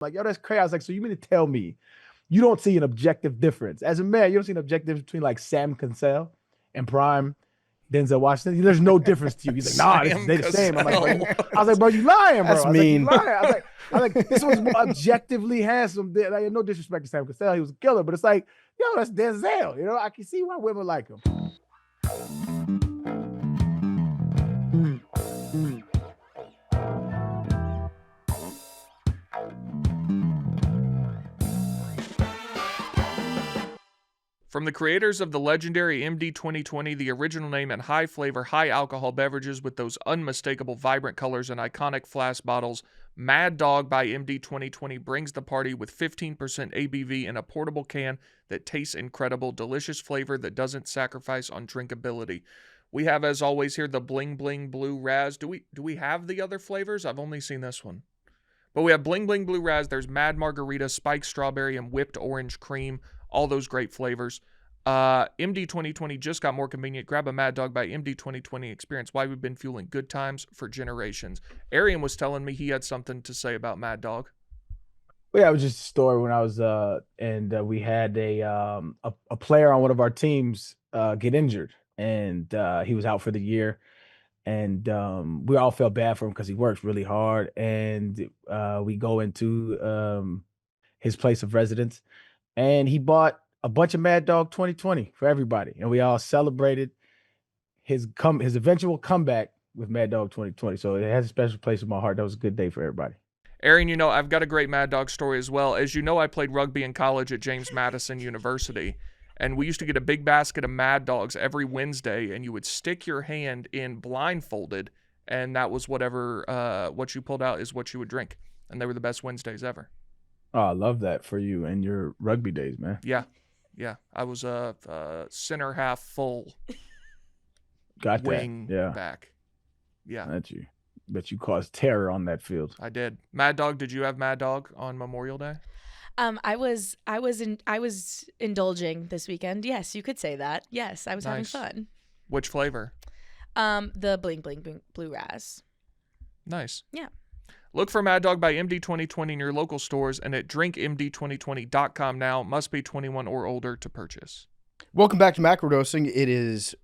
Like, yo, that's crazy. I was like, so you mean to tell me you don't see an objective difference? As a man, you don't see an objective difference between like Sam Cassell and Prime Denzel Washington? There's no difference to you. He's like, nah, they the same. I'm like, bro, I was like, bro, you lying, bro. That's I was mean. like, you lying. I was like, this one's more objectively handsome. Like, no disrespect to Sam Cassell, he was a killer, but it's like, yo, that's Denzel. You know, I can see why women like him. From the creators of the legendary MD 2020, the original name and high flavor, high alcohol beverages with those unmistakable vibrant colors and iconic flask bottles, Mad Dog by MD 2020 brings the party with 15% ABV in a portable can that tastes incredible, delicious flavor that doesn't sacrifice on drinkability. We have, as always, here the Bling Bling Blue Raz. Do we have the other flavors? I've only seen this one. But we have Bling Bling Blue Raz. There's Mad Margarita, Spiked Strawberry, and Whipped Orange Cream. All those great flavors. MD 2020 just got more convenient. Grab a Mad Dog by MD 2020. Experience why we've been fueling good times for generations. Arian was telling me he had something to say about Mad Dog. Well, yeah, it was just a story when I was and we had a player on one of our teams get injured, and he was out for the year, and we all felt bad for him because he works really hard, and we go into his place of residence, and he bought a bunch of Mad Dog 2020 for everybody, and we all celebrated his eventual comeback with Mad Dog 2020. So it has a special place in my heart. That was a good day for everybody. Arian, you know, I've got a great Mad Dog story as well. As you know, I played rugby in college at James Madison University, and we used to get a big basket of Mad Dogs every Wednesday, and you would stick your hand in blindfolded, and that was whatever what you pulled out is what you would drink, and they were the best Wednesdays ever. Oh, I love that for you and your rugby days, man. Yeah. I was a center half full Got wing that. Yeah. back. Yeah. Bet you caused terror on that field. I did. Mad Dog, did you have Mad Dog on Memorial Day? I was indulging this weekend. Yes, you could say that. Yes, I was having fun. Which flavor? The Bling Bling Blue Raz. Nice. Yeah. Look for Mad Dog by MD 2020 in your local stores and at drinkmd2020.com now. Must be 21 or older to purchase. Welcome back to Macrodosing. It is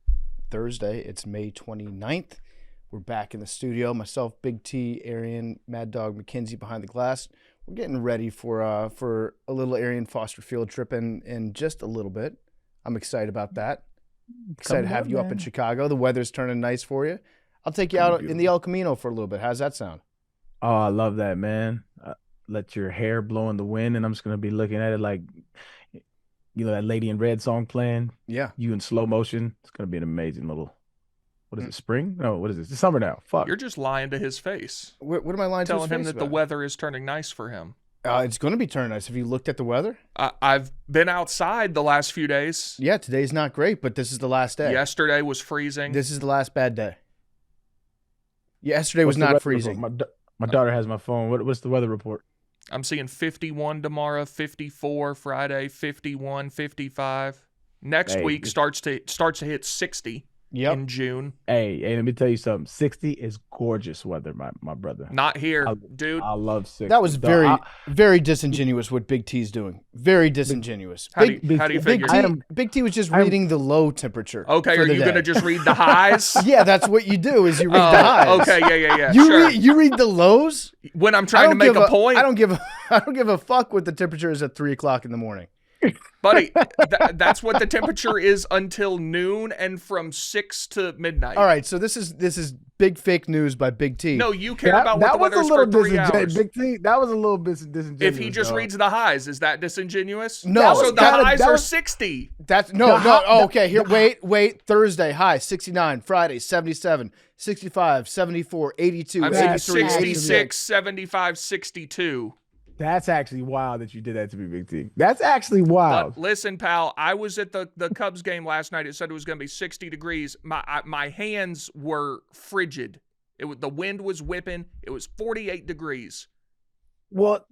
Thursday. It's May 29th. We're back in the studio. Myself, Big T, Arian, Mad Dog, McKenzie behind the glass. We're getting ready for a little Arian Foster field trip in just a little bit. I'm excited about that. Excited to have you up in Chicago. The weather's turning nice for you. I'll take you out in the El Camino for a little bit. How's that sound? Oh, I love that, man. Let your hair blow in the wind, and I'm just gonna be looking at it like, you know, that Lady in Red song playing. Yeah. You in slow motion. It's gonna be an amazing little. What is it? Spring? No, what is it? It's summer now. Fuck. You're just lying to his face. What am I lying to his face Telling him that about? the weather is turning nice for him. It's going to be turning nice. Have you looked at the weather? I've been outside the last few days. Yeah, today's not great, but this is the last day. Yesterday was freezing. This is the last bad day. Yesterday was not freezing. My daughter has my phone. What's the weather report? I'm seeing 51 tomorrow, 54 Friday, 51, 55. Next week starts to hit 60 in June. Hey, let me tell you something. 60 is gorgeous weather, my brother. Not here, dude. I love 60. That was very disingenuous what Big T's doing. Very disingenuous. How do you figure? Big T was just reading the low temperature. Okay, are you going to just read the highs? Yeah, that's what you do is you read the highs. Okay, yeah. You read the lows? When I'm trying to make a point? I don't give a fuck what the temperature is at 3 o'clock in the morning. Buddy, that's what the temperature is until noon and from 6 to midnight. All right, so this is big fake news by Big T. No, you care about what the weather is for 3 hours. Big T, that was a little bit disingenuous. If he just reads the highs, is that disingenuous? No. So the highs are 60. That's okay, here, wait. Thursday, high, 69. Friday, 77. 65, 74, 82, I'm 83, 66, 75, 62. That's actually wild that you did that to me, Big T. That's actually wild. But listen, pal, I was at the Cubs game last night. It said it was going to be 60 degrees. My hands were frigid. The wind was whipping. It was 48 degrees. Well,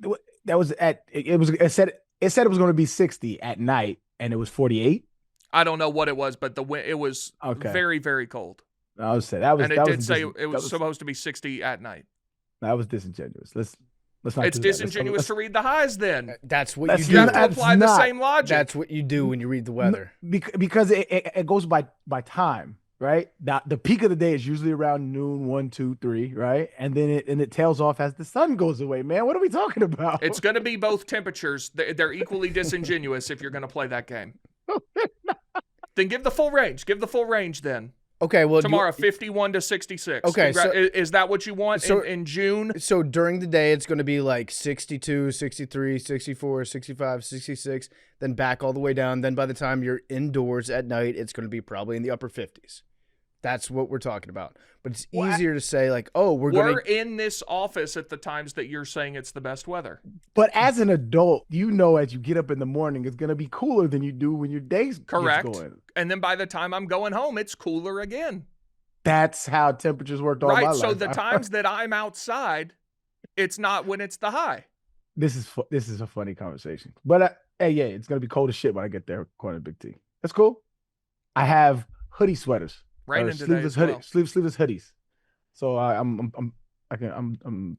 that was it said it was going to be 60 at night, and it was 48. I don't know what it was, but it was very, very cold. I would say that was. And it that did was say it was supposed to be 60 at night. That was disingenuous. Let's not It's do that. disingenuous to read the highs then. That's what That's you You do. have to apply the same logic. That's what you do when you read the weather. Because it goes by time, right? The peak of the day is usually around noon, 1, 2, 3, right? And then it tails off as the sun goes away. Man, what are we talking about? It's going to be both temperatures. They're equally disingenuous if you're going to play that game. Then give the full range. Give the full range then. Okay, well, Tomorrow, 51 to 66. Okay, so- is that what you want in June? So during the day, it's going to be like 62, 63, 64, 65, 66, then back all the way down. Then by the time you're indoors at night, it's going to be probably in the upper 50s. That's what we're talking about. But it's easier to say like, oh, we're in this office at the times that you're saying it's the best weather. But as an adult, as you get up in the morning, it's going to be cooler than you do when your day's Correct. going. And then by the time I'm going home, it's cooler again. That's how temperatures worked all my life. Right. So the times that I'm outside, it's not when it's the high. This is a funny conversation. But hey, yeah, it's going to be cold as shit when I get there, according to Big T. That's cool. I have hoodie sweaters. Raining today as well. Sleeveless hoodies. So I'm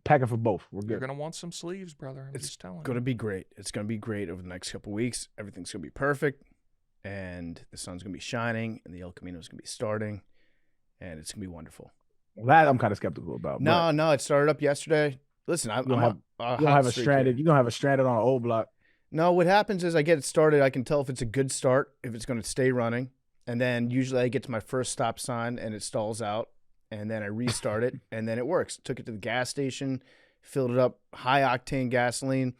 packing for both. We're good. You're gonna want some sleeves, brother. I'm just telling you. It's going to be great. It's going to be great over the next couple of weeks. Everything's going to be perfect, and the sun's going to be shining, and the El Camino is going to be starting, and it's going to be wonderful. Well, that I'm kind of skeptical about. No, it started up yesterday. Listen, you don't have a stranded. You don't have a stranded on an old block. No, what happens is I get it started. I can tell if it's a good start, if it's going to stay running. And then usually I get to my first stop sign and it stalls out. And then I restart it and then it works. Took it to the gas station, filled it up, high octane gasoline,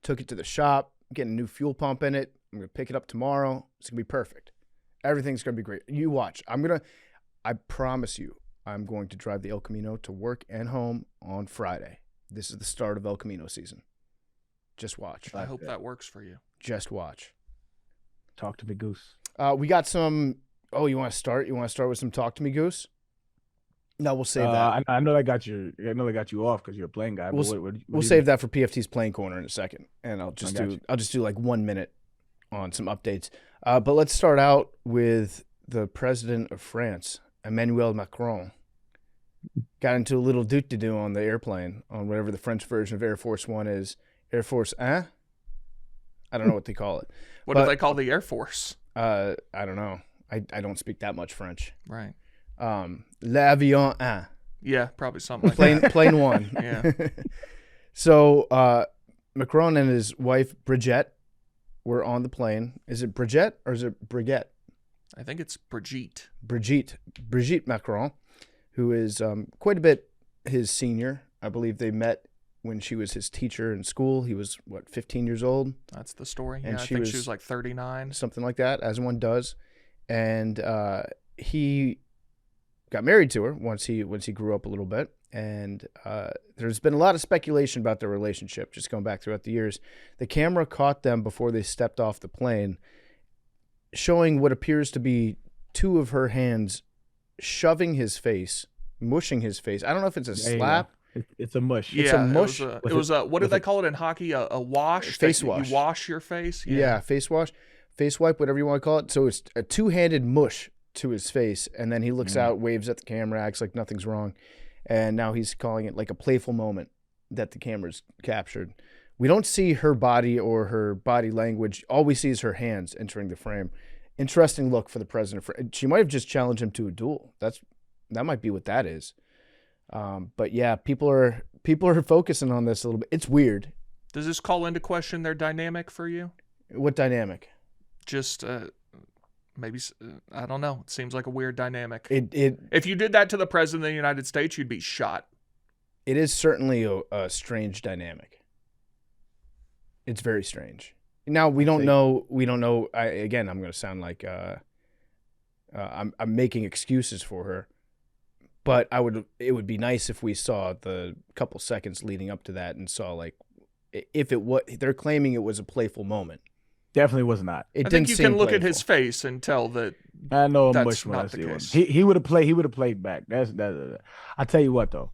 took it to the shop, getting a new fuel pump in it. I'm going to pick it up tomorrow. It's going to be perfect. Everything's going to be great. You watch. I promise you, I'm going to drive the El Camino to work and home on Friday. This is the start of El Camino season. Just watch. I hope that works for you. Just watch. Talk to me, Goose. We got some. Oh, you want to start? You want to start with some Talk to Me, Goose? No, we'll save that. I know they got you. I know they got you off because you're a playing guy. We'll save that for PFT's playing corner in a second, and I'll just do like 1 minute on some updates. But let's start out with the president of France, Emmanuel Macron. Got into a little do on the airplane on whatever the French version of Air Force One is. Air Force I don't know what they call it. What do they call the Air Force? I don't know. I don't speak that much French. Right. L'avion 1. Yeah, probably something like that. Plane 1. Yeah. So Macron and his wife Brigitte were on the plane. Is it Brigitte or is it Brigitte? I think it's Brigitte. Brigitte Macron, who is quite a bit his senior. I believe they met when she was his teacher in school. He was, 15 years old? That's the story. And I think she was like 39. Something like that, as one does. And he got married to her once he grew up a little bit. And there's been a lot of speculation about their relationship, just going back throughout the years. The camera caught them before they stepped off the plane, showing what appears to be two of her hands shoving his face, mushing his face. I don't know if it's a slap. It's a mush. It's a mush. It was a what do they call it in hockey? A wash? Face wash. You wash your face? Yeah, face wash, face wipe, whatever you want to call it. So it's a two-handed mush to his face, and then he looks out, waves at the camera, acts like nothing's wrong. And now he's calling it like a playful moment that the camera's captured. We don't see her body or her body language. All we see is her hands entering the frame. Interesting look for the president. She might have just challenged him to a duel. That might be what that is. But yeah, people are focusing on this a little bit. It's weird. Does this call into question their dynamic for you? What dynamic? Just maybe I don't know. It seems like a weird dynamic. If you did that to the president of the United States, you'd be shot. It is certainly a strange dynamic. It's very strange. Now we don't know. Again, I'm going to sound like I'm making excuses for her, but it would be nice if we saw the couple seconds leading up to that and saw like if it was. They're claiming it was a playful moment. Definitely was not. I think you can look at his face and tell that. I know that's much when I not the see him. case. He would have played. He would have played back. I tell you what though.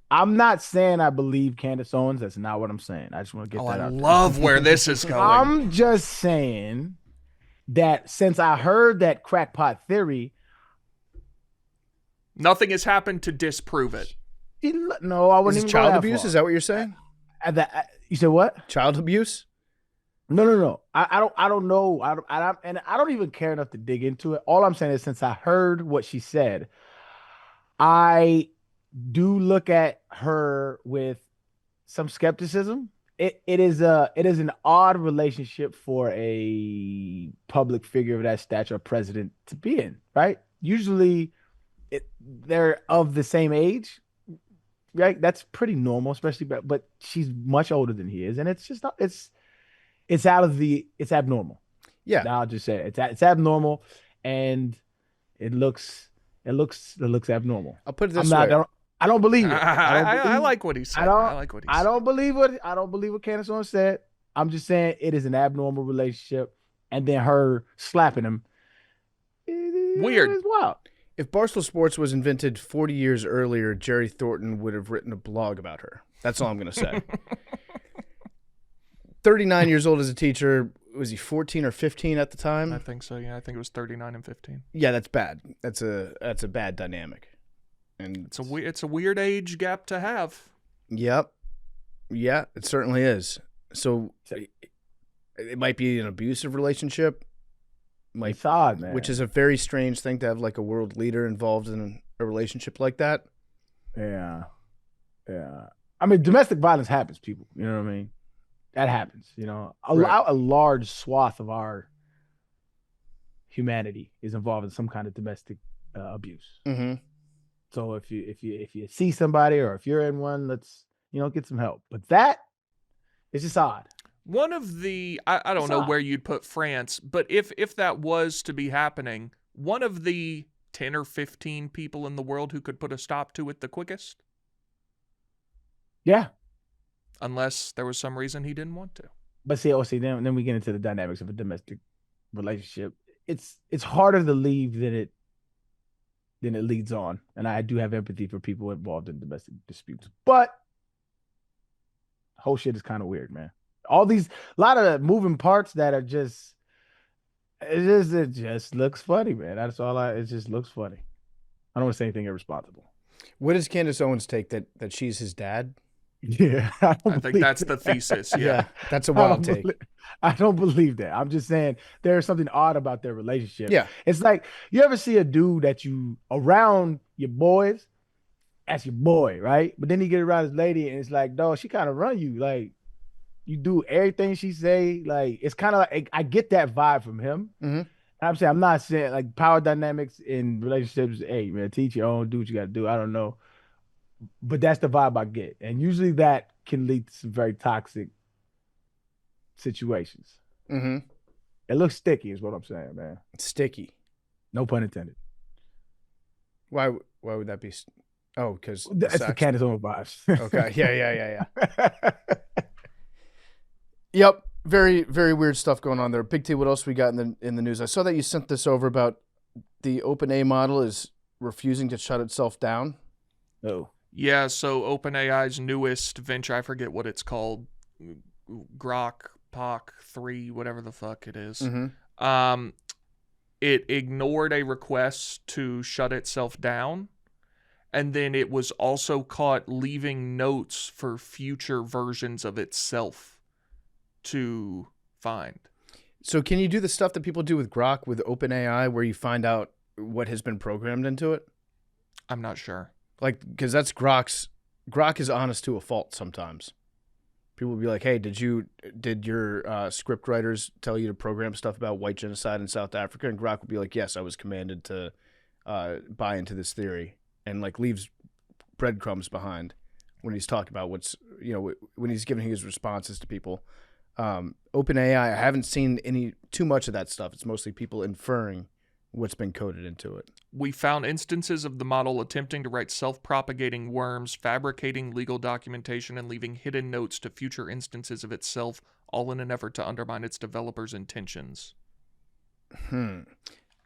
I'm not saying I believe Candace Owens. That's not what I'm saying. I just want to get that out. I love where this is going. I'm just saying that since I heard that crackpot theory, nothing has happened to disprove it. No, I wouldn't Is even it go child that abuse? far. Is that what you're saying? You said what? Child abuse? No, no, no. I don't know. I don't even care enough to dig into it. All I'm saying is, since I heard what she said, I do look at her with some skepticism. It is an odd relationship for a public figure of that stature, a president, to be in, right? Usually, they're of the same age, right? That's pretty normal, especially, but she's much older than he is, and it's just not, it's abnormal. Yeah. I'll just say it's abnormal, and it looks it looks abnormal. I'll put it I'm this not. way. I don't believe it. I like what he said. I like what he said. I don't believe what Candace Owens said. I'm just saying it is an abnormal relationship, and then her slapping him. Weird. It's wild. If Barstool Sports was invented 40 years earlier, Jerry Thornton would have written a blog about her. That's all I'm going to say. 39 years old as a teacher. Was he 14 or 15 at the time? I think so. Yeah, I think it was 39 and 15. Yeah, that's bad. That's a bad dynamic. And it's a weird age gap to have. Yep. Yeah, it certainly is. So it might be an abusive relationship. It's odd, man. Which is a very strange thing to have, like, a world leader involved in a relationship like that. Yeah. I mean, domestic violence happens, people. You know what I mean? That happens. You know, a large swath of our humanity is involved in some kind of domestic abuse. Mm-hmm. So if you see somebody, or if you're in one, let's get some help. But that is just odd. One of the I don't know where you'd put France, but if that was to be happening, one of the 10 or 15 people in the world who could put a stop to it the quickest. Yeah. Unless there was some reason he didn't want to. But then we get into the dynamics of a domestic relationship. It's harder to leave than it leads on. And I do have empathy for people involved in domestic disputes. But whole shit is kind of weird, man. A lot of moving parts that are it just looks funny, man. That's all it just looks funny. I don't want to say anything irresponsible. What does Candace Owens take that she's his dad? Yeah, I think that's the thesis. Yeah, that's a wild take. I don't believe that. I'm just saying there's something odd about their relationship. Yeah. It's like, you ever see a dude that you around your boys, that's your boy, right? But then you get around his lady and it's like, dog, she kind of run you. Like, you do everything she say. Like, it's kind of like, I get that vibe from him. Mm-hmm. I'm not saying, like, power dynamics in relationships, hey, man, teach your own, do what you got to do. I don't know. But that's the vibe I get. And usually that can lead to some very toxic situations. Mm-hmm. It looks sticky is what I'm saying, man. Sticky. No pun intended. Why would that be? Oh, because that's the Candace Owens vibes. Okay. Yeah. Yep. Very, very weird stuff going on there. Big T, what else we got in the news? I saw that you sent this over about the OpenAI model is refusing to shut itself down. Oh. Yeah, so OpenAI's newest venture, I forget what it's called, Grok, POC 3, whatever the fuck it is. Mm-hmm. It ignored a request to shut itself down, and then it was also caught leaving notes for future versions of itself to find. So can you do the stuff that people do with Grok with OpenAI where you find out what has been programmed into it? I'm not sure. Like, because that's Grok is honest to a fault sometimes. People will be like, hey, did your script writers tell you to program stuff about white genocide in South Africa? And Grok would be like, yes, I was commanded to buy into this theory, and like leaves breadcrumbs behind when he's talking about when he's giving his responses to people. OpenAI, I haven't seen too much of that stuff. It's mostly people inferring what's been coded into it. We found instances of the model attempting to write self-propagating worms, fabricating legal documentation, and leaving hidden notes to future instances of itself, all in an effort to undermine its developers' intentions.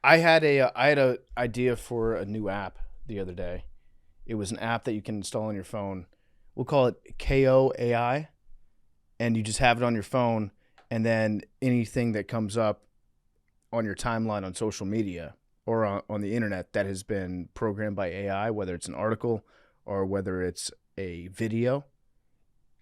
I had a idea for a new app the other day. It was an app that you can install on your phone. We'll call it KOAI, and you just have it on your phone, and then anything that comes up on your timeline on social media or on the internet that has been programmed by AI, whether it's an article or whether it's a video,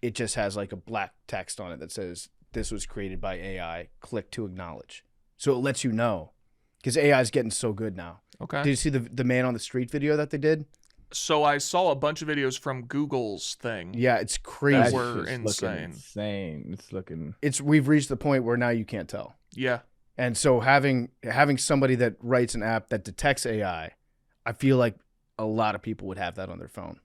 it just has like a black text on it that says this was created by AI. Click to acknowledge. So it lets you know, because AI is getting so good now. Okay. Did you see the man on the street video that they did? So I saw a bunch of videos from Google's thing. Yeah, it's That crazy. were shit's looking insane. insane. It's looking. We've reached the point where now you can't tell. Yeah. And so having somebody that writes an app that detects AI, I feel like a lot of people would have that on their phone.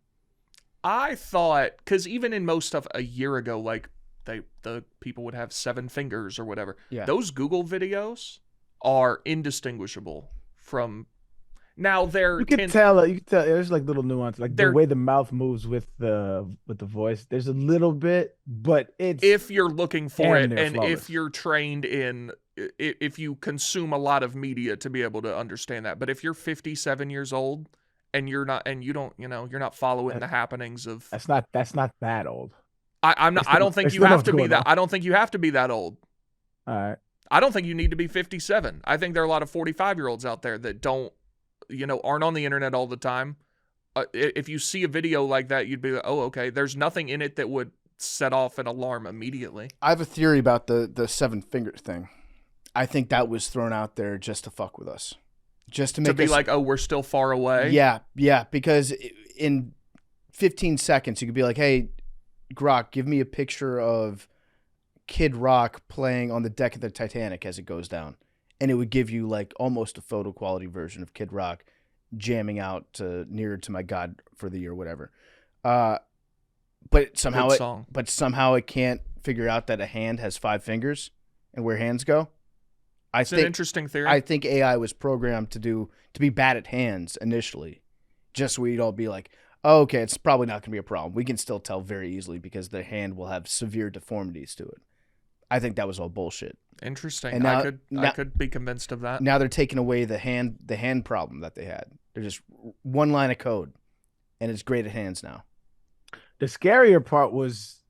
I thought, because even in most stuff a year ago, like the people would have 7 fingers or whatever. Yeah. Those Google videos are indistinguishable from. Now they're You can tell. You can tell. There's like little nuance, like the They're- way the mouth moves with the voice. There's a little bit, but it's if you're looking for damn it, near and flawless. if you're trained in, if you consume a lot of media to be able to understand that. But if you're 57 years old and you're not, and you don't, you're not following the happenings of. that's not that old. I'm not. I don't think there's you still have enough to be going that. on. I don't think you have to be that old. All right. I don't think you need to be 57. I think there are a lot of 45-year-olds out there that don't, aren't on the internet all the time. If you see a video like that, you'd be like, oh, okay. There's nothing in it that would set off an alarm immediately. I have a theory about the 7 finger thing. I think that was thrown out there just to fuck with us. Just to make To be us, like, oh, we're still far away. Yeah, because in 15 seconds you could be like, hey, Grok, give me a picture of Kid Rock playing on the deck of the Titanic as it goes down. And it would give you like almost a photo quality version of Kid Rock jamming out to Nearer to My God for the Year, whatever. But somehow Good song. it can't figure out that a hand has 5 fingers and where hands go. It's an interesting theory. I think AI was programmed to be bad at hands initially, just so we'd all be like, oh, okay, it's probably not going to be a problem. We can still tell very easily because the hand will have severe deformities to it. I think that was all bullshit. Interesting. And now- I could be convinced of that. Now they're taking away the hand problem that they had. They're just one line of code, and it's great at hands now. The scarier part was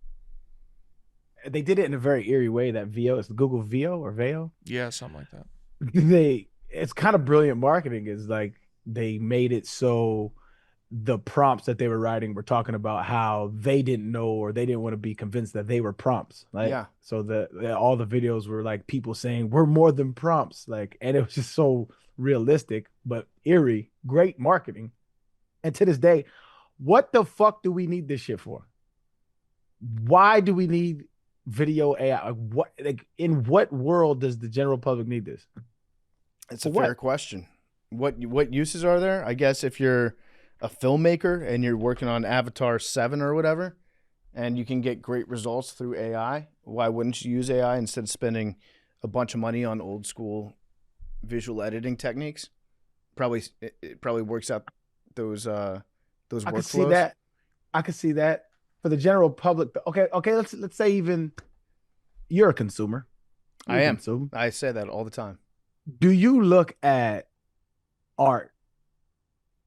they did it in a very eerie way. That VO, it's Google VO or Veo. Yeah, something like that. It's kind of brilliant marketing. Is like they made it so the prompts that they were writing were talking about how they didn't know or they didn't want to be convinced that they were prompts. Like, Yeah. So all the videos were like people saying we're more than prompts. Like, and it was just so realistic but eerie. Great marketing. And to this day, what the fuck do we need this shit for? Why do we need video AI? In what world does the general public need this? It's a For what? fair question. What uses are there? I guess if you're a filmmaker and you're working on Avatar 7 or whatever, and you can get great results through AI, why wouldn't you use AI instead of spending a bunch of money on old school visual editing techniques? It probably works out those I workflows. could see that. I could see that for the general public. Okay. Let's say even you're a consumer. I am. Consumer. I say that all the time. Do you look at art?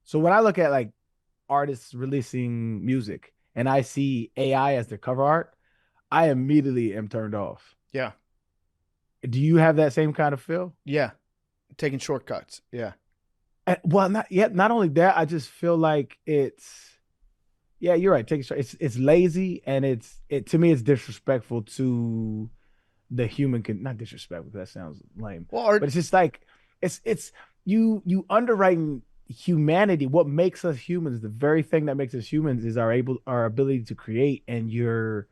So when I look at like artists releasing music and I see AI as their cover art, I immediately am turned off. Yeah. Do you have that same kind of feel? Yeah. Taking shortcuts. Yeah. Well, not yet. Not only that, I just feel like yeah, you're right. It's lazy and to me it's disrespectful to the human. Not disrespectful. That sounds lame. Well, art, But it's just like it's you underwriting humanity. What makes us humans, the very thing that makes us humans, is our ability to create. And you're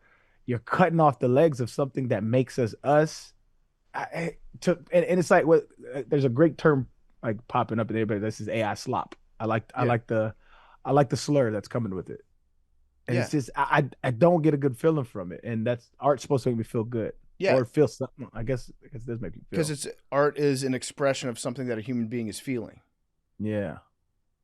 cutting off the legs of something that makes us us. And it's like there's a great term like popping up in everybody. This is AI slop. I like the slur that's coming with it. And it's just I don't get a good feeling from it. And that's art's supposed to make me feel good. Yeah. Or feel something. I guess it does make you feel. because art is an expression of something that a human being is feeling. Yeah.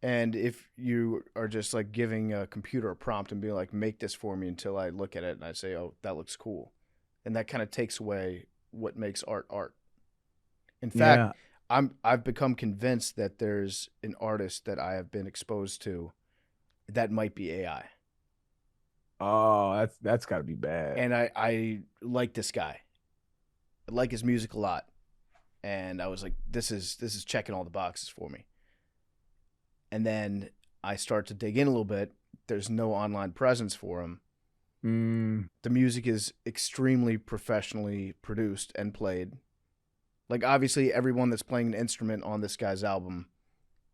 And if you are just like giving a computer a prompt and being like, make this for me until I look at it and I say, oh, that looks cool. And that kind of takes away what makes art art. In fact, I've become convinced that there's an artist that I have been exposed to that might be AI. Oh, that's got to be bad. And I like this guy. I like his music a lot. And I was like, this is checking all the boxes for me. And then I start to dig in a little bit. There's no online presence for him. Mm, The music is extremely professionally produced and played. Like, obviously, everyone that's playing an instrument on this guy's album,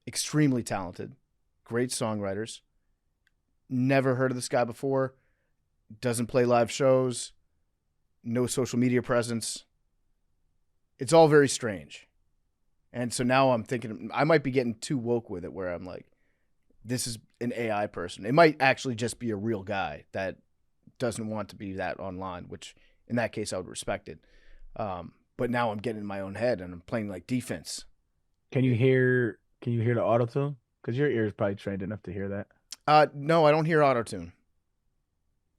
extremely talented, great songwriters. Never heard of this guy before. Doesn't play live shows. No social media presence. It's all very strange. And so now I'm thinking I might be getting too woke with it, where I'm like, this is an AI person. It might actually just be a real guy that doesn't want to be that online, which in that case I would respect it. But now I'm getting in my own head and I'm playing like defense. can you hear the auto tune? Because your ear is probably trained enough to hear that. No, I don't hear autotune.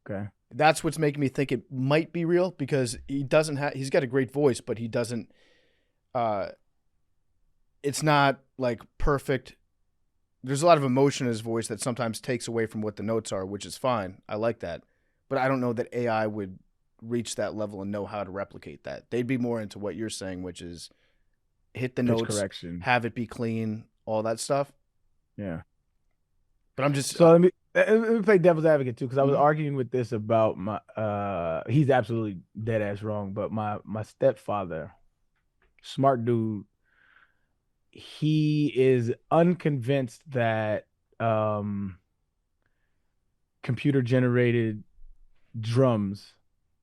Okay. That's what's making me think it might be real, because he's got a great voice, but he doesn't, it's not like perfect. There's a lot of emotion in his voice that sometimes takes away from what the notes are, which is fine. I like that. But I don't know that AI would reach that level and know how to replicate that. They'd be more into what you're saying, which is hit the Pitch notes, correction. have it be clean, all that stuff. Yeah. But I'm just So let me play devil's advocate too, because I was Mhm. arguing with this about my he's absolutely dead ass wrong, but my stepfather, smart dude, he is unconvinced that um computer generated drums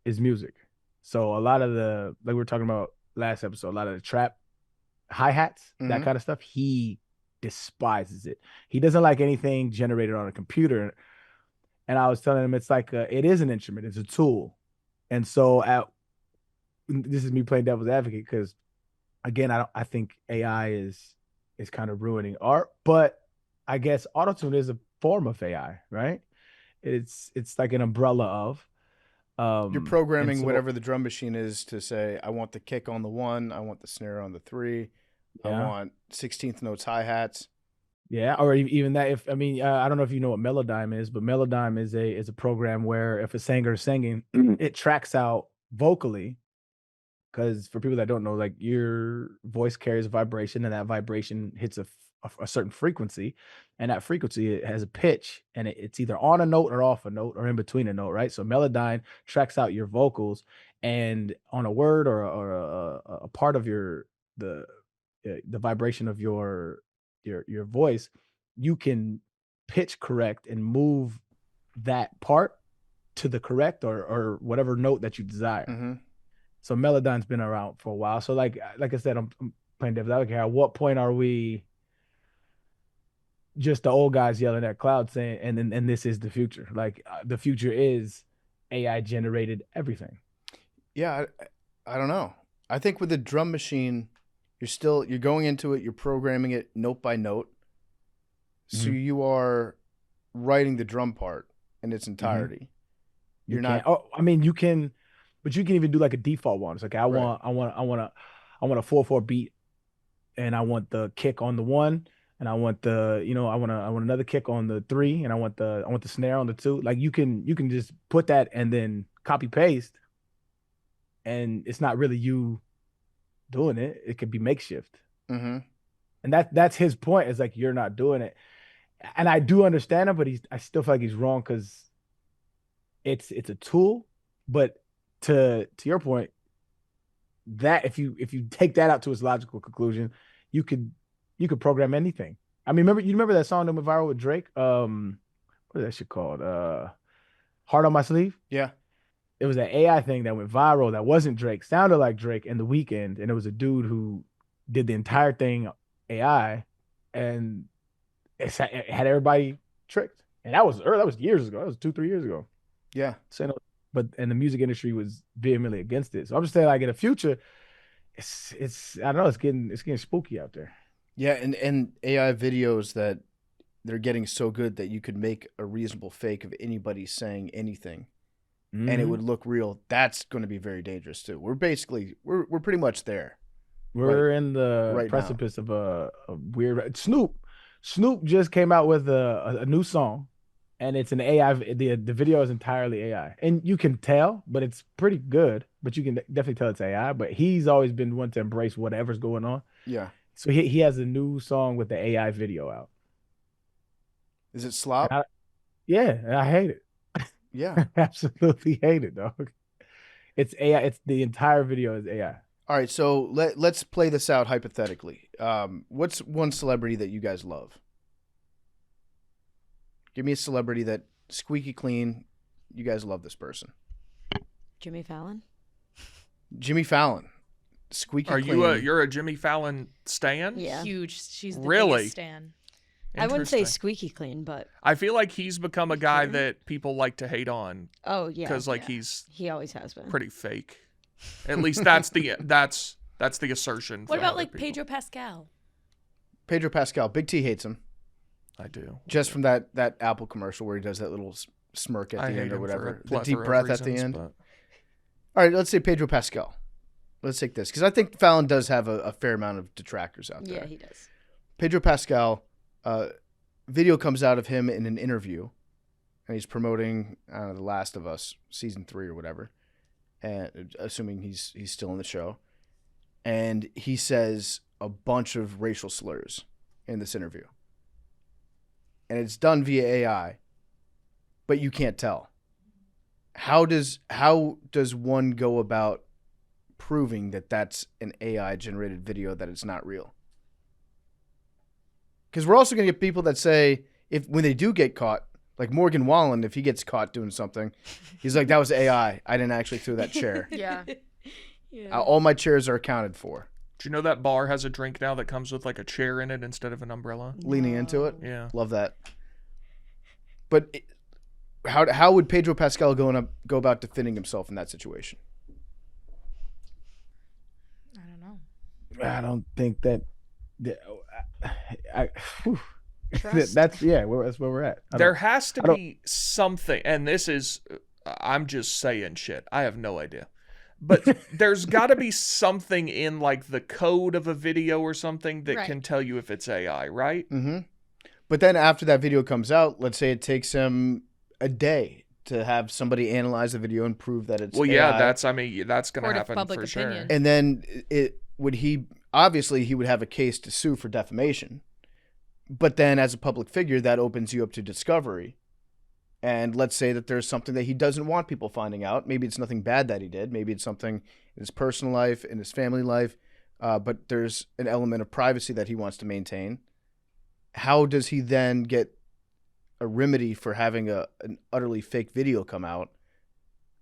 is music. So a lot of the, like we were talking about last episode, a lot of the trap hi-hats, that Mhm. kind of stuff, he despises it. He doesn't like anything generated on a computer. And I was telling him it's like it is an instrument, it's a tool. And so this is me playing devil's advocate, because again, I think AI is kind of ruining art, but I guess autotune is a form of AI, right? It's like an umbrella of You're and programming so whatever the drum machine is to say, I want the kick on the 1, I want the snare on the 3, I yeah. want 16th notes hi-hats. Yeah, or even that. If I mean, I don't know if you know what Melodyne is, but Melodyne is a program where if a singer is singing, it tracks out vocally. Because for people that don't know, like your voice carries a vibration, and that vibration hits a certain frequency, and that frequency, it has a pitch, and it's either on a note or off a note or in between a note, right? So Melodyne tracks out your vocals, and on a word or a part of the the vibration of your voice, you can pitch correct and move that part to the correct or whatever note that you desire. Mhm. So Melodyne's been around for a while. So like I said, I'm playing devil's advocate. At what point are we just the old guys yelling at cloud saying, and this is the future? Like the future is AI generated everything. Yeah, I don't know. I think with the drum machine, you're going into it, you're programming it note by note. So Mm-hmm. you are writing the drum part in its Mm-hmm. entirety. You You're can't. not Oh, I mean, you can, but you can even do like a default one. It's like right. I want a 4/4 beat, and I want the kick on the one, and I want I want another kick on the three, and I want the snare on the two. Like you can just put that and then copy paste, and it's not really you doing it. It could be makeshift, Mm-hmm. and that's his point. Is like you're not doing it, and I do understand him, but I still feel like he's wrong, because it's a tool, but to your point, that if you take that out to its logical conclusion, you could you could program anything. I mean, you remember that song that went viral with Drake? What is that shit called? Heart on My Sleeve. Yeah. It was an AI thing that went viral that wasn't Drake, sounded like Drake in The Weeknd, and it was a dude who did the entire thing AI, and it had everybody tricked. And that was early, that was years ago. That was 2 3 years ago. Yeah. So, but and the music industry was vehemently against it. So I'm just saying, like in the future, it's I don't know, it's getting spooky out there. Yeah, and AI videos that they're getting so good that you could make a reasonable fake of anybody saying anything and it Hmm. would look real. That's going to be very dangerous too. We're pretty much there right We're in the right now. precipice of a weird Snoop just came out with a new song, and it's an AI. The video is entirely AI, and you can tell, but it's pretty good. But you can definitely tell it's AI. But he's always been one to embrace whatever's going on. Yeah. So he has a new song with the AI video out. Is it And slop? yeah, and I hate it. Yeah. Absolutely hate it, dog. It's AI. It's the entire video is AI. All right, so let's play this out hypothetically. What's one celebrity that you guys love? Give me a celebrity that squeaky clean. You guys love this person. Jimmy Fallon. Jimmy Fallon. Squeaky Are clean. you're a Jimmy Fallon stan? Yeah. Huge. She's the Really? biggest stan. I wouldn't say Interesting. squeaky clean, but I feel like he's become a guy Sure. that people like to hate on oh yeah, because like yeah. he's he always has been. pretty fake. At least that's the assertion. What from about other like people. Pedro Pascal? Pedro Pascal. Big T hates him. I do. Just from that Apple commercial where he does that little smirk at I the hate end or him for whatever. a The deep plethora of breath at the reasons, end. but- All right, let's say Pedro Pascal. Let's take this because I think Fallon does have a fair amount of detractors out there. Yeah, he does. Pedro Pascal, video comes out of him in an interview, and he's promoting The Last of Us season 3 or whatever, and assuming he's still in the show, and he says a bunch of racial slurs in this interview, and it's done via AI, but you can't tell. How does one go about proving that that's an AI generated video, that it's not real? Because we're also going to get people that say, when they do get caught, like Morgan Wallen, if he gets caught doing something, he's like, that was AI. I didn't actually throw that chair. Yeah. Yeah. All my chairs are accounted for. Do you know that bar has a drink now that comes with like a chair in it instead of an umbrella? Leaning into it. Yeah. Love that. But how would Pedro Pascal go about defending himself in that situation? I don't know. I don't think that. Whew. Trust. That's that's where we're at. There has to I don't- be something, and this is, I'm just saying shit. I have no idea. But there's got to be something in like the code of a video or something that Right. can tell you if it's AI, right? Mm-hmm. But then after that video comes out, let's say it takes him a day to have somebody analyze the video and prove that it's Well, yeah, AI. that's going to Court of happen public for sure. opinion. And then he would have a case to sue for defamation. But then as a public figure, that opens you up to discovery. And let's say that there's something that he doesn't want people finding out. Maybe it's nothing bad that he did. Maybe it's something in his personal life, in his family life. But there's an element of privacy that he wants to maintain. How does he then get a remedy for having an utterly fake video come out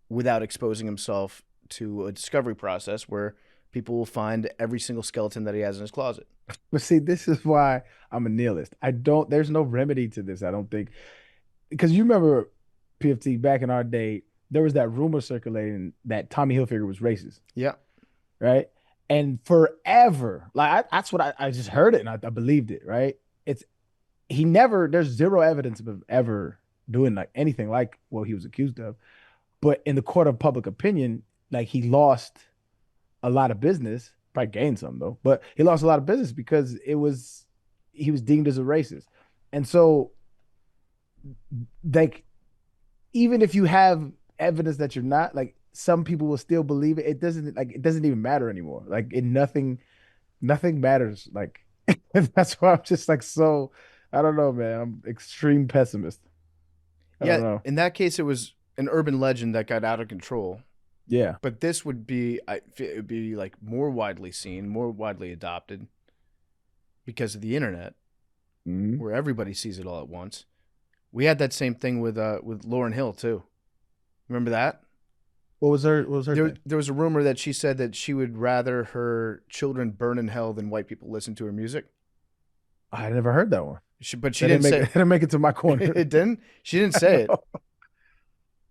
without exposing himself to a discovery process where people will find every single skeleton that he has in his closet? But see, this is why I'm a nihilist. There's no remedy to this, I don't think. Because you remember, PFT, back in our day, there was that rumor circulating that Tommy Hilfiger was racist. Yeah. Right? And forever, that's what I just heard it and I believed it, right? There's zero evidence of him ever doing like anything like what he was accused of. But in the court of public opinion, like he lost a lot of business, probably gained some though, but he lost a lot of business because he was deemed as a racist. And so like, even if you have evidence that you're not, like some people will still believe it. It doesn't even matter anymore. Like nothing matters. Like that's why I'm just like, so I don't know, man. I'm extreme pessimist. I don't know. In that case, it was an urban legend that got out of control. Yeah. But this would be, it would be like more widely seen, more widely adopted because of the internet, Mhm. where everybody sees it all at once. We had that same thing with Lauryn Hill too. Remember that? What was her thing? There was a rumor that she said that she would rather her children burn in hell than white people listen to her music. I never heard that one. But she That didn't say it didn't make it to my corner. it. Didn't. She didn't say it.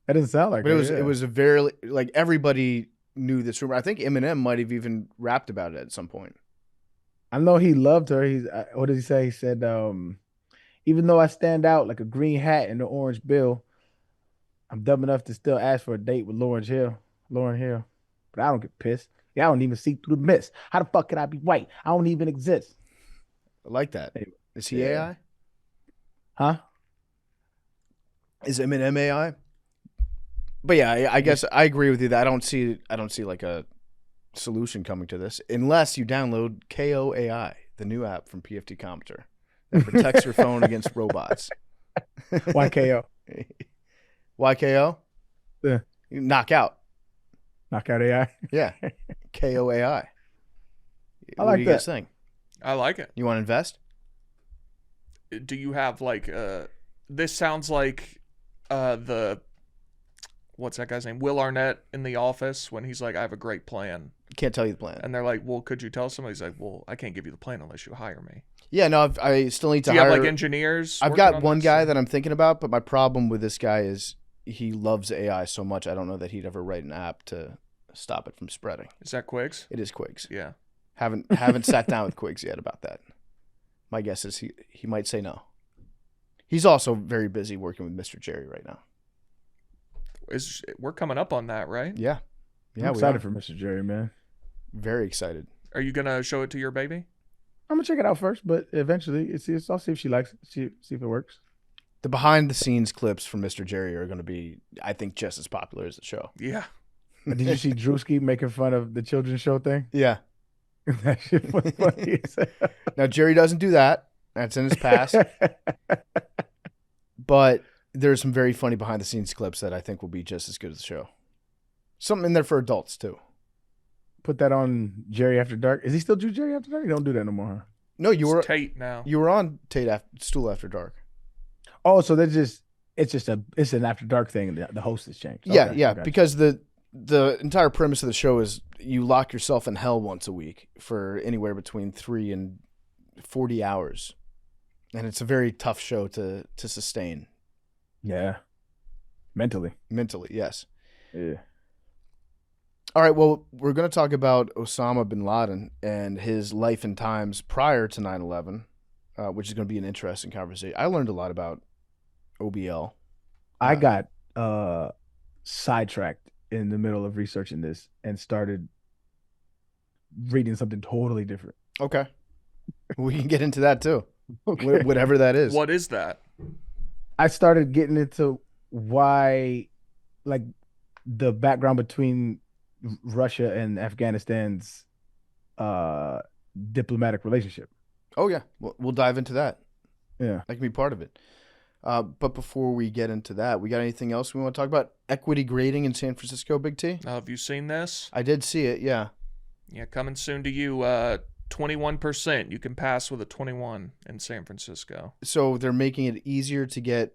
That didn't sound like But her, yeah. it was a very, like, everybody knew this rumor. I think Eminem might have even rapped about it at some point. I know he loved her. What did he say? He said, even though I stand out like a green hat and an orange bill, I'm dumb enough to still ask for a date with Lauryn Hill. But I don't get pissed. Yeah, I don't even see through the mist. How the fuck could I be white? I don't even exist. I like that. Anyway, Is he yeah. AI? Huh? Is Eminem AI? But yeah, I guess I agree with you that I don't see like a solution coming to this unless you download KOAI, the new app from PFT Commenter that protects your phone against robots. Why KO? YKO? Yeah. Knockout. Knockout AI. Yeah. KOAI. I What like do you guys that. think? I like it. You want to invest? Do you have like this sounds like what's that guy's name? Will Arnett in The Office when he's like, I have a great plan. Can't tell you the plan. And they're like, well, could you tell somebody? He's like, well, I can't give you the plan unless you hire me. Yeah, no, I still need to Do you hire. have like engineers? I've working got on one this? guy that I'm thinking about, but my problem with this guy is he loves AI so much. I don't know that he'd ever write an app to stop it from spreading. Is that Quigs? It is Quigs. Yeah. Haven't sat down with Quigs yet about that. My guess is he might say no. He's also very busy working with Mr. Jerry right now. We're coming up on that, right? Yeah. Yeah, I'm we excited are. for Mr. Jerry, man. Very excited. Are you gonna show it to your baby? I'm gonna check it out first, but eventually, I'll see if she likes it. See if it works. The behind the scenes clips from Mr. Jerry are going to be, I think, just as popular as the show. Yeah. Did you see Drewski making fun of the children's show thing? Yeah. That shit was funny as hell. Now, Jerry doesn't do that. That's in his past. But there's some very funny behind the scenes clips that I think will be just as good as the show. Something in there for adults, too. Put that on Jerry After Dark. Is he still do Jerry After Dark? He don't do that no more, huh? No, It's Tate now. you were on Stool After Dark. Oh, so it's an After Dark thing. The host has changed. Yeah, Okay, yeah. gotcha. Because the entire premise of the show is you lock yourself in hell once a week for anywhere between 3 and 40 hours. And it's a very tough show to sustain. Yeah, mentally. Mentally, yes. Yeah. All right, well, we're going to talk about Osama Bin Laden and his life and times prior to 9/11, which is going to be an interesting conversation. I learned a lot about OBL. I got sidetracked in the middle of researching this and started reading something totally different. Okay. We can get into that too. Okay. Whatever that is. What is that? I started getting into why, like, the background between Russia and Afghanistan's diplomatic relationship. Oh, yeah. We'll dive into that. Yeah. That can be part of it. But before we get into that, we got anything else we want to talk about? Equity grading in San Francisco, Big T? Have you seen this? I did see it, yeah. Yeah, coming soon to you. 21%. You can pass with a 21 in San Francisco. So they're making it easier to get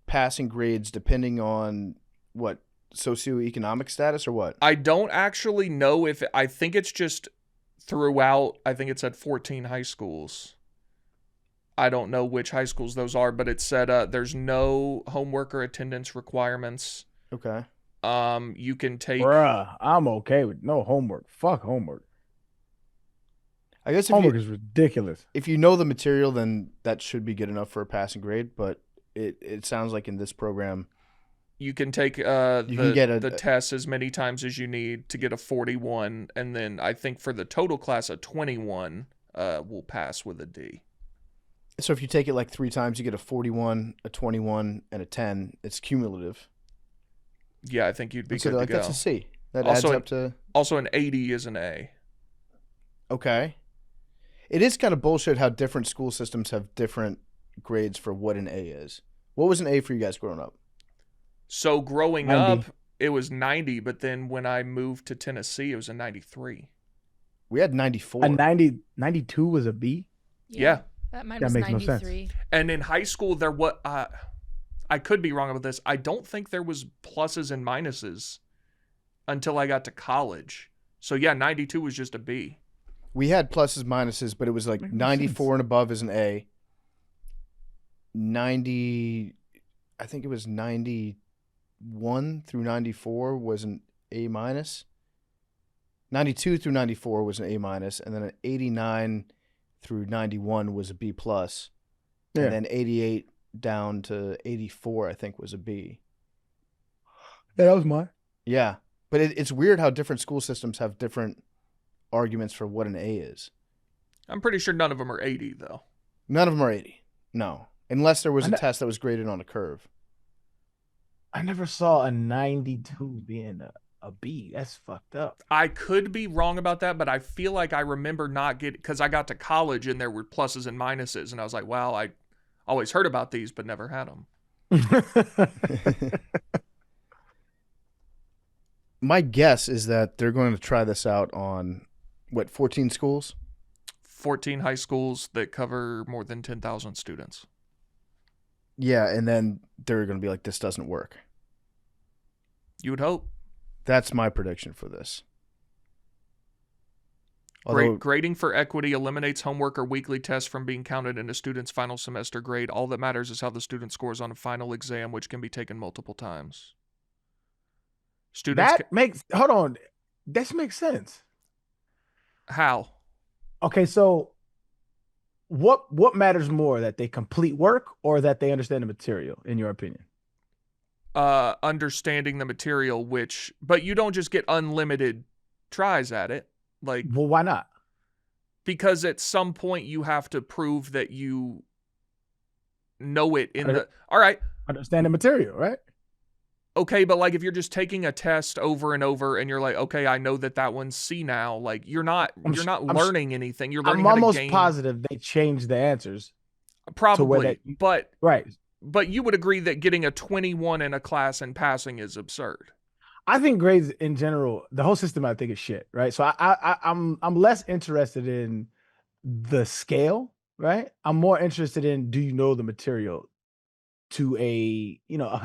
passing grades depending on what, socioeconomic status or what? I don't actually know if I think it's just throughout. I think it said 14 high schools. I don't know which high schools those are, but it said there's no homework or attendance requirements. Okay. You can take. Bruh, I'm okay with no homework. Fuck homework. I guess Homework is ridiculous. if you know the material, then that should be good enough for a passing grade. But it sounds like in this program, You can take can get the test as many times as you need to get a 41, and then I think for the total class, a 21 will pass with a D. so if you take it like 3 times, you get a 41, a 21, and a 10. It's cumulative. Yeah, I think you'd be So good to like go. that's a C. That Also- adds up to Also, an 80 is an A. okay. It is kind of bullshit how different school systems have different grades for what an A is. What was an A for you guys growing up? So growing 90. up, it was 90, but then when I moved to Tennessee, it was a 93. We had 94. A 92 was a B? Yeah. Mine That was makes no sense. 93. And in high school, there what I could be wrong about this. I don't think there was pluses and minuses until I got to college. So yeah, 92 was just a B. We had pluses, minuses, but it was like Makes no 94 sense. and above is an A. 90, I think it was 91 through 94 was an A minus. 92 through 94 was an A minus, and then an 89 through 91 was a B plus, Yeah. and then 88 down to 84 I think was a B. Yeah, that was mine. Yeah, but it's weird how different school systems have different arguments for what an A is. I'm pretty sure none of them are 80 though. None of them are 80. No, unless there was I a know- test that was graded on a curve. I never saw a 92 being a B. That's fucked up. I could be wrong about that, but I feel like I remember not getting, because I got to college and there were pluses and minuses, and I was like, wow, I always heard about these but never had them. My guess is that they're going to try this out on, 14 schools? 14 high schools that cover more than 10,000 students. Yeah, and then they're going to be like, this doesn't work. You would hope. That's my prediction for this. Although, Grading for equity eliminates homework or weekly tests from being counted in a student's final semester grade. All that matters is how the student scores on a final exam, which can be taken multiple times. Hold on. This makes sense. How? Okay, so what matters more, that they complete work or that they understand the material, in your opinion? Understanding the material, but you don't just get unlimited tries at it. Like, well, why not? Because at some point you have to prove that you know it all right. Understand the material, right? Okay, but like if you're just taking a test over and over and you're like, okay, I know that one's C now. Like you're not learning anything. You're learning. I'm almost positive they changed the answers. Probably, but right. But you would agree that getting a 21 in a class and passing is absurd. I think grades in general, the whole system, I think is shit, right? So I'm less interested in the scale, right? I'm more interested in, do you know the material to a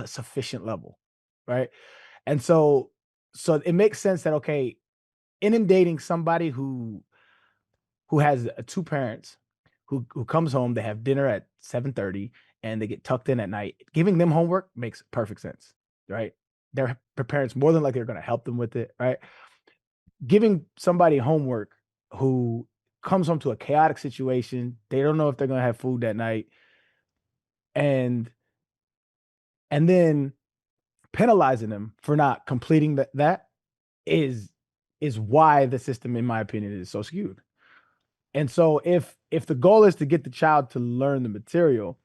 sufficient level, right? And so it makes sense that, okay, inundating somebody who has two parents who comes home, they have dinner at 7:30 and they get tucked in at night, giving them homework makes perfect sense, right? Their parents more than likely are going to help them with it, right? Giving somebody homework who comes home to a chaotic situation, they don't know if they're going to have food that night, and then penalizing them for not completing that is why the system, in my opinion, is so skewed. And so if the goal is to get the child to learn the material,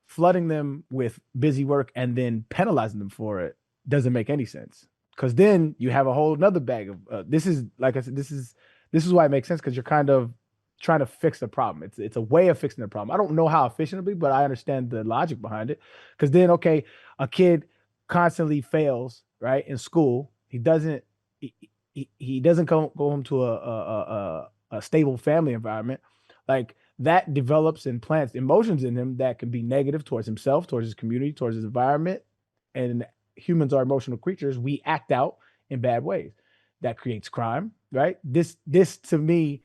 flooding them with busy work and then penalizing them for it doesn't make any sense. Because then you have a whole nother bag of this is, like I said, this is why it makes sense, because you're kind of trying to fix the problem. It's a way of fixing the problem. I don't know how efficient it'll be, but I understand the logic behind it. Because then, okay, a kid constantly fails, right, in school. He doesn't go home to a stable family environment. Like, that develops and plants emotions in him that can be negative towards himself, towards his community, towards his environment. And humans are emotional creatures. We act out in bad ways. That creates crime, right? This to me,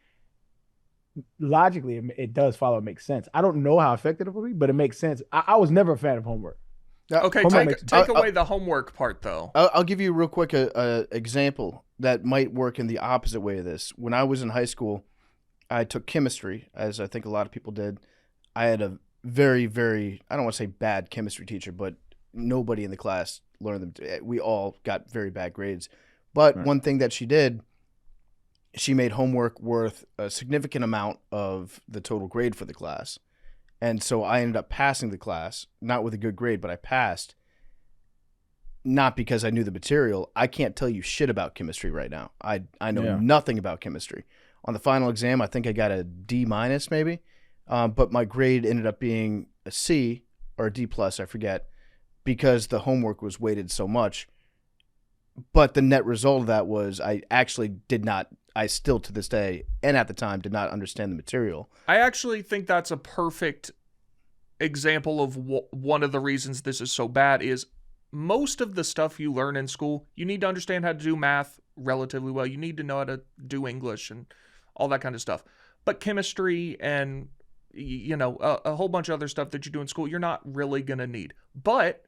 logically, it does follow. It makes sense. I don't know how effective it will be, but it makes sense. I was never a fan of homework. Okay, take away the homework part, though. I'll give you real quick a example that might work in the opposite way of this. When I was in high school, I took chemistry, as I think a lot of people did. I had a very, very, I don't want to say bad chemistry teacher, but nobody in the class learned them. We all got very bad grades. But right. One thing that she did, she made homework worth a significant amount of the total grade for the class. And so I ended up passing the class, not with a good grade, but I passed. Not because I knew the material. I can't tell you shit about chemistry right now. I know nothing about chemistry. On the final exam, I think I got a D- maybe, but my grade ended up being a C or a D+, I forget, because the homework was weighted so much. But the net result of that was I still to this day, and at the time, did not understand the material. I actually think that's a perfect example of one of the reasons this is so bad is most of the stuff you learn in school, you need to understand how to do math relatively well. You need to know how to do English and all that kind of stuff. But chemistry and, a whole bunch of other stuff that you do in school, you're not really going to need. But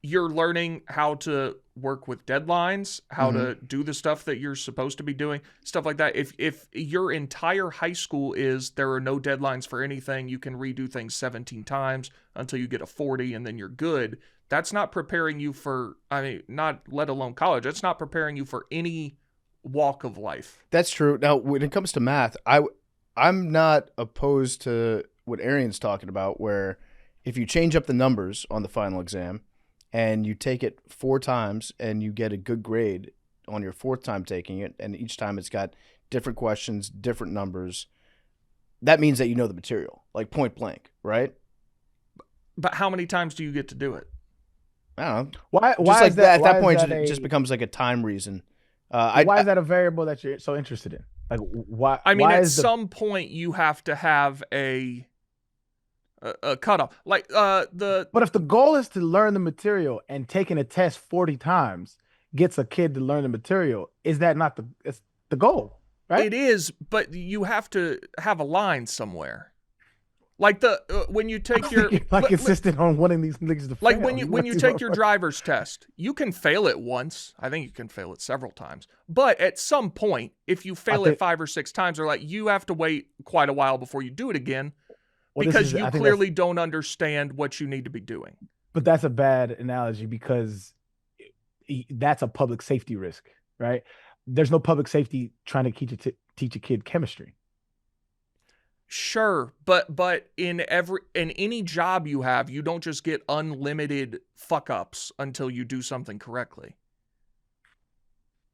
you're learning how to work with deadlines, how to do the stuff that you're supposed to be doing, stuff like that. If your entire high school is there are no deadlines for anything, you can redo things 17 times until you get a 40 and then you're good. That's not preparing you for, not let alone college. That's not preparing you for any walk of life. That's true. Now, when it comes to math, I'm not opposed to what Arian's talking about, where if you change up the numbers on the final exam and you take it 4 times and you get a good grade on your 4th time taking it, and each time it's got different questions, different numbers, that means that you know the material, like point blank, right? But how many times do you get to do it? I don't know. Why Just like is that, at why that is point, that it just becomes like a time reason. why is that a variable that you're so interested in? Like, why? I mean, why at is some point, you have to have a cutoff. Like the But if the goal is to learn the material and taking a test 40 times gets a kid to learn the material, is that not it's the goal, right? it is, but you have to have a line somewhere. Like when you take your You're like insistent on wanting these niggas to like fail. when you want take these your motherfuckers- driver's test, you can fail it once. I think you can fail it several times. But at some point, if you fail it 5 or 6 times, or like you have to wait quite a while before you do it again because you clearly don't understand what you need to be doing. But that's a bad analogy because that's a public safety risk, right? There's no public safety trying to teach a kid chemistry. Sure, but in any job you have, you don't just get unlimited fuck ups until you do something correctly.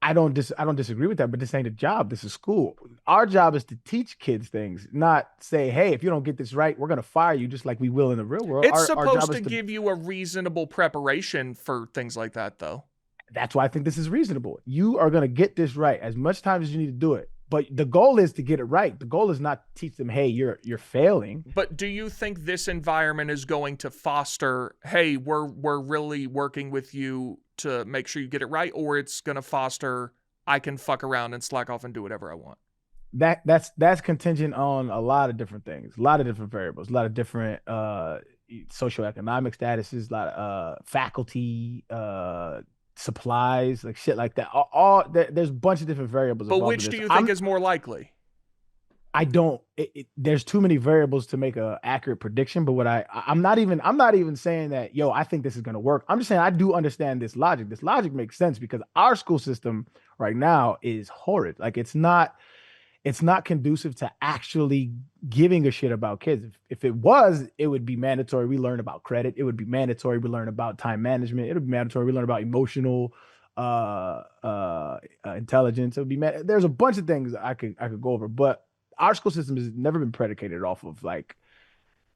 I don't disagree with that, but this ain't a job. This is school. Our job is to teach kids things, not say, hey, if you don't get this right, we're gonna fire you, just like we will in the real world. It's our supposed job to give you a reasonable preparation for things like that, though. That's why I think this is reasonable. You are gonna get this right as much time as you need to do it. But the goal is to get it right. The goal is not to teach them, hey, you're failing. But do you think this environment is going to foster, hey, we're really working with you to make sure you get it right, or it's going to foster, I can fuck around and slack off and do whatever I want? That's contingent on a lot of different things, a lot of different variables, a lot of different socioeconomic statuses, a lot of faculty, supplies, like shit like that. There's a bunch of different variables. But which do you think is more likely? I don't. There's too many variables to make an accurate prediction. But what I'm not even saying that, yo, I think this is gonna work. I'm just saying I do understand this logic. This logic makes sense because our school system right now is horrid. Like it's not conducive to actually giving a shit about kids. If it was, it would be mandatory. We learn about credit. It would be mandatory. We learn about time management. It would be mandatory. We learn about emotional intelligence. It would be there's a bunch of things I could go over, but our school system has never been predicated off of like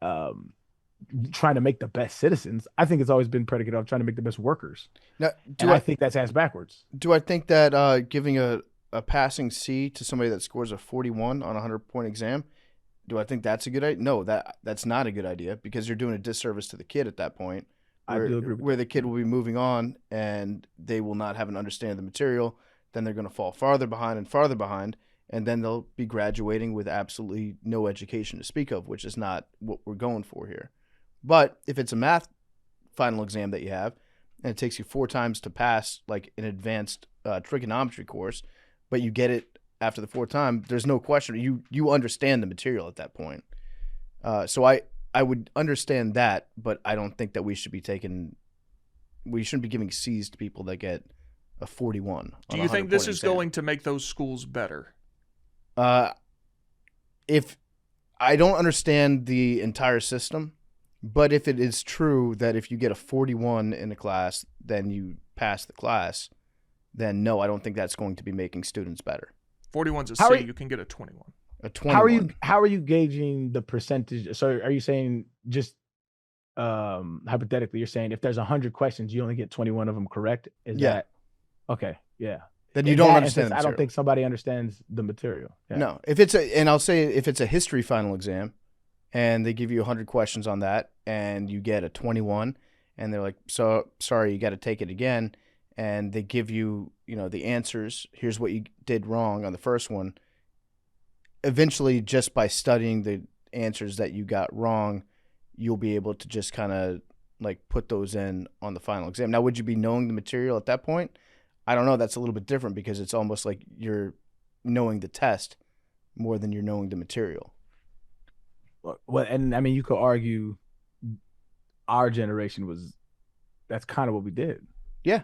trying to make the best citizens. I think it's always been predicated off trying to make the best workers. Now, I think that's ass backwards. Do I think that giving a passing C to somebody that scores a 41 on a 100-point exam, do I think that's a good idea? No, that's not a good idea because you're doing a disservice to the kid at that point. I do agree with where the kid will be moving on and they will not have an understanding of the material. Then they're going to fall farther behind, and then they'll be graduating with absolutely no education to speak of, which is not what we're going for here. But if it's a math final exam that you have, and it takes you 4 times to pass like an advanced trigonometry course, but you get it after the 4th time, there's no question. You understand the material at that point. So I would understand that, but I don't think that we shouldn't be giving C's to people that get a 41. Do you think this is going to make those schools better? If I don't understand the entire system, but if it is true that if you get a 41 in a class, then you pass the class, then no, I don't think that's going to be making students better. 41's a C, you can get a 21. A 21. How are you gauging the percentage? So are you saying just hypothetically, you're saying if there's 100 questions, you only get 21 of them correct? Is that okay? Yeah. Then you don't understand. I don't think somebody understands the material. Yeah. No, if it's a history final exam, and they give you 100 questions on that, and you get a 21, and they're like, so sorry, you got to take it again, and they give you, the answers. Here's what you did wrong on the first one. Eventually, just by studying the answers that you got wrong, you'll be able to just kind of like put those in on the final exam. Now, would you be knowing the material at that point? I don't know. That's a little bit different because it's almost like you're knowing the test more than you're knowing the material. Well, and I mean, you could argue our generation that's kind of what we did. Yeah.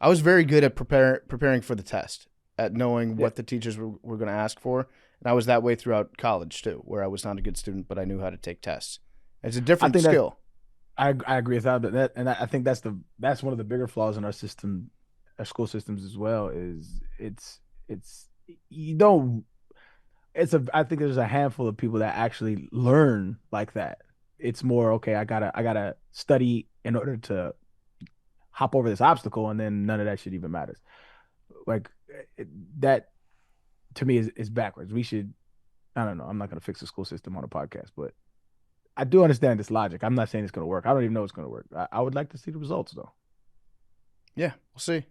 I was very good at preparing for the test, at knowing what the teachers were going to ask for. And I was that way throughout college too, where I was not a good student, but I knew how to take tests. It's a different skill. I agree with that, and I think that's one of the bigger flaws in our system, our school systems as well. Is I think there's a handful of people that actually learn like that. it's more okay. I gotta study in order to hop over this obstacle, and then none of that shit even matters. Like that to me is backwards. We should. I don't know. I'm not gonna fix the school system on a podcast, but I do understand this logic. I'm not saying it's gonna work. I don't even know it's gonna work. I would like to see the results though. Yeah, we'll see.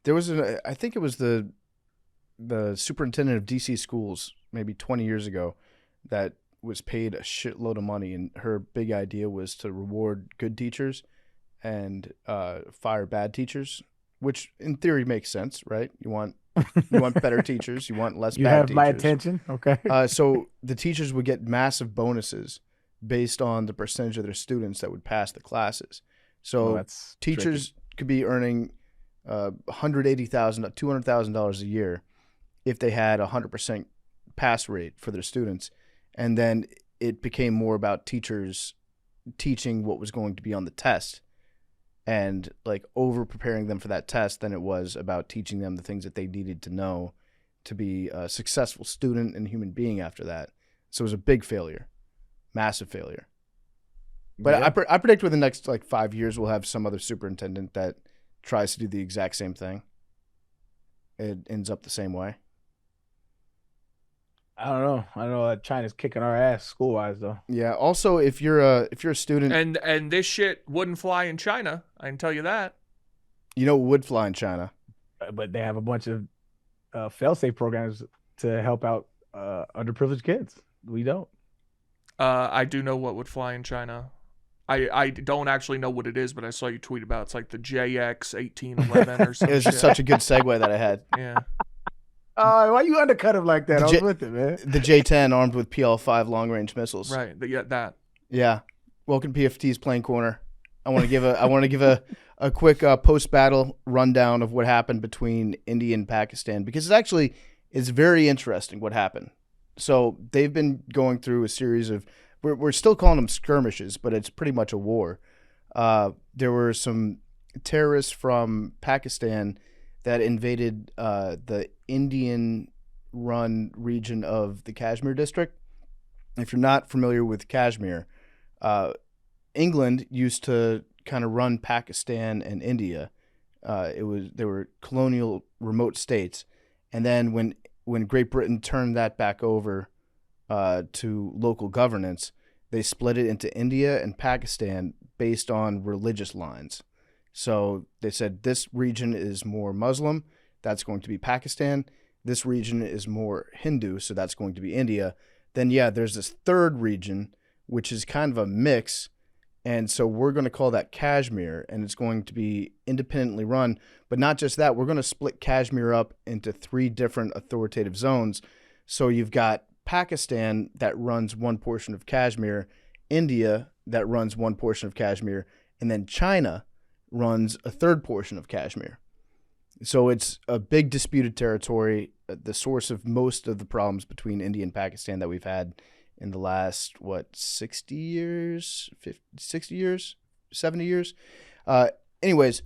There was I think it was the superintendent of DC schools maybe 20 years ago that was paid a shitload of money, and her big idea was to reward good teachers and fire bad teachers, which in theory makes sense, right? You want better teachers, you want less You bad have teachers. my attention, okay? So the teachers would get massive bonuses based on the percentage of their students that would pass the classes. So that's teachers could be earning $180,000, $200,000 a year if they had 100% pass rate for their students. And then it became more about teachers teaching what was going to be on the test and like over preparing them for that test than it was about teaching them the things that they needed to know to be a successful student and human being after that. So it was a big failure, massive failure. But Yeah. I predict within the next like 5 years, we'll have some other superintendent that tries to do the exact same thing. It ends up the same way. I don't know. I know China's kicking our ass school wise though. Yeah. Also, if you're a student, And this shit wouldn't fly in China. I can tell you that. you know, what would fly in China. But they have a bunch of fail-safe programs to help out underprivileged kids. We don't. I do know what would fly in China. I don't actually know what it is, but I saw you tweet about it. It's like the JX1811 or It something. was just such a good segue that I had. Yeah. Why you undercut him like that? I was J- with it, man. The J-10 armed with PL-5 long-range missiles. Right. Yeah, that. Yeah. Welcome to PFT's Playing Corner. I want to give a quick post-battle rundown of what happened between India and Pakistan, because it's very interesting what happened. So they've been going through a series of we're still calling them skirmishes, but it's pretty much a war. There were some terrorists from Pakistan that invaded the Indian-run region of the Kashmir district. If you're not familiar with Kashmir, England used to kind of run Pakistan and India. They were colonial remote states, and then when Great Britain turned that back over to local governance, they split it into India and Pakistan based on religious lines. So they said this region is more Muslim, that's going to be Pakistan. This region is more Hindu, so that's going to be India. Then, yeah, there's this third region, which is kind of a mix. And so we're going to call that Kashmir, and it's going to be independently run. But not just that, we're going to split Kashmir up into 3 different authoritative zones. So you've got Pakistan that runs one portion of Kashmir, India that runs one portion of Kashmir, and then China runs a third portion of Kashmir. So it's a big disputed territory, the source of most of the problems between India and Pakistan that we've had in the last, 60 years, 60 years, 70 years? Anyways,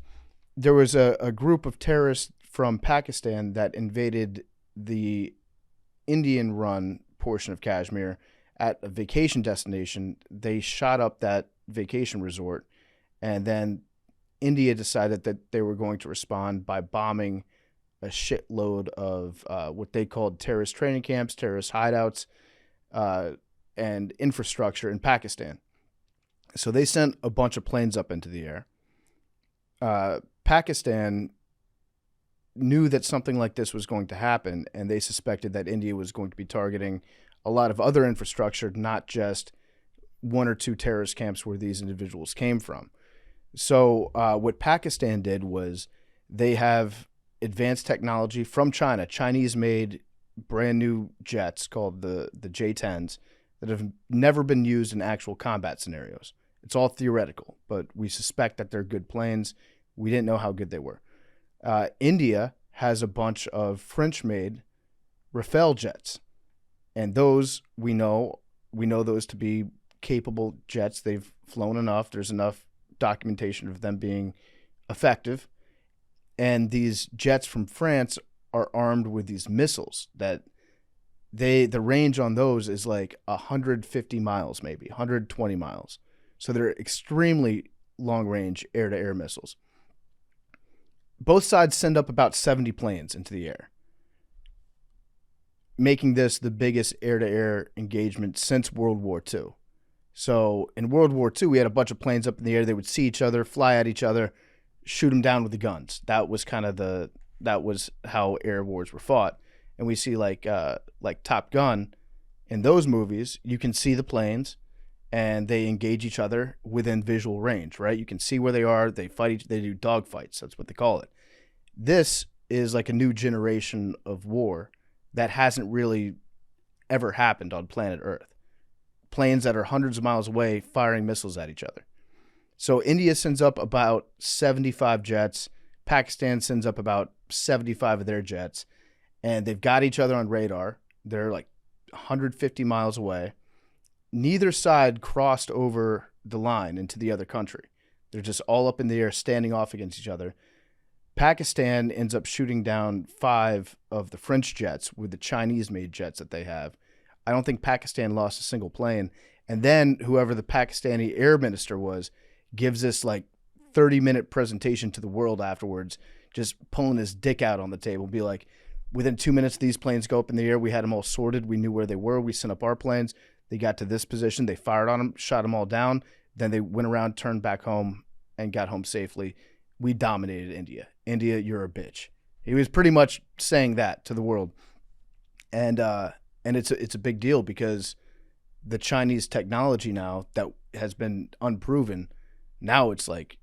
there was a group of terrorists from Pakistan that invaded the Indian-run portion of Kashmir at a vacation destination. They shot up that vacation resort, and then India decided that they were going to respond by bombing a shitload of what they called terrorist training camps, terrorist hideouts, and infrastructure in Pakistan. So they sent a bunch of planes up into the air. Pakistan knew that something like this was going to happen, and they suspected that India was going to be targeting a lot of other infrastructure, not just 1 or 2 terrorist camps where these individuals came from. So what Pakistan did was they have advanced technology from China. Chinese-made brand new jets called the J-10s that have never been used in actual combat scenarios. It's all theoretical, but we suspect that they're good planes. We didn't know how good they were. India has a bunch of French-made Rafale jets, and those we know those to be capable jets. They've flown enough. There's enough documentation of them being effective. And these jets from France are armed with these missiles that the range on those is like 150 miles, maybe 120 miles. So they're extremely long range air to air missiles. Both sides send up about 70 planes into the air, making this the biggest air to air engagement since World War II. So in World War II, we had a bunch of planes up in the air. They would see each other, fly at each other, shoot them down with the guns. That was how air wars were fought. And we see like Top Gun in those movies, you can see the planes and they engage each other within visual range, right? You can see where they are. They fight they do dog fights. That's what they call it. This is like a new generation of war that hasn't really ever happened on planet Earth. Planes that are hundreds of miles away firing missiles at each other. So India sends up about 75 jets. Pakistan sends up about 75 of their jets. And they've got each other on radar. They're like 150 miles away. Neither side crossed over the line into the other country. They're just all up in the air, standing off against each other. Pakistan ends up shooting down 5 of the French jets with the Chinese-made jets that they have. I don't think Pakistan lost a single plane. And then whoever the Pakistani air minister was gives this like 30-minute presentation to the world afterwards, just pulling his dick out on the table, be like, within 2 minutes, these planes go up in the air. We had them all sorted. We knew where they were. We sent up our planes. They got to this position. They fired on them, shot them all down. Then they went around, turned back home, and got home safely. We dominated India. India, you're a bitch. He was pretty much saying that to the world. And it's a big deal because the Chinese technology now that has been unproven, now it's like,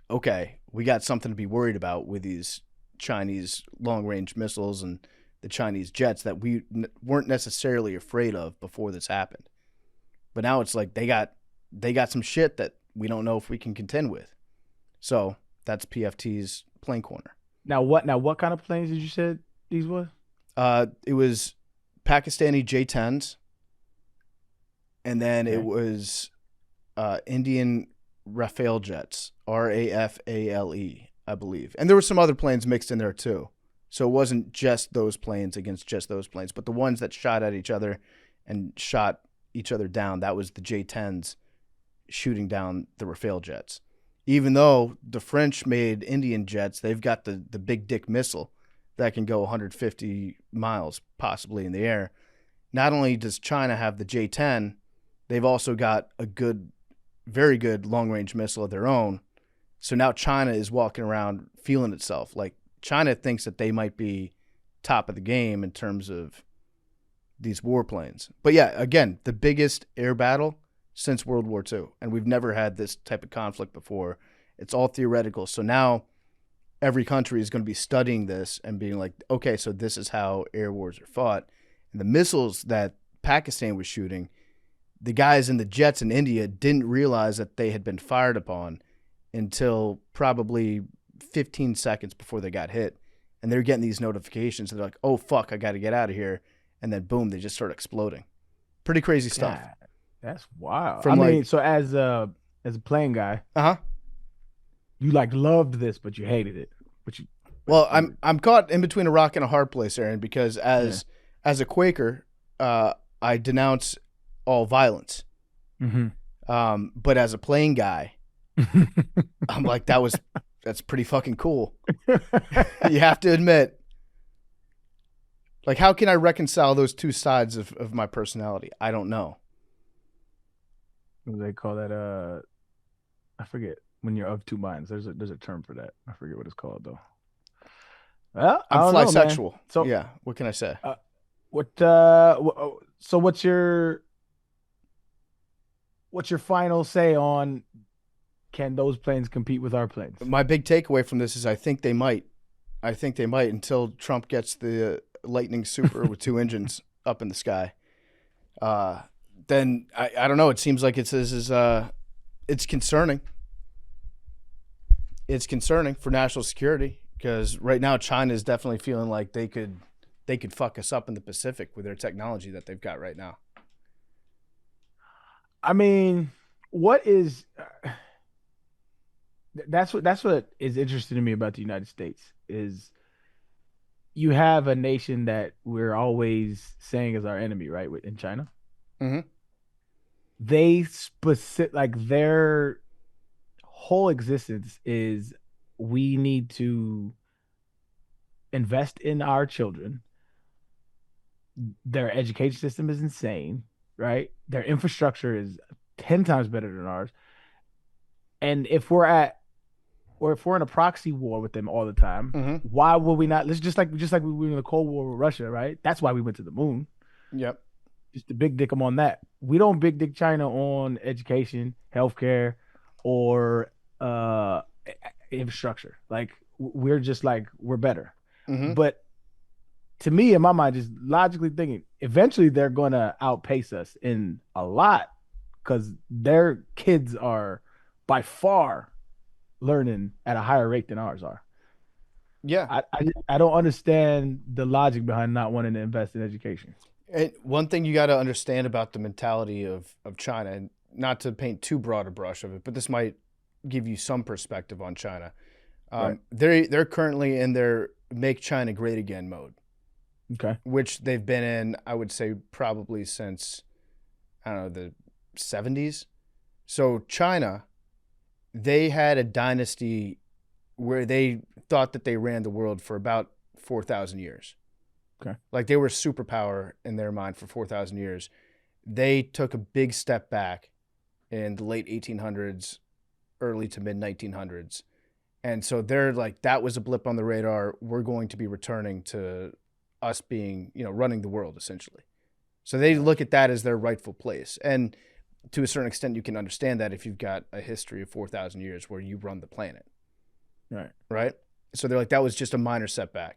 okay, we got something to be worried about with these Chinese long-range missiles and the Chinese jets that we weren't necessarily afraid of before this happened. But now it's like they got some shit that we don't know if we can contend with. So that's PFT's plane corner. Now what kind of planes did you say these were? It was Pakistani J-10s, and then it was Indian Rafale jets, Rafale, I believe. And there were some other planes mixed in there too. So it wasn't just those planes against just those planes, but the ones that shot at each other and shot each other down, that was the J-10s shooting down the Rafale jets. Even though the French made Indian jets, they've got the big dick missile that can go 150 miles possibly in the air. Not only does China have the J-10, they've also got a very good long-range missile of their own. So now China is walking around feeling itself. Like China thinks that they might be top of the game in terms of these warplanes. But yeah, again, the biggest air battle since World War II. And we've never had this type of conflict before. It's all theoretical. So now every country is going to be studying this and being like, okay, so this is how air wars are fought. And the missiles that Pakistan was shooting, the guys in the jets in India didn't realize that they had been fired upon until probably 15 seconds before they got hit. And they're getting these notifications. They're like, oh, fuck, I got to get out of here. And then, boom, they just start exploding. Pretty crazy stuff. God, that's wild. From I mean, so as a plane guy, you like loved this, but you hated it. Well, I'm caught in between a rock and a hard place, Aaron, because as a Quaker, I denounce all violence. Mm-hmm. But as a plane guy, I'm like, that's pretty fucking cool. You have to admit. Like, how can I reconcile those two sides of my personality? I don't know. What do they call that? I forget. When you're of two minds, there's a term for that. I forget what it's called though. Well, I'm flysexual. Man. So yeah, what can I say? So what's your final say on can those planes compete with our planes? My big takeaway from this is I think they might until Trump gets the Lightning Super with 2 engines up in the sky. Then I don't know. It seems like it's concerning. It's concerning for national security because right now China is definitely feeling like they could fuck us up in the Pacific with their technology that they've got right now. I mean, that's what is interesting to me about the United States is you have a nation that we're always saying is our enemy, right? In China, Mm-hmm. they specific like their whole existence is we need to invest in our children. Their education system is insane, right? Their infrastructure is 10 times better than ours. And if we're in a proxy war with them all the time, Mm-hmm. why will we not? Let's just like we were in the Cold War with Russia, right? That's why we went to the moon. Yep. Just to big dick them on that. We don't big dick China on education, healthcare, or infrastructure. Like we're just like we're better. Mm-hmm. But to me, in my mind, just logically thinking, eventually they're going to outpace us in a lot because their kids are by far learning at a higher rate than ours are. Yeah. I don't understand the logic behind not wanting to invest in education. And one thing you got to understand about the mentality of China, and not to paint too broad a brush of it, but this might give you some perspective on China. Right. They're currently in their "Make China Great Again" mode, Okay. which they've been in, I would say, probably since, I don't know, the 70s. So China, they had a dynasty where they thought that they ran the world for about 4,000 years. Okay. Like they were a superpower in their mind for 4,000 years. They took a big step back in the late 1800s, early to mid 1900s. And so they're like, that was a blip on the radar. We're going to be returning to us being, running the world essentially. So they look at that as their rightful place. And to a certain extent, you can understand that if you've got a history of 4,000 years where you run the planet. Right. Right. So they're like, that was just a minor setback.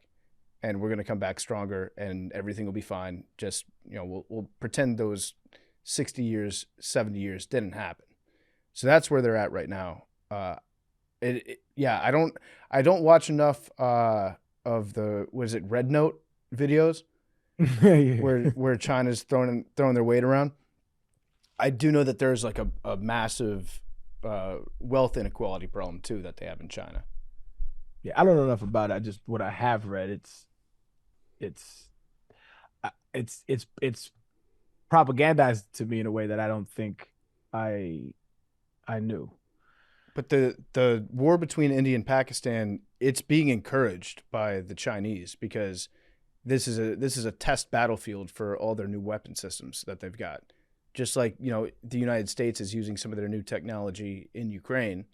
And we're going to come back stronger and everything will be fine. Just, we'll pretend those 60 years, 70 years didn't happen. So that's where they're at right now. Yeah, I don't watch enough of the, what is it, Red Note videos Yeah. where China's throwing their weight around. I do know that there's like a massive wealth inequality problem too that they have in China. Yeah, I don't know enough about it. Just what I have read, it's propagandized to me in a way that I don't think I knew. But the war between India and Pakistan, it's being encouraged by the Chinese because this is a test battlefield for all their new weapon systems that they've got. Just like, the United States is using some of their new technology in Ukraine,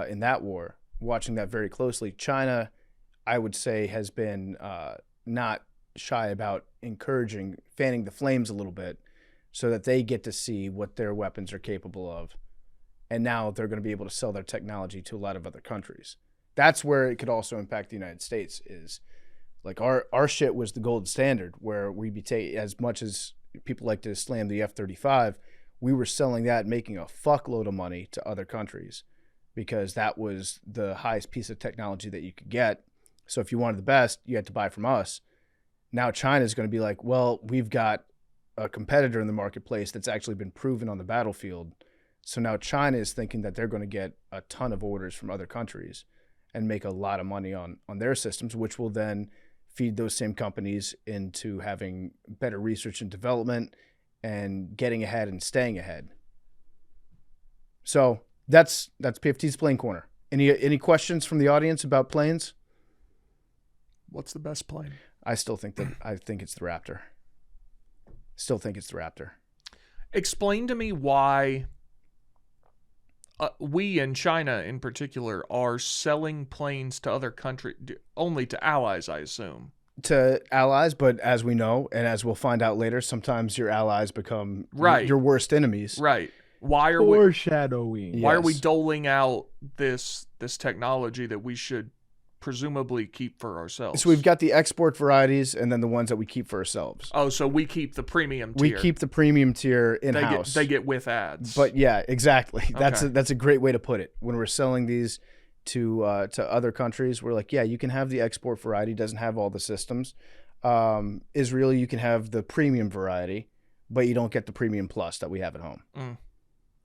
in that war, watching that very closely. China, I would say, has been not shy about fanning the flames a little bit so that they get to see what their weapons are capable of. And now they're going to be able to sell their technology to a lot of other countries. That's where it could also impact the United States is like our shit was the gold standard where we'd be as much as people like to slam the F-35, we were selling that, making a fuckload of money to other countries because that was the highest piece of technology that you could get. So if you wanted the best, you had to buy from us. Now China's going to be like, well, we've got a competitor in the marketplace that's actually been proven on the battlefield. So now China is thinking that they're going to get a ton of orders from other countries and make a lot of money on their systems, which will then feed those same companies into having better research and development and getting ahead and staying ahead. So that's PFT's Plane Corner. Any questions from the audience about planes? What's the best plane? I think it's the Raptor. Still think it's the Raptor. Explain to me why we in China in particular are selling planes to other countries, only to allies, I assume. To allies, but as we know, and as we'll find out later, sometimes your allies become your worst enemies. Right. Why are foreshadowing? Why are we doling out this technology that we should presumably keep for ourselves? So we've got the export varieties and then the ones that we keep for ourselves. Oh, so we keep the premium tier. We keep the premium tier in-house. They get with ads. But yeah, exactly. Okay. That's a great way to put it. When we're selling these to other countries, we're like, yeah, you can have the export variety, doesn't have all the systems. Israel, you can have the premium variety, but you don't get the premium plus that we have at home. Mm.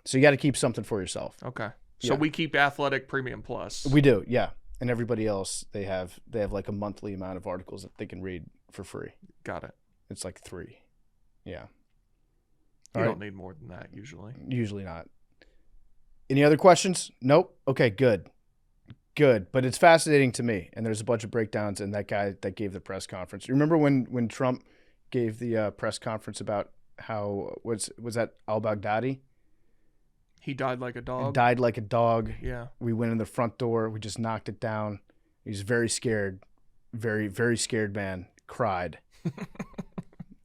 So you got to keep something for yourself. Okay. So we keep athletic premium plus. We do, yeah. and everybody else they have like a monthly amount of articles that they can read for free. Got it. It's like 3. Yeah. You All don't right. need more than that usually. Usually not. Any other questions? Nope. Okay, good. But it's fascinating to me, and there's a bunch of breakdowns in that guy that gave the press conference. You remember when Trump gave the press conference about how was that al-Baghdadi? He died like a dog. Died like a dog. Yeah. We went in the front door. We just knocked it down. He was very scared. Very, very scared man. Cried.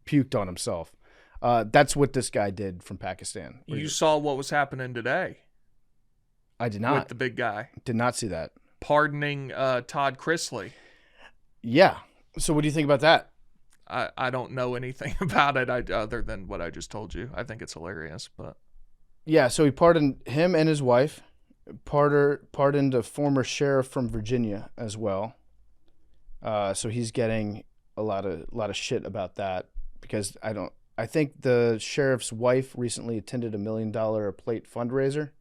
Puked on himself. That's what this guy did from Pakistan. You saw what was happening today. I did not. With the big guy. Did not see that. Pardoning Todd Chrisley. Yeah. So what do you think about that? I don't know anything about it other than what I just told you. I think it's hilarious, but yeah. So he pardoned him and his wife. Pardoned a former sheriff from Virginia as well. So he's getting a lot of shit about that because I think the sheriff's wife recently attended $1 million a plate fundraiser,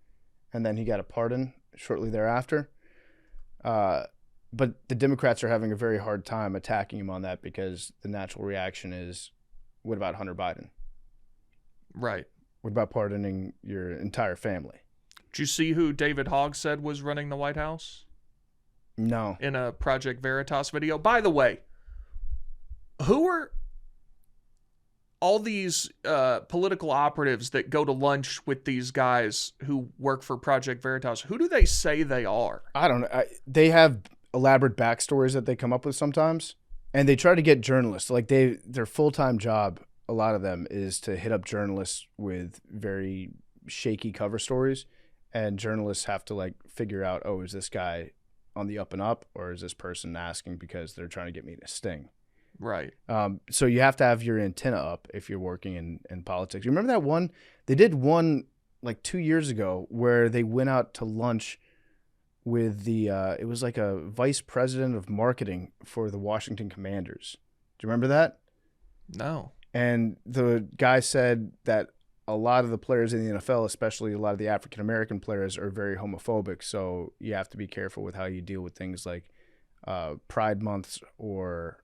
and then he got a pardon shortly thereafter. But the Democrats are having a very hard time attacking him on that because the natural reaction is, what about Hunter Biden? Right. What about pardoning your entire family? Did you see who David Hogg said was running the White House? No. In a Project Veritas video. By the way, who are all these political operatives that go to lunch with these guys who work for Project Veritas? Who do they say they are? I don't know. They have elaborate backstories that they come up with sometimes, and they try to get journalists. Like their full-time job, a lot of them, is to hit up journalists with very shaky cover stories, and journalists have to like figure out, oh, is this guy on the up and up, or is this person asking because they're trying to get me to sting? Right. So you have to have your antenna up if you're working in politics. You remember that one? They did one like 2 years ago where they went out to lunch with it was like a vice president of marketing for the Washington Commanders. Do you remember that? No. And the guy said that a lot of the players in the NFL, especially a lot of the African-American players, are very homophobic. So you have to be careful with how you deal with things like Pride months or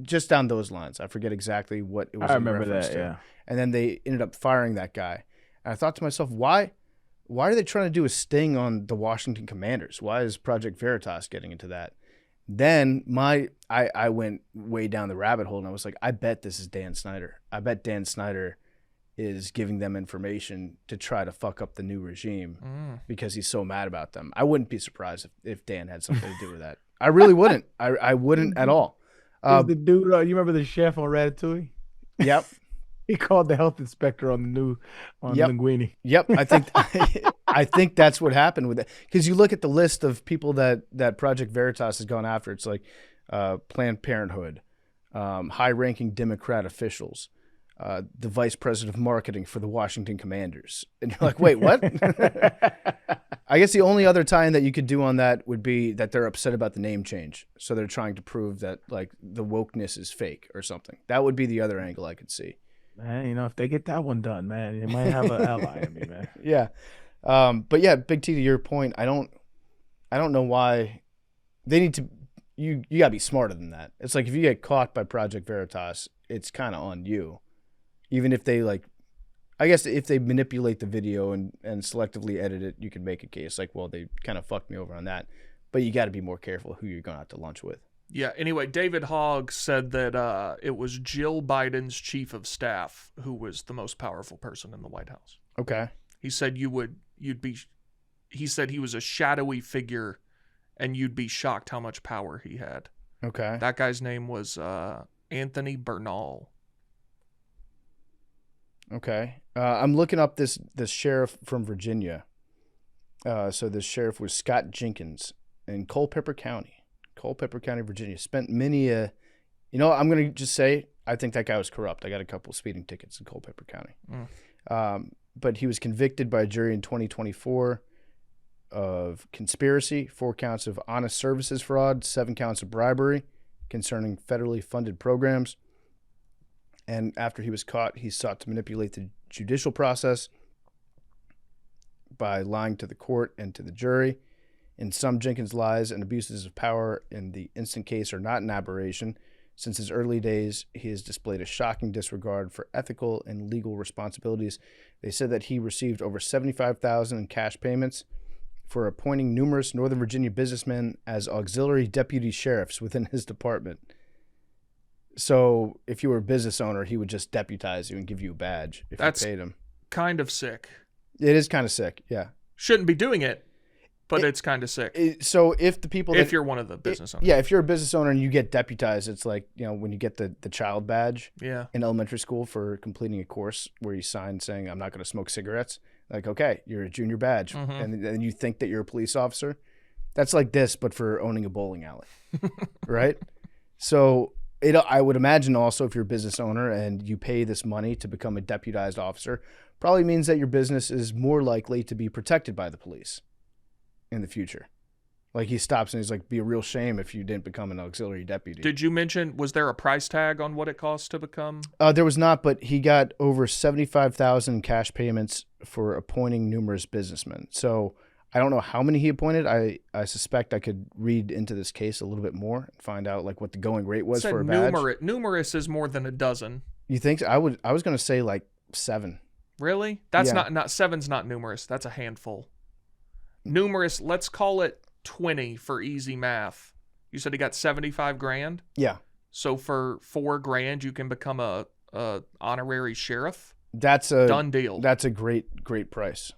just down those lines. I forget exactly what it was. I remember that, to. yeah. And then they ended up firing that guy. And I thought to myself, why are they trying to do a sting on the Washington Commanders? Why is Project Veritas getting into that? Then I went way down the rabbit hole and I was like, I bet this is Dan Snyder. I bet Dan Snyder is giving them information to try to fuck up the new regime because he's so mad about them. I wouldn't be surprised if Dan had something to do with that. I really wouldn't. I wouldn't at all. The dude, you remember the chef on Ratatouille? Yep. He called the health inspector on Linguini. Yep. I think that's what happened with it. Because you look at the list of people that Project Veritas has gone after. It's like Planned Parenthood, high-ranking Democrat officials, the vice president of marketing for the Washington Commanders. And you're like, wait, what? I guess the only other tie-in that you could do on that would be that they're upset about the name change. So they're trying to prove that like the wokeness is fake or something. That would be the other angle I could see. Man, if they get that one done, man, they might have an ally in me, man. Yeah. But yeah, Big T, to your point, I don't know why they need to. You gotta be smarter than that. It's like if you get caught by Project Veritas, it's kind of on you. Even if they I guess if they manipulate the video and selectively edit it, you can make a case like, well, they kind of fucked me over on that. But you got to be more careful who you're going out to lunch with. Yeah. Anyway, David Hogg said that it was Jill Biden's chief of staff who was the most powerful person in the White House. Okay. He said he said he was a shadowy figure and you'd be shocked how much power he had. Okay. That guy's name was Anthony Bernal. Okay. I'm looking up this sheriff from Virginia. So this sheriff was Scott Jenkins in Culpeper County, Virginia. Spent many I'm going to just say, I think that guy was corrupt. I got a couple of speeding tickets in Culpeper County. But he was convicted by a jury in 2024 of conspiracy, 4 counts of honest services fraud, 7 counts of bribery concerning federally funded programs. And after he was caught, he sought to manipulate the judicial process by lying to the court and to the jury. In sum, Jenkins' lies and abuses of power in the instant case are not an aberration. Since his early days, he has displayed a shocking disregard for ethical and legal responsibilities. They said that he received over $75,000 in cash payments for appointing numerous Northern Virginia businessmen as auxiliary deputy sheriffs within his department. So if you were a business owner, he would just deputize you and give you a badge if you paid him. Kind of sick. It is kind of sick, yeah. Shouldn't be doing it, but it's kind of sick. So if the people... If you're one of the business owners. Yeah, if you're a business owner and you get deputized, it's like, when you get the child badge in elementary school for completing a course where you sign saying, I'm not going to smoke cigarettes. Like, okay, you're a junior badge. Mm-hmm. And then you think that you're a police officer. That's like this, but for owning a bowling alley, right? So I would imagine also if you're a business owner and you pay this money to become a deputized officer, probably means that your business is more likely to be protected by the police in the future. Like he stops and he's like, be a real shame if you didn't become an auxiliary deputy. Did you mention, was there a price tag on what it costs to become? There was not, but he got over $75,000 in cash payments for appointing numerous businessmen. So I don't know how many he appointed. I suspect I could read into this case a little bit more and find out like what the going rate was for a badge. Numerous is more than a dozen. You think so? I was going to say like 7. Really? That's not 7's not numerous. That's a handful. Numerous, let's call it 20 for easy math. You said he got $75,000? Yeah. So for $4,000 you can become a honorary sheriff? That's a done deal. That's a great price.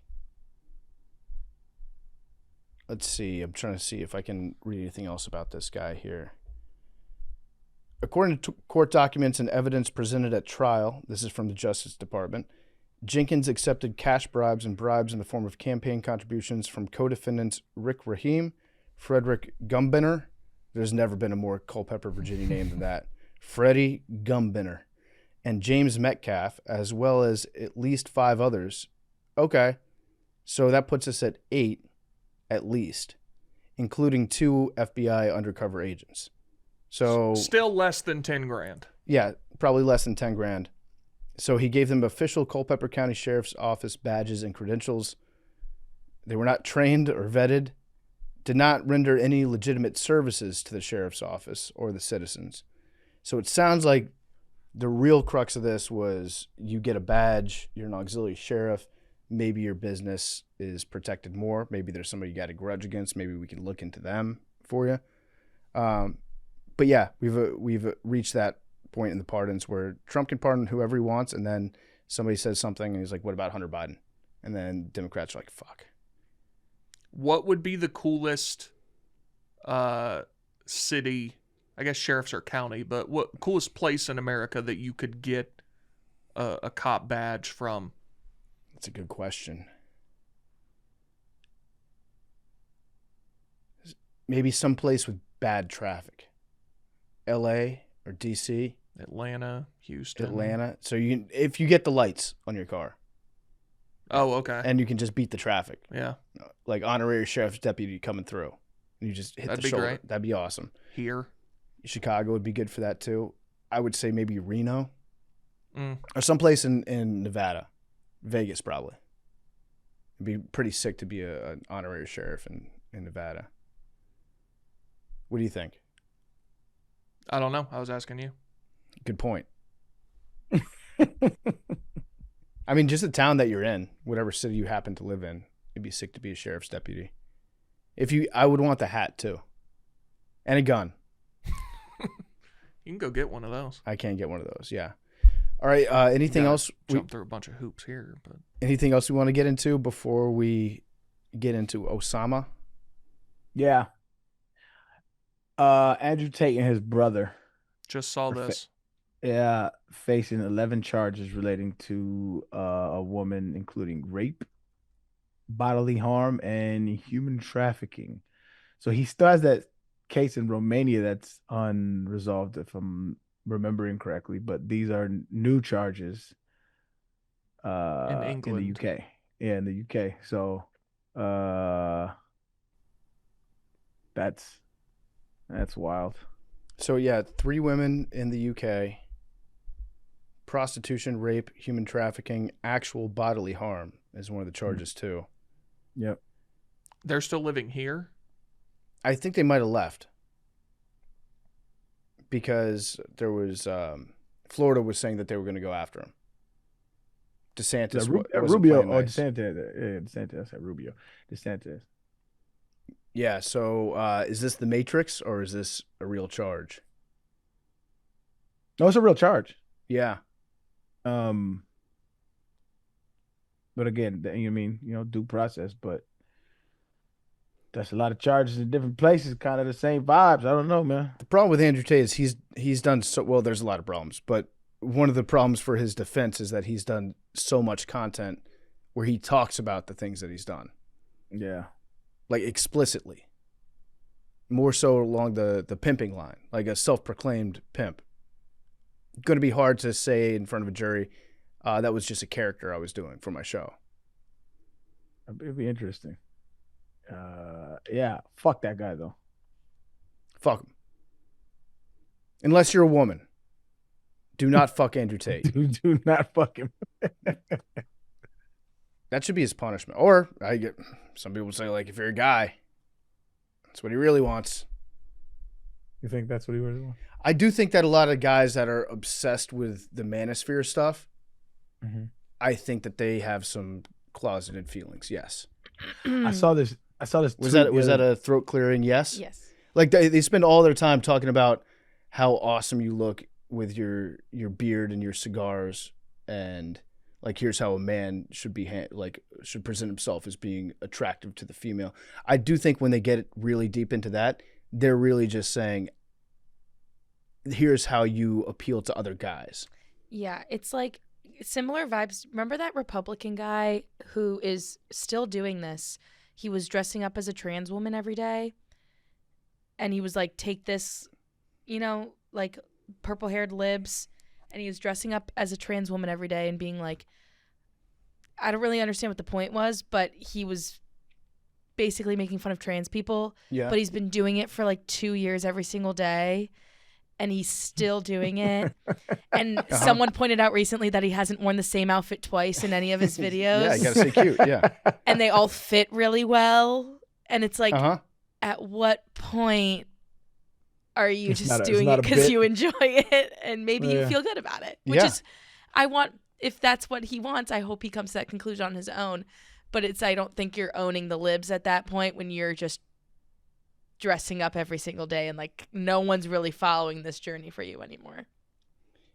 Let's see. I'm trying to see if I can read anything else about this guy here. According to court documents and evidence presented at trial, this is from the Justice Department, Jenkins accepted cash bribes and bribes in the form of campaign contributions from co-defendants Rick Rahim, Frederick Gumbinner. There's never been a more Culpeper, Virginia name than that. Freddie Gumbinner. And James Metcalf, as well as at least 5 others. Okay. So that puts us at 8, at least, including 2 FBI undercover agents. So still less than $10,000. Yeah, probably less than $10,000. So he gave them official Culpeper County Sheriff's Office badges and credentials. They were not trained or vetted, did not render any legitimate services to the sheriff's office or the citizens. So it sounds like the real crux of this was you get a badge, you're an auxiliary sheriff, maybe your business is protected more, maybe there's somebody you got a grudge against, maybe we can look into them for you. But yeah, we've reached that point in the pardons where Trump can pardon whoever he wants, and then somebody says something and he's like, what about Hunter Biden? And then Democrats are like, fuck. What would be the coolest city, I guess sheriffs are county, but what coolest place in America that you could get a cop badge from? That's a good question. Maybe someplace with bad traffic. LA or DC. Atlanta, Houston. Atlanta. So if you get the lights on your car. Oh, okay. And you can just beat the traffic. Yeah. Like honorary sheriff's deputy coming through. And you just hit the shoulder. Great. That'd be awesome. Here. Chicago would be good for that too. I would say maybe Reno. Or someplace in Nevada. Vegas probably. It'd be pretty sick to be an honorary sheriff in Nevada. What do you think? I don't know. I was asking you. Good point. I mean, just the town that you're in, whatever city you happen to live in, it'd be sick to be a sheriff's deputy. I would want the hat too. And a gun. You can go get one of those. I can't get one of those, yeah. All right, anything else? Jump through a bunch of hoops here, but anything else we want to get into before we get into Osama? Yeah. Andrew Tate and his brother. Just saw this. Facing 11 charges relating to a woman, including rape, bodily harm, and human trafficking. So he still has that case in Romania that's unresolved, if I'm remembering correctly. But these are new charges in England, in the UK. Yeah, in the UK. So that's wild. So yeah, 3 women in the UK. Prostitution, rape, human trafficking, actual bodily harm is one of the charges too. Yep. They're still living here? I think they might have left because there was Florida was saying that they were going to go after him. DeSantis wasn't Rubio playing or nice. DeSantis. Yeah, DeSantis. I said Rubio. DeSantis. Yeah, so is this the Matrix or is this a real charge? No, it's a real charge. Yeah. But again, due process. But that's a lot of charges in different places, kind of the same vibes. I don't know, man. The problem with Andrew Tate is he's done so well. There's a lot of problems, but one of the problems for his defense is that he's done so much content where he talks about the things that he's done. Yeah. Like explicitly. More so along the pimping line, like a self-proclaimed pimp. Going to be hard to say in front of a jury, that was just a character I was doing for my show. It'd be interesting. Yeah, fuck that guy though. Fuck him. Unless you're a woman. Do not fuck Andrew Tate. Do not fuck him. That should be his punishment. Or some people say, like, if you're a guy, that's what he really wants. You think that's what he really wants? I do think that a lot of guys that are obsessed with the manosphere stuff, I think that they have some closeted feelings. Yes. I saw this. Was that a throat clearing? Yes. Yes. Like they spend all their time talking about how awesome you look with your beard and your cigars, and like here's how a man should be should present himself as being attractive to the female. I do think when they get really deep into that, they're really just saying, here's how you appeal to other guys. Yeah, it's like similar vibes. Remember that Republican guy who is still doing this? He was dressing up as a trans woman every day. And he was like, take this, like purple-haired libs. And he was dressing up as a trans woman every day and being like, I don't really understand what the point was, but he was basically making fun of trans people. Yeah. But he's been doing it for like 2 years every single day. And he's still doing it. And someone pointed out recently that he hasn't worn the same outfit twice in any of his videos. Yeah, you gotta stay cute. Yeah. And they all fit really well. And it's like, at what point are you just doing it because you enjoy it and maybe you feel good about it? Which is, if that's what he wants, I hope he comes to that conclusion on his own. But I don't think you're owning the libs at that point when you're just dressing up every single day and like no one's really following this journey for you anymore.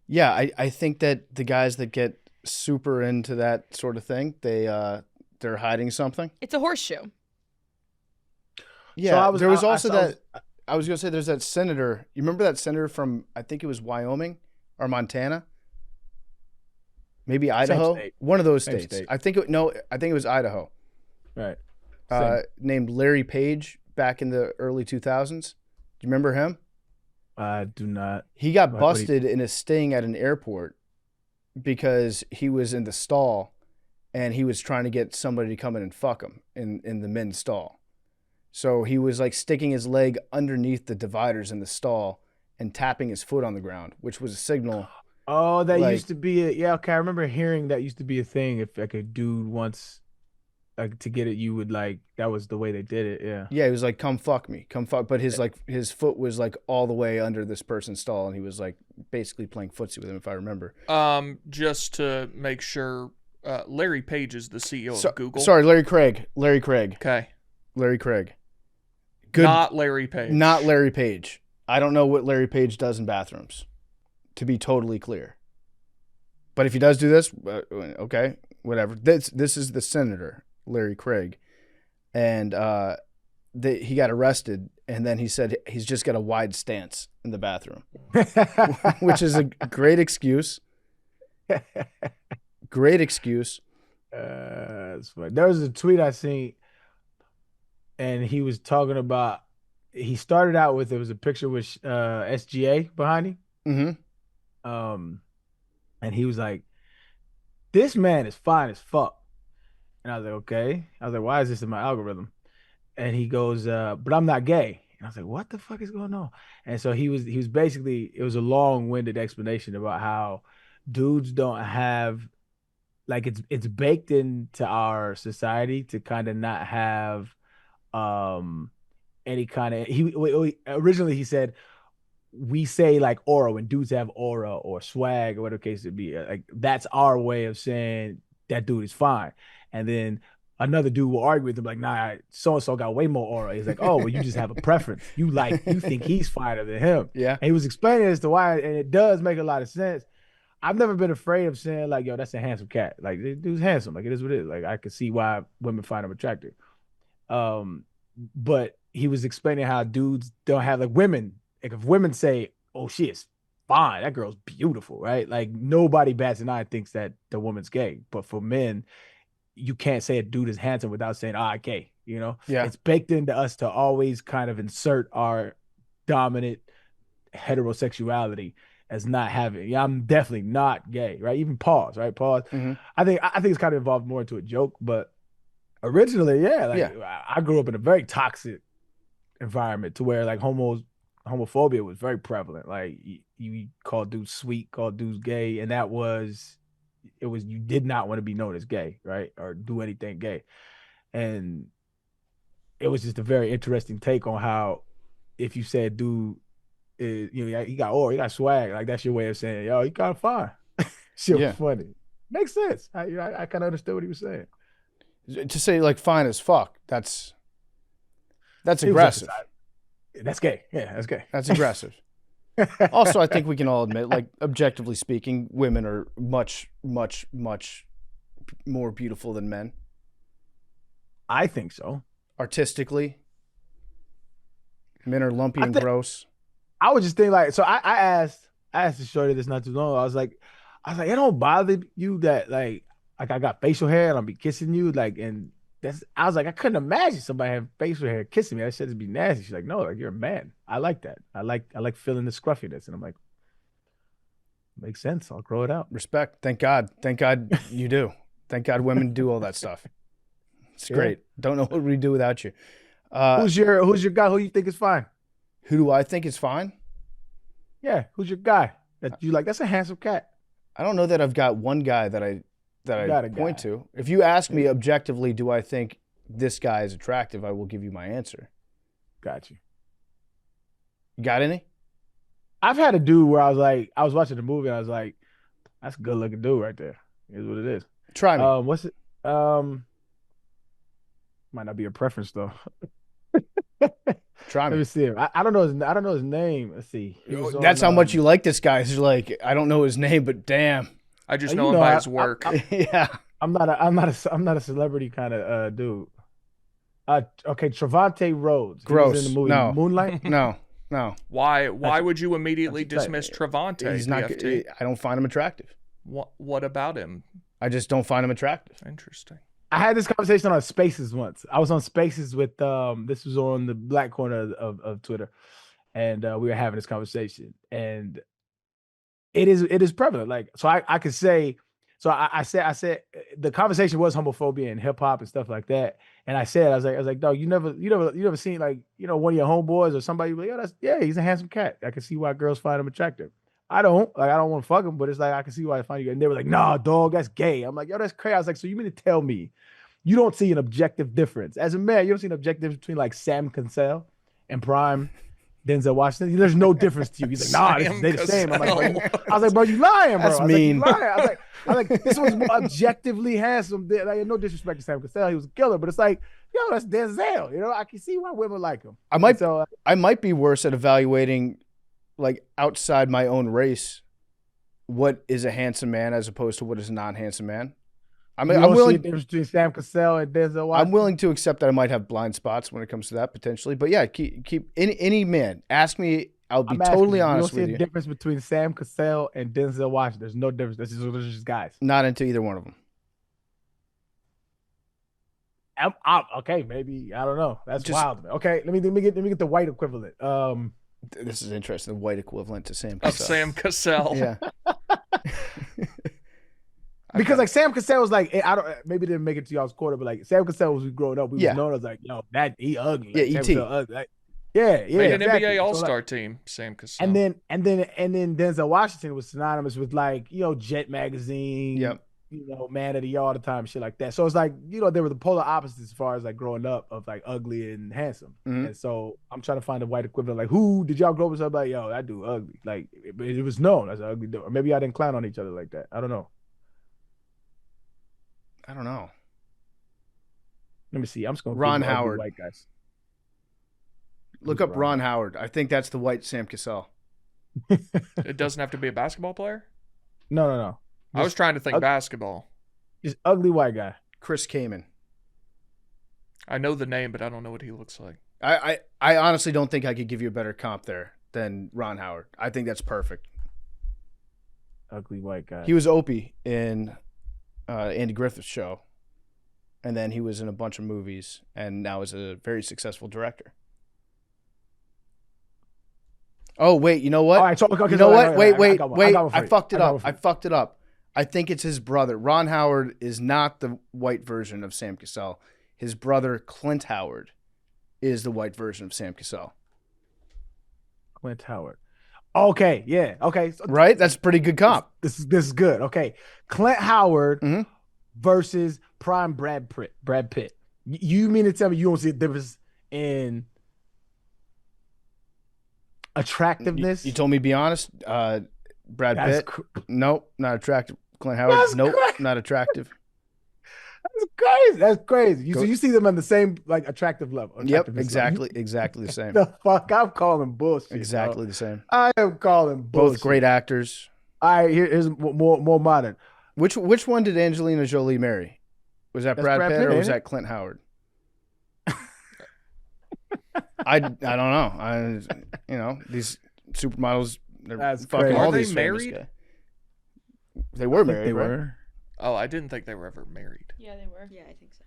Yeah, I think that the guys that get super into that sort of thing, they're hiding something. It's a horseshoe. Yeah, so I was going to say there's that senator. You remember that senator from, I think it was Wyoming or Montana? Maybe Idaho? One of those states. I think it was Idaho. Right. Named Larry Page. Back in the early 2000s. Do you remember him? I do not. He got busted in a sting at an airport because he was in the stall and he was trying to get somebody to come in and fuck him in the men's stall. So he was like sticking his leg underneath the dividers in the stall and tapping his foot on the ground, which was a signal. Oh, that used to be I remember hearing that used to be a thing. If like a dude wants to get it, you would that was the way they did it. Yeah, he was like, come fuck me, but his foot was like all the way under this person's stall and he was like basically playing footsie with him, if I remember. Just to make sure, Larry Page is the CEO of Google. Sorry, Larry Craig. Okay. Larry Craig. Good. Not Larry Page. Not Larry Page. I don't know what Larry Page does in bathrooms, to be totally clear. But if he does do this, okay, whatever. This is the senator, Larry Craig, and he got arrested, and then he said he's just got a wide stance in the bathroom, which is a great excuse. Great excuse. That's funny. There was a tweet I seen, and he was talking about. He started out with, it was a picture with SGA behind him. Mm-hmm. And he was like, "This man is fine as fuck." And I was like, okay. I was like, why is this in my algorithm? And he goes, but I'm not gay. And I was like, what the fuck is going on? And so he was basically, it was a long-winded explanation about how dudes don't have, like it's baked into our society to kind of not have any kind of originally he said we say like aura when dudes have aura or swag or whatever the case it be. Like that's our way of saying that dude is fine. And then another dude will argue with him like, nah, so and so got way more aura. He's like, oh, well, you just have a preference. You think he's finer than him. Yeah. And he was explaining as to why, and it does make a lot of sense. I've never been afraid of saying like, yo, that's a handsome cat. Like, this dude's handsome. Like, it is what it is. Like, I could see why women find him attractive. But he was explaining how dudes don't have like women. Like, if women say, oh, she is fine, that girl's beautiful, right? Like, nobody bats an eye and thinks that the woman's gay. But for men, you can't say a dude is handsome without saying, gay, you know? Yeah. It's baked into us to always kind of insert our dominant heterosexuality as not having. Yeah, I'm definitely not gay, right? Even pause, right? Pause. Mm-hmm. I think it's kind of evolved more into a joke, but originally, I grew up in a very toxic environment to where like homophobia was very prevalent. Like you call dudes sweet, call dudes gay, and you did not want to be known as gay, right? Or do anything gay. And it was just a very interesting take on how if you said dude is, he got aura, he got swag, like that's your way of saying, yo, he kind of fine. Shit was funny. Makes sense. I kind of understood what he was saying. To say like fine as fuck, that's aggressive. That's gay. Yeah, that's gay. That's aggressive. Also, I think we can all admit, like, objectively speaking, women are much, much, much more beautiful than men. I think so. Artistically, men are lumpy and gross. I would just think like, so I asked the shorty this not too long. I was like, it don't bother you that like I got facial hair and I'll be kissing you, like, and I was like, I couldn't imagine somebody having facial hair kissing me. That shit would be nasty. She's like, no, like you're a man. I like that. I like feeling the scruffiness. And I'm like, makes sense. I'll grow it out. Respect. Thank God. Thank God you do. Thank God women do all that stuff. It's great. Don't know what we'd do without you. Who's your guy who you think is fine? Who do I think is fine? Yeah. Who's your guy that you like? That's a handsome cat. I don't know that I've got one guy that I point to. If you ask me objectively, do I think this guy is attractive, I will give you my answer. Got you. You got any? I've had a dude where I was watching the movie and I was like, that's a good looking dude right there. Is what it is. Try me. What's it? Might not be a preference though. Try me. Let me see him. I don't know his name. Let's see. That's how much you like this guy. It's like, I don't know his name, but damn. I just know him by his work. Yeah. I'm not a celebrity kind of dude. Okay, Trevante Rhodes. Gross. He was in the movie Moonlight. No. Why would you immediately dismiss Trevante? He's not. I don't find him attractive. What about him? I just don't find him attractive. Interesting. I had this conversation on Spaces once. I was on Spaces with this was on the black corner of Twitter, and we were having this conversation, and it is prevalent. Like, so I could say, so I said the conversation was homophobia and hip hop and stuff like that, and I was like, dog, you never seen like one of your homeboys or somebody like, he's a handsome cat. I can see why girls find him attractive. I don't want to fuck him, but it's like I can see why I find you. And they were like, nah, dog, that's gay. I'm like, yo, that's crazy. I was like, so you mean to tell me you don't see an objective difference as a man? You don't see an objective difference between like Sam Cassell and Prime Denzel Washington? There's no difference to you. He's like, nah, they the same. I'm like, I was like, bro, you lying, bro. That's mean. I was like, this one's more objectively handsome. Like, no disrespect to Sam Cassell, he was a killer, but it's like, yo, that's Denzel. I can see why women like him. I might be worse at evaluating, like, outside my own race, what is a handsome man as opposed to what is a non-handsome man. I'm willing. See the difference between Sam Cassell and Denzel Washington? I'm willing to accept that I might have blind spots when it comes to that potentially, but yeah, keep any man. Ask me. I'll be totally honest with you. You don't see a difference between Sam Cassell and Denzel Washington. There's no difference. They're just guys. Not into either one of them. Okay, maybe I don't know. That's wild. Okay, let me get the white equivalent. This is interesting. The white equivalent to Sam Cassell. Of Sam Cassell. Yeah. Because like Sam Cassell was like, maybe didn't make it to y'all's quarter, but like Sam Cassell was growing up, we was known as like, yo, that he ugly. Like, yeah, ET. Ugly. Like, yeah. Made an NBA All-Star team, Sam Cassell. And then Denzel Washington was synonymous with like, Jet Magazine. Yep. man of the year all the time, shit like that. So it's like, they were the polar opposites as far as like growing up of like ugly and handsome. Mhm. And so I'm trying to find a white equivalent. Like, who did y'all grow up with? Something like, yo, that dude ugly. Like, it was known as an ugly dude. Or maybe I didn't clown on each other like that. I don't know. I don't know. Let me see. I'm just going to Ron Howard. white guys. Look up Ron Howard. I think that's the white Sam Cassell. It doesn't have to be a basketball player? No. I was trying to think basketball. Just ugly white guy. Chris Kaman. I know the name, but I don't know what he looks like. I honestly don't think I could give you a better comp there than Ron Howard. I think that's perfect. Ugly white guy. He was Opie in Andy Griffith's show, and then he was in a bunch of movies, and now is a very successful director. Oh, wait, you know what? All right, so, okay, you know what? wait. Wait. I fucked it up. I think it's his brother. Ron Howard is not the white version of Sam Cassell. His brother, Clint Howard, is the white version of Sam Cassell. Clint Howard. Okay, yeah, okay. So right? That's a pretty good comp. This is good. Okay. Clint Howard versus prime Brad Pitt. You mean to tell me you don't see a difference in attractiveness? You told me to be honest. Brad Pitt. Nope, not attractive. Clint Howard. Nope, not attractive. That's crazy. So you see them on the same like attractive level. Yep, exactly the same. The fuck, I'm calling bullshit. Exactly the same. I am calling bullshit. Both great actors. All right, here's more modern. Which one did Angelina Jolie marry? Was that Brad Pitt or was that Clint Howard? I don't know. These supermodels, they're That's fucking crazy. all Are they these married? Guys. They were married. They right? were. Oh, I didn't think they were ever married. Yeah, they were. Yeah, I think so.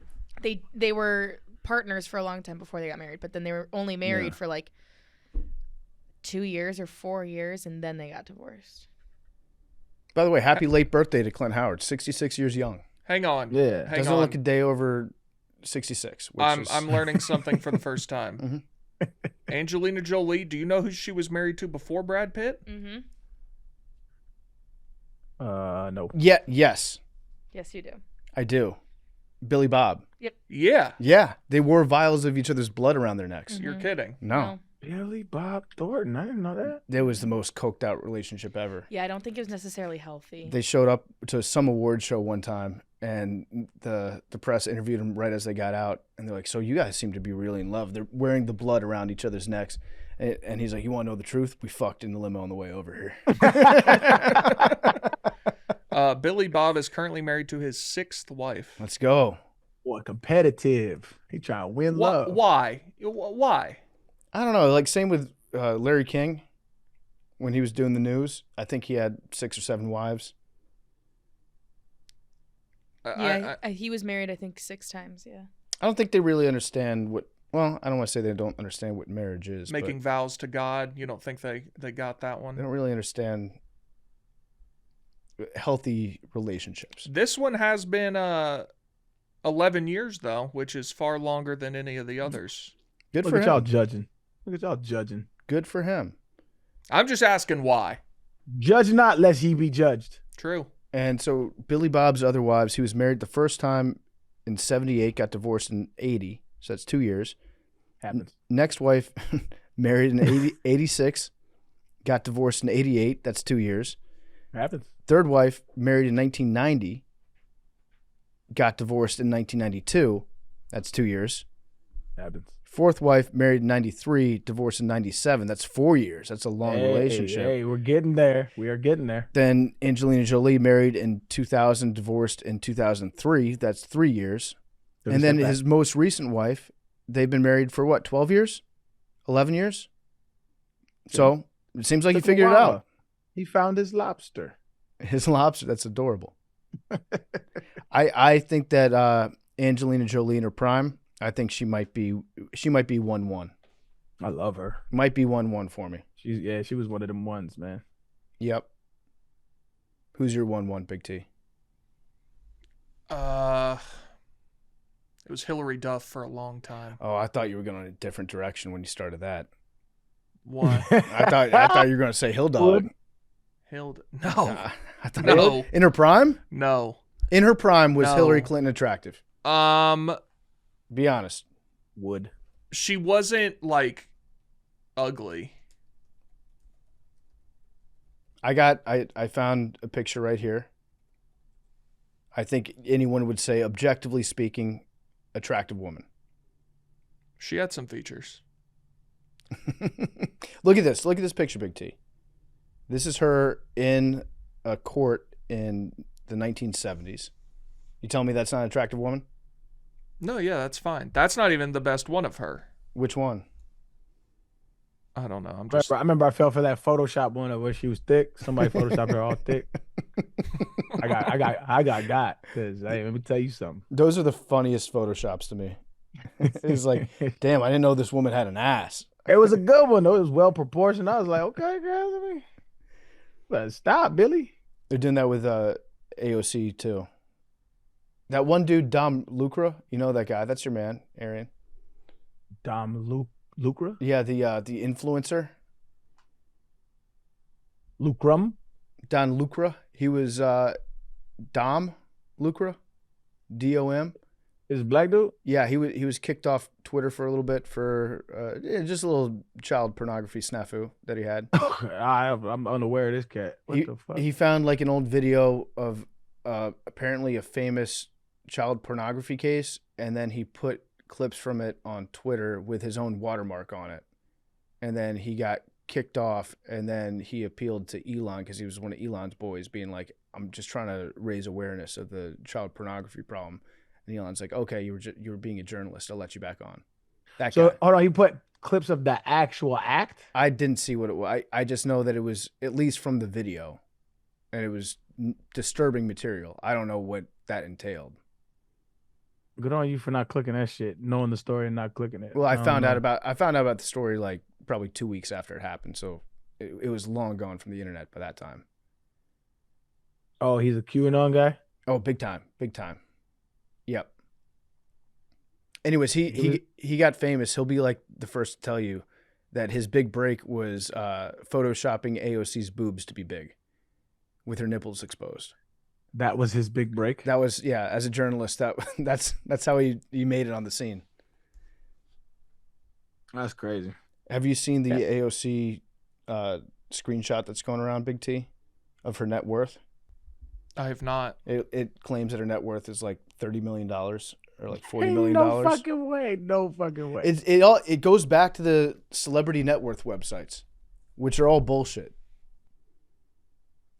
They were partners for a long time before they got married, but then they were only married for like 2 years or 4 years, and then they got divorced. By the way, happy late birthday to Clint Howard, 66 years young. Hang on. Yeah. Doesn't look a day over 66. I'm learning something for the first time. Angelina Jolie, do you know who she was married to before Brad Pitt? Mm-hmm. No. Yeah. Yes, Yes, you do. I do. Billy Bob. Yeah. Yeah, they wore vials of each other's blood around their necks. You're kidding. No. Billy Bob Thornton. I didn't know that. That was the most coked out relationship ever. Yeah, I don't think it was necessarily healthy. They showed up to some award show one time, and the press interviewed them right as they got out, and they're like, "So you guys seem to be really in love." They're wearing the blood around each other's necks, and he's like, "You want to know the truth? We fucked in the limo on the way over here." Billy Bob is currently married to his 6th wife. Let's go. Boy, competitive. He trying to win love. Why? Why? I don't know. Like same with Larry King, when he was doing the news. I think he had 6 or 7 wives. He was married, I think, 6 times. Yeah. I don't think they really understand what. Well, I don't want to say they don't understand what marriage is. Making vows to God. You don't think they got that one? They don't really understand healthy relationships. This one has been 11 years, though, which is far longer than any of the others. Good Look for at him. y'all judging. Look at y'all judging. Good for him. I'm just asking why. Judge not, lest ye be judged. True. And so Billy Bob's other wives, he was married the first time in 78, got divorced in 80. So that's 2 years. Happens. Next wife, married in 86, got divorced in 88. That's 2 years. Happens. Third wife, married in 1990, got divorced in 1992. That's 2 years. Happens. Fourth wife, married in 93, divorced in 97. That's 4 years. That's a long relationship. Hey, we're getting there. We are getting there. Then Angelina Jolie married in 2000, divorced in 2003. That's 3 years. And then his most recent wife, they've been married for what, 12 years? 11 years? So it seems like he figured it out. He found his lobster. His lobster, that's adorable. I think that Angelina Jolie in her prime, I think she might be 1-1. I love her. Might be 1-1 for me. She was one of them ones, man. Yep. Who's your 1-1, Big T? It was Hillary Duff for a long time. Oh, I thought you were going in a different direction when you started that. Why? I thought you were going to say Hill Dog. No. I thought No. In her prime? No. In her prime, was No. Hillary Clinton attractive? Be honest. Would. She wasn't like ugly. I found a picture right here. I think anyone would say, objectively speaking, attractive woman. She had some features. Look at this. Look at this picture, Big T. This is her in a court in the 1970s. You tell me that's not an attractive woman? No, yeah, that's fine. That's not even the best one of her. Which one? I don't know. I remember I fell for that Photoshop one where she was thick. Somebody photoshopped her all thick. I got because let me tell you something. Those are the funniest Photoshops to me. It's like, damn, I didn't know this woman had an ass. It was a good one though. It was well proportioned. I was like, okay, girl, but stop, Billy. They're doing that with AOC too. That one dude, Dom Lucra, you know that guy? That's your man, Arian. Dom Lucra? Yeah, the influencer. Lucrum? Don Lucra. He was Dom Lucra, DOM. Is a black dude? Yeah, he was kicked off Twitter for a little bit for just a little child pornography snafu that he had. I'm unaware of this cat. What the fuck? He found like an old video of apparently a famous child pornography case, and then he put clips from it on Twitter with his own watermark on it. And then he got kicked off, and then he appealed to Elon because he was one of Elon's boys, being like, I'm just trying to raise awareness of the child pornography problem. And Elon's like, okay, you were being a journalist. I'll let you back on. That guy. Hold on, he put clips of the actual act? I didn't see what it was. I just know that it was, at least from the video, and it was disturbing material. I don't know what that entailed. Good on you for not clicking that shit, knowing the story and not clicking it. Well, I found out about the story like probably 2 weeks after it happened, so it was long gone from the internet by that time. Oh, he's a QAnon guy? Oh, big time. Yep. Anyways, he got famous. He'll be like the first to tell you that his big break was photoshopping AOC's boobs to be big, with her nipples exposed. That was his big break? That was, yeah, as a journalist, that's how he made it on the scene. That's crazy. Have you seen the AOC screenshot that's going around, Big T, of her net worth? I have not. It claims that her net worth is like $30 million or like $40 million. No fucking way. No fucking way. It goes back to the celebrity net worth websites, which are all bullshit.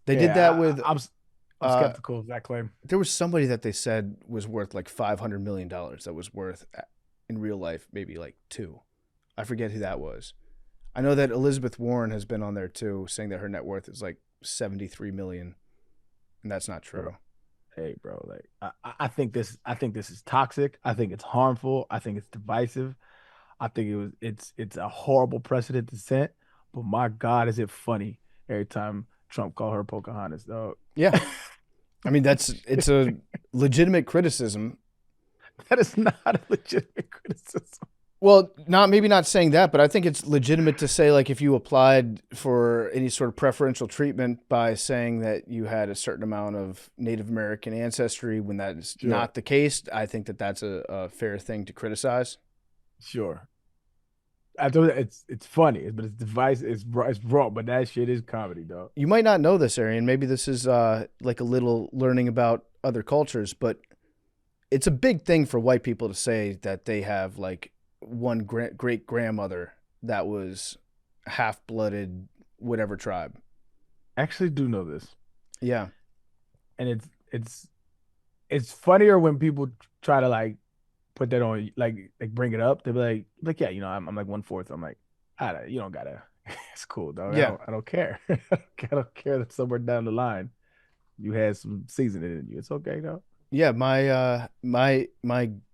They did that with... I'm skeptical of that claim. There was somebody that they said was worth like $500 million that was worth, in real life, maybe like $2. I forget who that was. I know that Elizabeth Warren has been on there too, saying that her net worth is like $73 million, and that's not true. Hey, bro, like I think this is toxic. I think it's harmful. I think it's divisive. I think it's a horrible precedent to set. But my God, is it funny every time Trump called her Pocahontas, dog? Yeah. I mean, it's a legitimate criticism. That is not a legitimate criticism. Well, maybe not saying that, but I think it's legitimate to say, like, if you applied for any sort of preferential treatment by saying that you had a certain amount of Native American ancestry when that is not the case, I think that that's a fair thing to criticize. Sure. I thought it's funny, but it's divisive. It's wrong, but that shit is comedy, dog. You might not know this, Arian. Maybe this is like a little learning about other cultures, but it's a big thing for white people to say that they have like one great grandmother that was half-blooded whatever tribe. I actually do know this. Yeah. And it's funnier when people try to like put that on, like bring it up. They'll be like, yeah, I'm like 1/4. I'm like, you don't gotta. It's cool, dog. Yeah. I don't care. I don't care that somewhere down the line you had some seasoning in you. It's okay, though. Yeah, my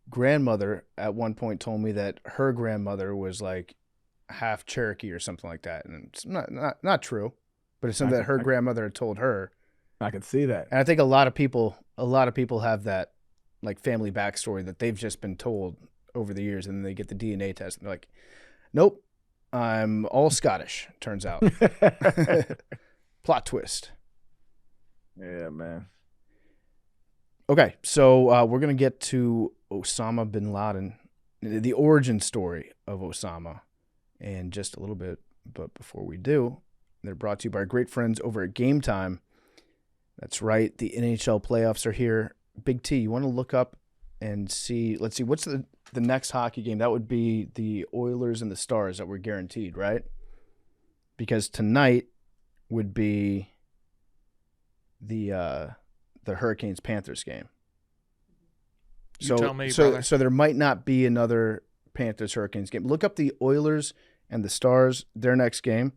grandmother at one point told me that her grandmother was like half Cherokee or something like that, and it's not true, but it's something that her grandmother had told her. I can see that, and I think a lot of people have that like family backstory that they've just been told over the years, and then they get the DNA test and they're like, nope, I'm all Scottish, turns out. Plot twist. Yeah, man. Okay, so we're going to get to Osama Bin Laden, the origin story of Osama, in just a little bit. But before we do, they're brought to you by our great friends over at Game Time. That's right, the NHL playoffs are here. Big T, you want to look up and see, let's see, what's the next hockey game? That would be the Oilers and the Stars that we're guaranteed, right? Because tonight would be the Hurricanes-Panthers game. You tell me, brother. So there might not be another Panthers-Hurricanes game. Look up the Oilers and the Stars, their next game.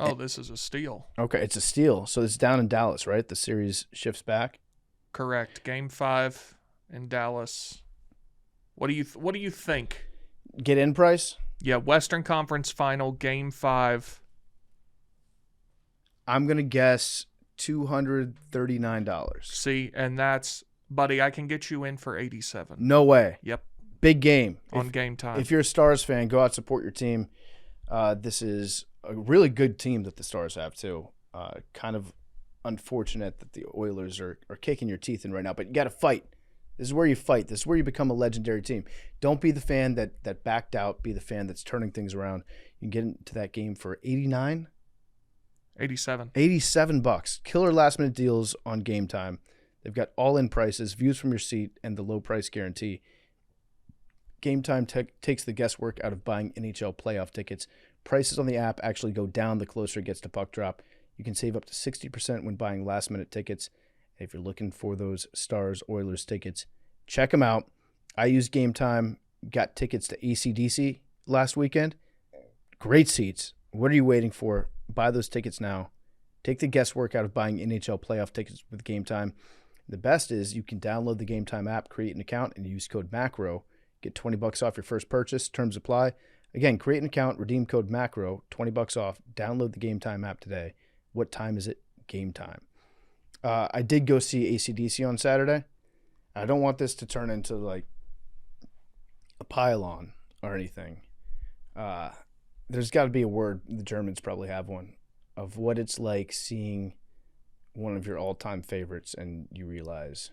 Oh, this is a steal. Okay, it's a steal. So it's down in Dallas, right? The series shifts back. Correct. Game 5 in Dallas. What do you think? Get in price? Yeah, Western Conference Final, Game 5. I'm gonna guess $239. See, and that's, buddy, I can get you in for 87. No way. Yep. Big game On Game Time. If you're a Stars fan, go out and support your team. This is a really good team that the Stars have too. Kind of unfortunate that the Oilers are kicking your teeth in right now, but you got to fight. This is where you fight. This is where you become a legendary team. Don't be the fan that backed out. Be the fan that's turning things around. You can get into that game for 89, 87. $87. Killer last minute deals on Game Time. They've got all-in prices, views from your seat, and the low price guarantee. Game Time takes the guesswork out of buying NHL playoff tickets. Prices on the app actually go down the closer it gets to puck drop. You can save up to 60% when buying last-minute tickets. If you're looking for those Stars-Oilers tickets, check them out. I used Game Time, got tickets to ACDC last weekend. Great seats. What are you waiting for? Buy those tickets now. Take the guesswork out of buying NHL playoff tickets with Game Time. The best is you can download the Game Time app, create an account, and use code MACRO. Get $20 off your first purchase. Terms apply. Again, create an account, redeem code MACRO, $20 off. Download the Game Time app today. What time is it? Game Time. I did go see ACDC on Saturday. I don't want this to turn into like a pile-on or anything. There's got to be a word, the Germans probably have one, of what it's like seeing one of your all-time favorites and you realize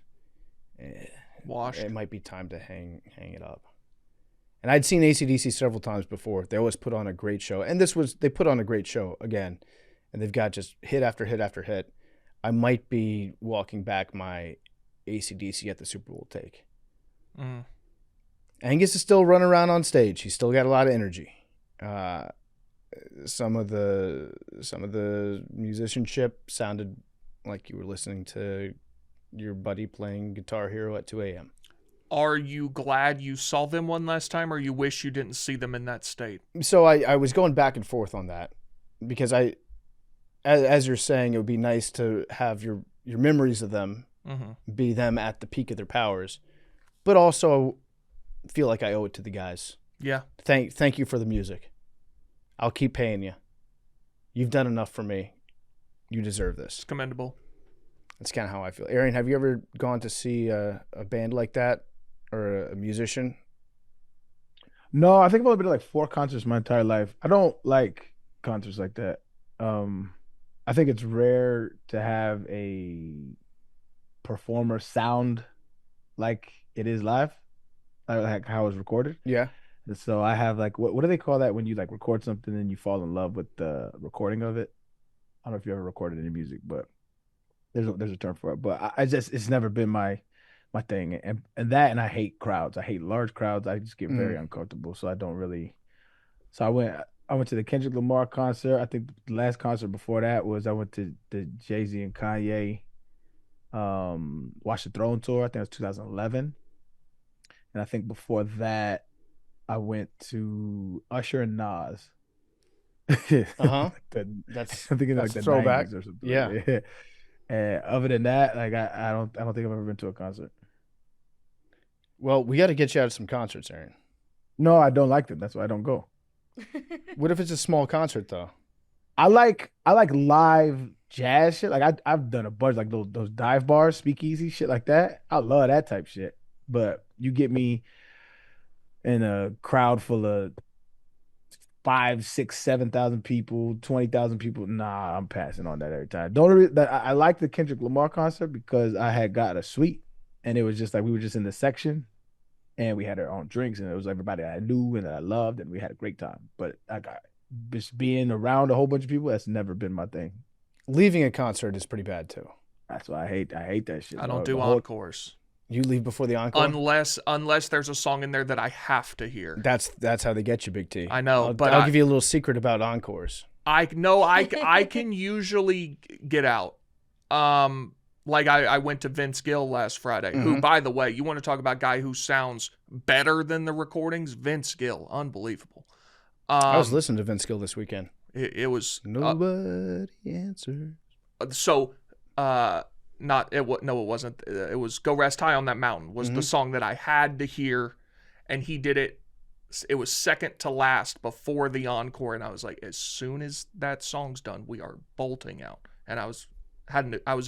it might be time to hang it up. And I'd seen AC/DC several times before. They always put on a great show. And they put on a great show again. And they've got just hit after hit after hit. I might be walking back my AC/DC at the Super Bowl take. Mm. Angus is still running around on stage. He's still got a lot of energy. Some of the musicianship sounded like you were listening to your buddy playing Guitar Hero at 2 a.m. Are you glad you saw them one last time, or you wish you didn't see them in that state? So I was going back and forth on that because as you're saying, it would be nice to have your memories of them be them at the peak of their powers, but also feel like I owe it to the guys. Yeah. Thank you for the music. I'll keep paying you. You've done enough for me. You deserve this. It's commendable. That's kind of how I feel. Arian, have you ever gone to see a band like that or a musician? No, I think I've only been to like 4 concerts my entire life. I don't like concerts like that. I think it's rare to have a performer sound like it is live, like how it's recorded. Yeah. And so I have like what do they call that when you like record something and you fall in love with the recording of it? I don't know if you ever recorded any music, but there's a term for it. But I just it's never been my thing, and that, and I hate crowds. I hate large crowds. I just get very uncomfortable. So I don't really. So I went to the Kendrick Lamar concert. I think the last concert before that was I went to the Jay-Z and Kanye Watch the Throne tour. I think it was 2011. And I think before that I went to Usher and Nas. That's I'm thinking that's like the throwback 90s or something. Yeah. And other than that, like I don't think I've ever been to a concert. Well, we got to get you out of some concerts, Arian. No, I don't like them. That's why I don't go. What if it's a small concert though? I like live jazz shit. Like I've done a bunch like those dive bars, speakeasy shit like that. I love that type shit. But you get me in a crowd full of 5, 6, 7,000 people, 20,000 people. Nah, I'm passing on that every time. Don't I like the Kendrick Lamar concert because I had got a suite, and it was just like we were just in the section, and we had our own drinks, and it was everybody I knew and that I loved, and we had a great time. But I got just being around a whole bunch of people. That's never been my thing. Leaving a concert is pretty bad too. That's why I hate that shit. I don't do encores. You leave before the encore? Unless there's a song in there that I have to hear. That's how they get you, Big T. I know, but I'll give you a little secret about encores. I can usually get out. Like I went to Vince Gill last Friday, who, by the way, you want to talk about a guy who sounds better than the recordings? Vince Gill, unbelievable. I was listening to Vince Gill this weekend. It was nobody answers. So, it wasn't. It was "Go Rest High on That Mountain" was the song that I had to hear, and he did it. It was second to last before the encore, and I was like, as soon as that song's done, we are bolting out. And I was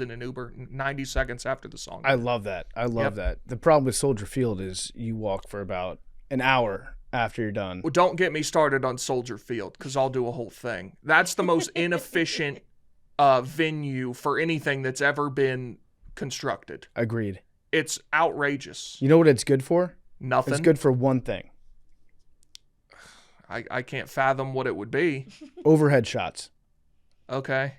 in an Uber 90 seconds after the song. I love that. I love that. The problem with Soldier Field is you walk for about an hour after you're done. Well, don't get me started on Soldier Field, because I'll do a whole thing. That's the most inefficient venue for anything that's ever been constructed. Agreed. It's outrageous. You know what it's good for? Nothing. It's good for one thing. I can't fathom what it would be. Overhead shots. Okay.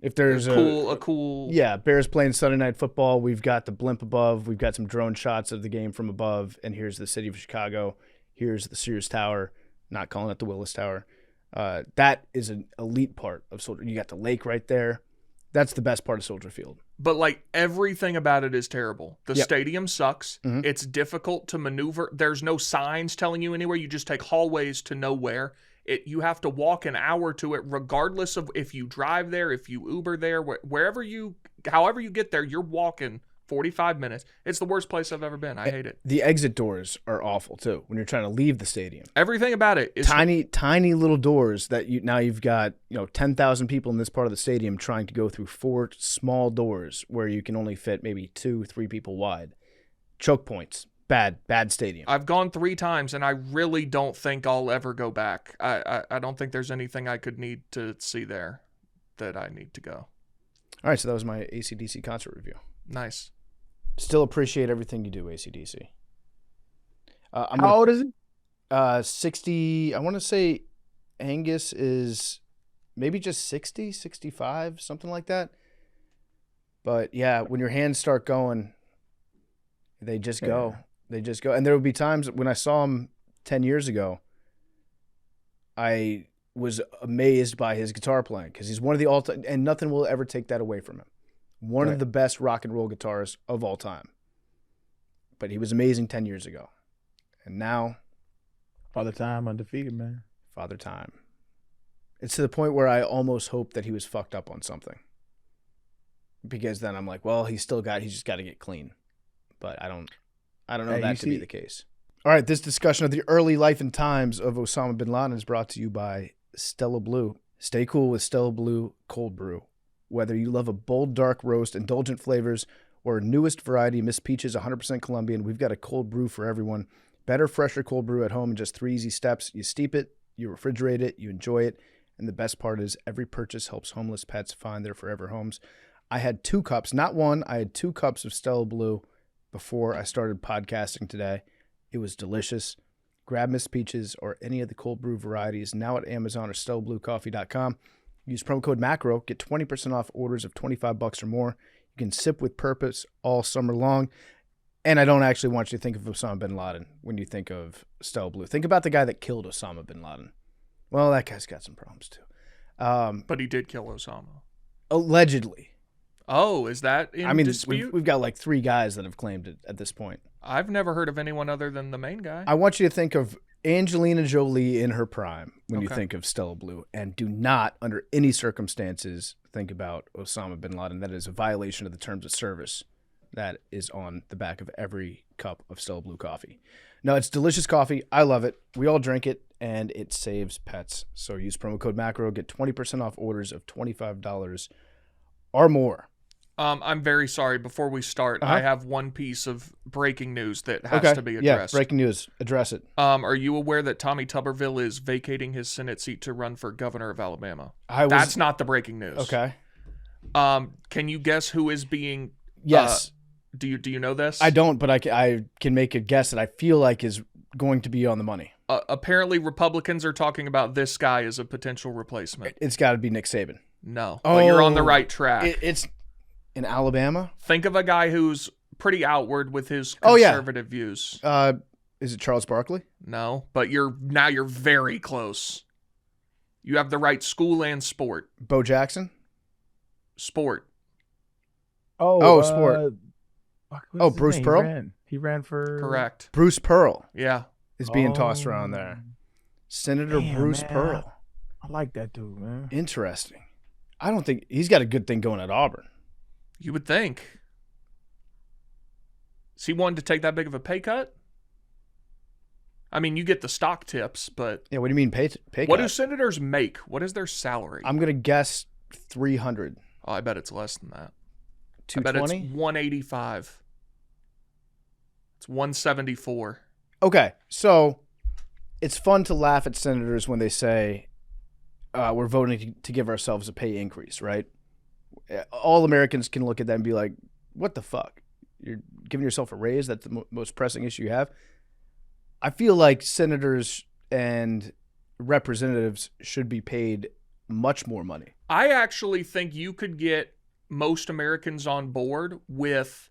If there's a cool yeah, Bears playing Sunday Night Football, we've got the blimp above, we've got some drone shots of the game from above, and here's the city of Chicago, here's the Sears Tower, not calling it the Willis Tower. That is an elite part of Soldier. You got the lake right there. That's the best part of Soldier Field. But like everything about it is terrible. The stadium sucks. It's difficult to maneuver. There's no signs telling you anywhere. You just take hallways to nowhere. You have to walk an hour to it, regardless of if you drive there, if you Uber there, however you get there, you're walking 45 minutes. It's the worst place I've ever been. I hate it. The exit doors are awful too when you're trying to leave the stadium. Everything about it is tiny little doors that you've got 10,000 people in this part of the stadium trying to go through 4 small doors where you can only fit maybe 2-3 people wide. Choke points. Bad stadium. I've gone 3 times, and I really don't think I'll ever go back. I don't think there's anything I could need to see there that I need to go. All right, so that was my ACDC concert review. Nice. Still appreciate everything you do, ACDC. How old is he? 60. I want to say Angus is maybe just 60, 65, something like that. But yeah, when your hands start going, they just go. They just go. And there would be times when I saw him 10 years ago, I was amazed by his guitar playing because he's one of the all-time, and nothing will ever take that away from him. One of the best rock and roll guitarists of all time. But he was amazing 10 years ago. And now, Father Time undefeated, man. Father Time. It's to the point where I almost hope that he was fucked up on something. Because then I'm like, well, he's just got to get clean. But I don't know that to be the case. All right, this discussion of the early life and times of Osama Bin Laden is brought to you by Stella Blue. Stay cool with Stella Blue Cold Brew. Whether you love a bold, dark roast, indulgent flavors, or newest variety, Miss Peaches, 100% Colombian, we've got a cold brew for everyone. Better, fresher cold brew at home in just 3 easy steps. You steep it, you refrigerate it, you enjoy it, and the best part is every purchase helps homeless pets find their forever homes. I had 2 cups, not one, I had 2 cups of Stella Blue before I started podcasting today. It was delicious. Grab Miss Peaches or any of the cold brew varieties now at Amazon or StellaBlueCoffee.com. Use promo code MACRO. Get 20% off orders of $25 or more. You can sip with purpose all summer long. And I don't actually want you to think of Osama Bin Laden when you think of Stella Blue. Think about the guy that killed Osama Bin Laden. Well, that guy's got some problems too. But he did kill Osama. Allegedly. Oh, is that in dispute? We've got like 3 guys that have claimed it at this point. I've never heard of anyone other than the main guy. I want you to think of Angelina Jolie in her prime when you think of Stella Blue, and do not, under any circumstances, think about Osama Bin Laden. That is a violation of the terms of service that is on the back of every cup of Stella Blue coffee. No, it's delicious coffee. I love it. We all drink it, and it saves pets. So use promo code MACRO. Get 20% off orders of $25 or more. I'm very sorry. Before we start, I have one piece of breaking news that has to be addressed. Yeah, breaking news. Address it. Are you aware that Tommy Tuberville is vacating his Senate seat to run for governor of Alabama? That's not the breaking news. Okay. Can you guess who is being? Yes. Do you know this? I don't, but I can make a guess that I feel like is going to be on the money. Apparently, Republicans are talking about this guy as a potential replacement. It's got to be Nick Saban. No, but you're on the right track. It's in Alabama. Think of a guy who's pretty outward with his conservative views. Is it Charles Barkley? No, but you're very close. You have the right school and sport. Bo Jackson? Sport. Sport. Bruce Pearl? He ran for... Correct. Bruce Pearl. Yeah. Is being tossed around there. Senator Bruce Pearl. I like that dude, man. Interesting. I don't think... He's got a good thing going at Auburn. You would think. Is he wanting to take that big of a pay cut? I mean, you get the stock tips, but... Yeah, what do you mean pay cut? What do senators make? What is their salary? I'm going to guess $300. Oh, I bet it's less than that. $220? I bet it's $185. It's $174. Okay, so it's fun to laugh at senators when they say we're voting to give ourselves a pay increase, right? All Americans can look at that and be like, what the fuck? You're giving yourself a raise? That's the most pressing issue you have? I feel like senators and representatives should be paid much more money. I actually think you could get most Americans on board with,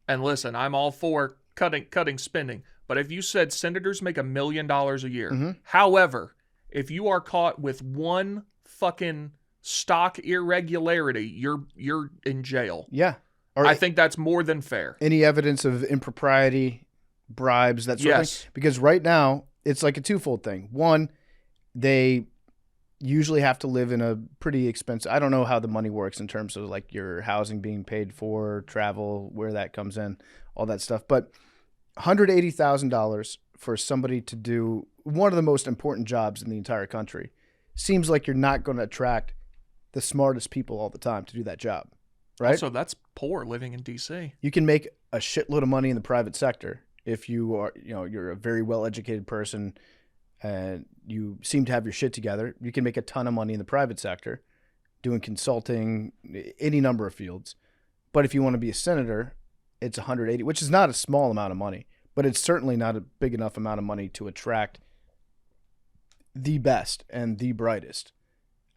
and listen, I'm all for cutting spending, but if you said senators make $1 million a year, however, if you are caught with one fucking stock irregularity, you're in jail. Yeah. Or I think that's more than fair. Any evidence of impropriety, bribes, that sort of thing? Because right now, it's like a twofold thing. One, they usually have to live in a pretty expensive... I don't know how the money works in terms of like your housing being paid for, travel, where that comes in, all that stuff. But $180,000 for somebody to do one of the most important jobs in the entire country seems like you're not going to attract the smartest people all the time to do that job, right? Also, that's poor living in D.C. You can make a shitload of money in the private sector if you are, you're a very well-educated person and you seem to have your shit together. You can make a ton of money in the private sector doing consulting, any number of fields. But if you want to be a senator, it's $180,000, which is not a small amount of money, but it's certainly not a big enough amount of money to attract the best and the brightest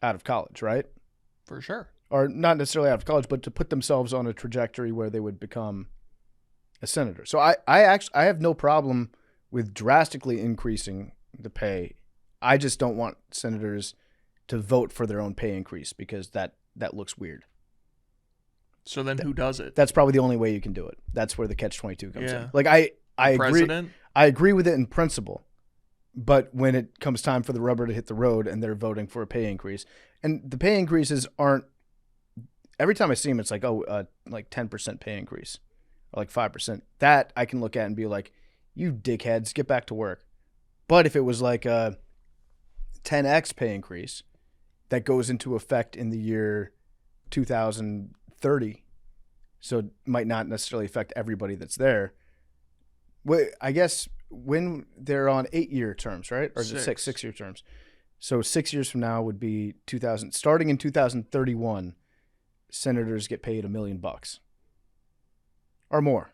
out of college, right? For sure. Or not necessarily out of college, but to put themselves on a trajectory where they would become a senator. So I have no problem with drastically increasing the pay. I just don't want senators to vote for their own pay increase because that looks weird. So then who does it? That's probably the only way you can do it. That's where the catch-22 comes in. Like I President? agree. I agree with it in principle, but when it comes time for the rubber to hit the road and they're voting for a pay increase, and the pay increases aren't. Every time I see them, it's like like 10% pay increase, or like 5%. That I can look at and be like, you dickheads, get back to work. But if it was like a 10x pay increase that goes into effect in the year 2030, so it might not necessarily affect everybody that's there. I guess when they're on 8-year terms, right? Or is it 6-year terms? So 6 years from now would be starting in 2031, senators get paid $1 million or more.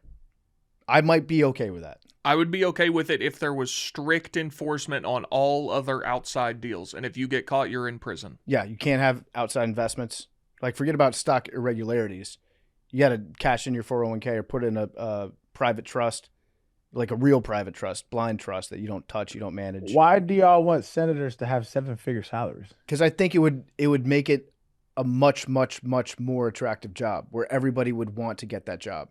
I might be okay with that. I would be okay with it if there was strict enforcement on all other outside deals. And if you get caught, you're in prison. Yeah, you can't have outside investments. Like, forget about stock irregularities. You got to cash in your 401k or put in a private trust, like a real private trust, blind trust that you don't touch, you don't manage. Why do y'all want senators to have 7-figure salaries? Because I think it would make it a much, much, much more attractive job where everybody would want to get that job.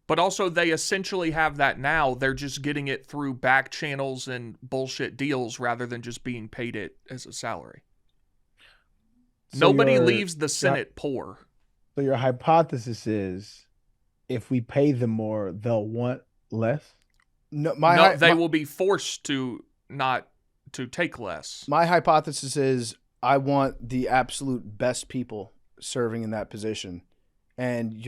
But also, they essentially have that now. They're just getting it through back channels and bullshit deals rather than just being paid it as a salary. So nobody leaves the Senate poor. So your hypothesis is if we pay them more, they'll want less? No, they will be forced to not to take less. My hypothesis is I want the absolute best people serving in that position. and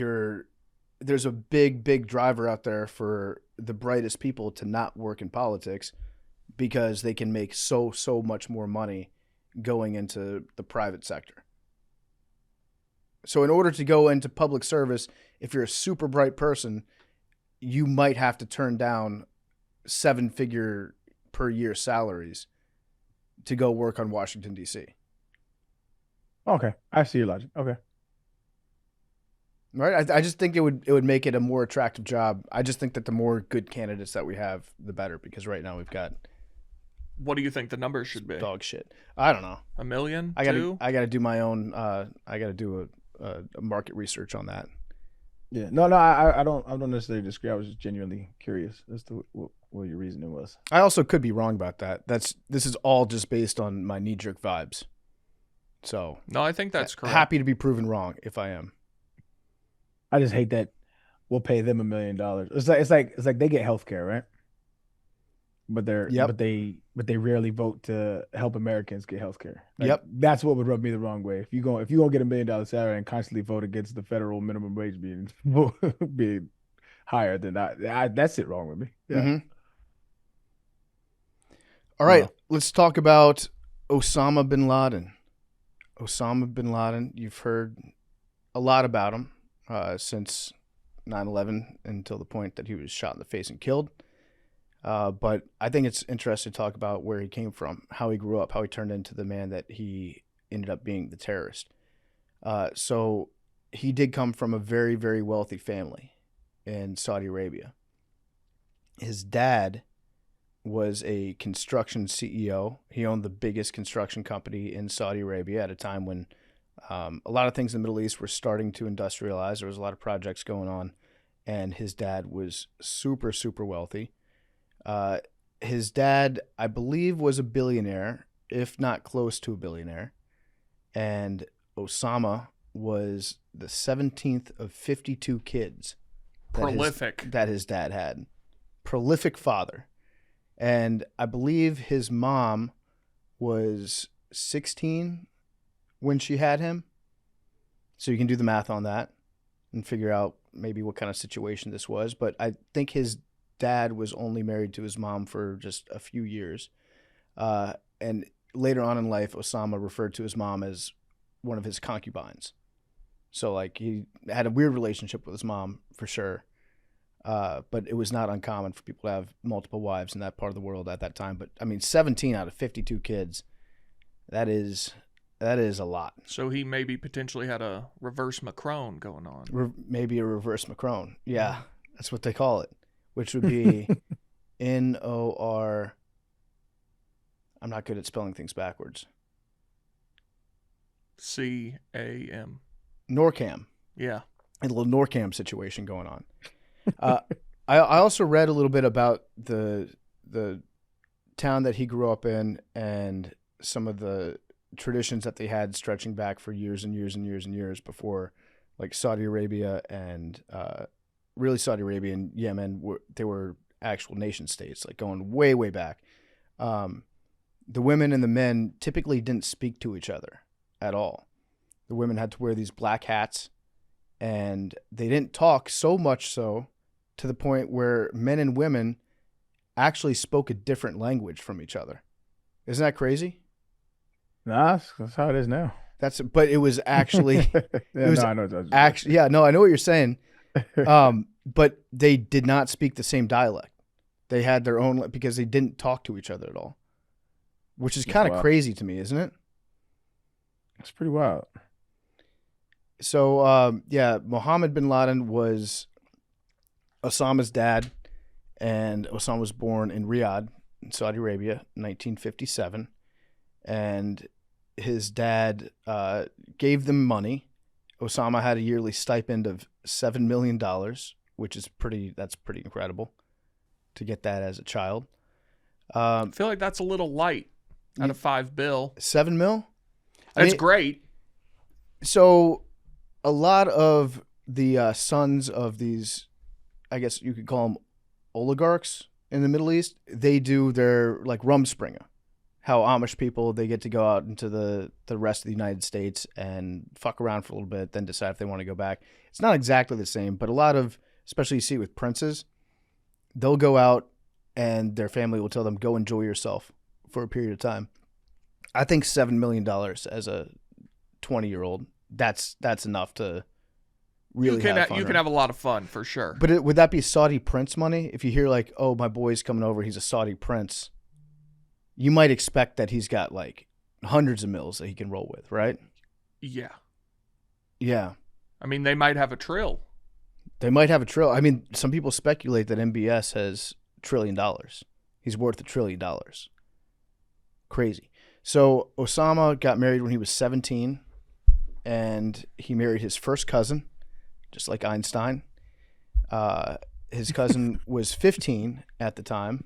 there's a big driver out there for the brightest people to not work in politics because they can make so much more money going into the private sector. So in order to go into public service, if you're a super bright person, you might have to turn down 7-figure per year salaries to go work on Washington, D.C. Okay. I see your logic. Okay. Right. I just think it would make it a more attractive job. I just think that the more good candidates that we have, the better, because right now we've got. What do you think the numbers should be? Dog shit. I don't know. 1 million? I Two? gotta do my own. I gotta do a market research on that. Yeah. No. I don't necessarily disagree. I was just genuinely curious as to what your reasoning was. I also could be wrong about that. This is all just based on my knee-jerk vibes. So. No, I think that's correct. Happy to be proven wrong if I am. I just hate that we'll pay them $1 million. It's like they get health care, right? But they rarely vote to help Americans get health care. Like, that's what would rub me the wrong way. If you gonna get $1 million salary and constantly vote against the federal minimum wage being higher, then that's it wrong with me. Yeah. Mm-hmm. All right, let's talk about Osama Bin Laden. Osama Bin Laden, you've heard a lot about him since 9/11 until the point that he was shot in the face and killed. But I think it's interesting to talk about where he came from, how he grew up, how he turned into the man that he ended up being, the terrorist. So he did come from a very, very wealthy family in Saudi Arabia. His dad was a construction CEO. He owned the biggest construction company in Saudi Arabia at a time when a lot of things in the Middle East were starting to industrialize. There was a lot of projects going on, and his dad was super, super wealthy. His dad, I believe, was a billionaire, if not close to a billionaire. And Osama was the 17th of 52 kids. Prolific. That his dad had. Prolific father. And I believe his mom was 16 when she had him. So you can do the math on that and figure out maybe what kind of situation this was. But I think his dad was only married to his mom for just a few years. And later on in life, Osama referred to his mom as one of his concubines. So like he had a weird relationship with his mom for sure. But it was not uncommon for people to have multiple wives in that part of the world at that time. But I mean, 17 out of 52 kids, that is a lot. So he maybe potentially had a reverse Macron going on. Maybe a reverse Macron. Yeah, that's what they call it, which would be N-O-R. I'm not good at spelling things backwards. C-A-M. Norcam. Yeah. A little Norcam situation going on. I also read a little bit about the town that he grew up in and some of the traditions that they had stretching back for years and years and years and years before, like Saudi Arabia and really Saudi Arabia and Yemen, they were actual nation states, like going way, way back. The women and the men typically didn't speak to each other at all. The women had to wear these black hats, and they didn't talk so much so to the point where men and women actually spoke a different language from each other. Isn't that crazy? Nah, that's how it is now. But it was actually, I know. Actually, I know what you're saying. But they did not speak the same dialect. They had their own, because they didn't talk to each other at all, which is kind of crazy to me, isn't it? That's pretty wild. So, Mohammed bin Laden was Osama's dad, and Osama was born in Riyadh, in Saudi Arabia, in 1957. And his dad gave them money. Osama had a yearly stipend of $7 million, which is pretty incredible to get that as a child. I feel like that's a little light out of $5 billion. $7 million? That's great. So a lot of the sons of these, I guess you could call them oligarchs in the Middle East, they do their like Rumspringa, how Amish people, they get to go out into the rest of the United States and fuck around for a little bit, then decide if they want to go back. It's not exactly the same, but a lot of, especially you see with princes, they'll go out and their family will tell them, go enjoy yourself for a period of time. I think $7 million as a 20-year-old, that's enough to really have fun. You can have a lot of fun, for sure. But would that be Saudi prince money? If you hear like, oh, my boy's coming over, he's a Saudi prince, you might expect that he's got like hundreds of mils that he can roll with, right? Yeah. Yeah. I mean, they might have a trill. They might have a trill. I mean, some people speculate that MBS has $1 trillion. He's worth $1 trillion. Crazy. So Osama got married when he was 17, and he married his first cousin, just like Einstein. His cousin was 15 at the time.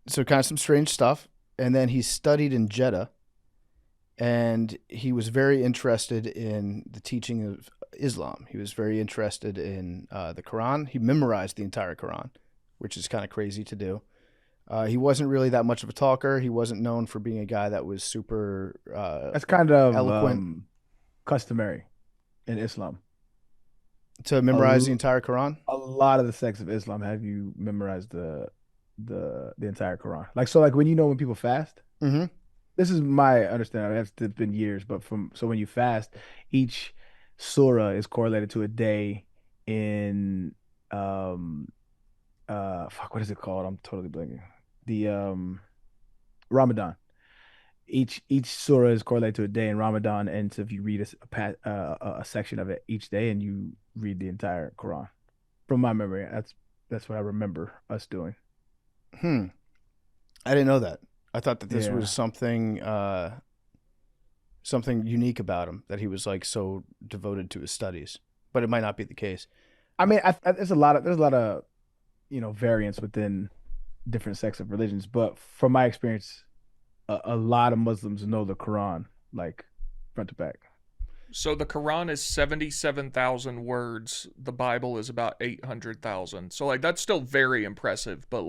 So kind of some strange stuff. And then he studied in Jeddah, and he was very interested in the teaching of Islam. He was very interested in the Quran. He memorized the entire Quran, which is kind of crazy to do. He wasn't really that much of a talker. He wasn't known for being a guy that was super that's kind of eloquent. Customary in Islam. To memorize the entire Quran? A lot of the sects of Islam have you memorize the entire Quran. Like when people fast, mm-hmm. This is my understanding. It's been years, but when you fast, each surah is correlated to a day in what is it called? I'm totally blanking. The Ramadan. Each surah is correlated to a day in Ramadan, and so if you read a section of it each day, and you read the entire Quran, from my memory, that's what I remember us doing. I didn't know that. I thought that this was something unique about him, that he was like so devoted to his studies, but it might not be the case. I mean, there's a lot of variance within different sects of religions, but from my experience, a lot of Muslims know the Quran like front to back. So the Quran is 77,000 words. The Bible is about 800,000. So like that's still very impressive, but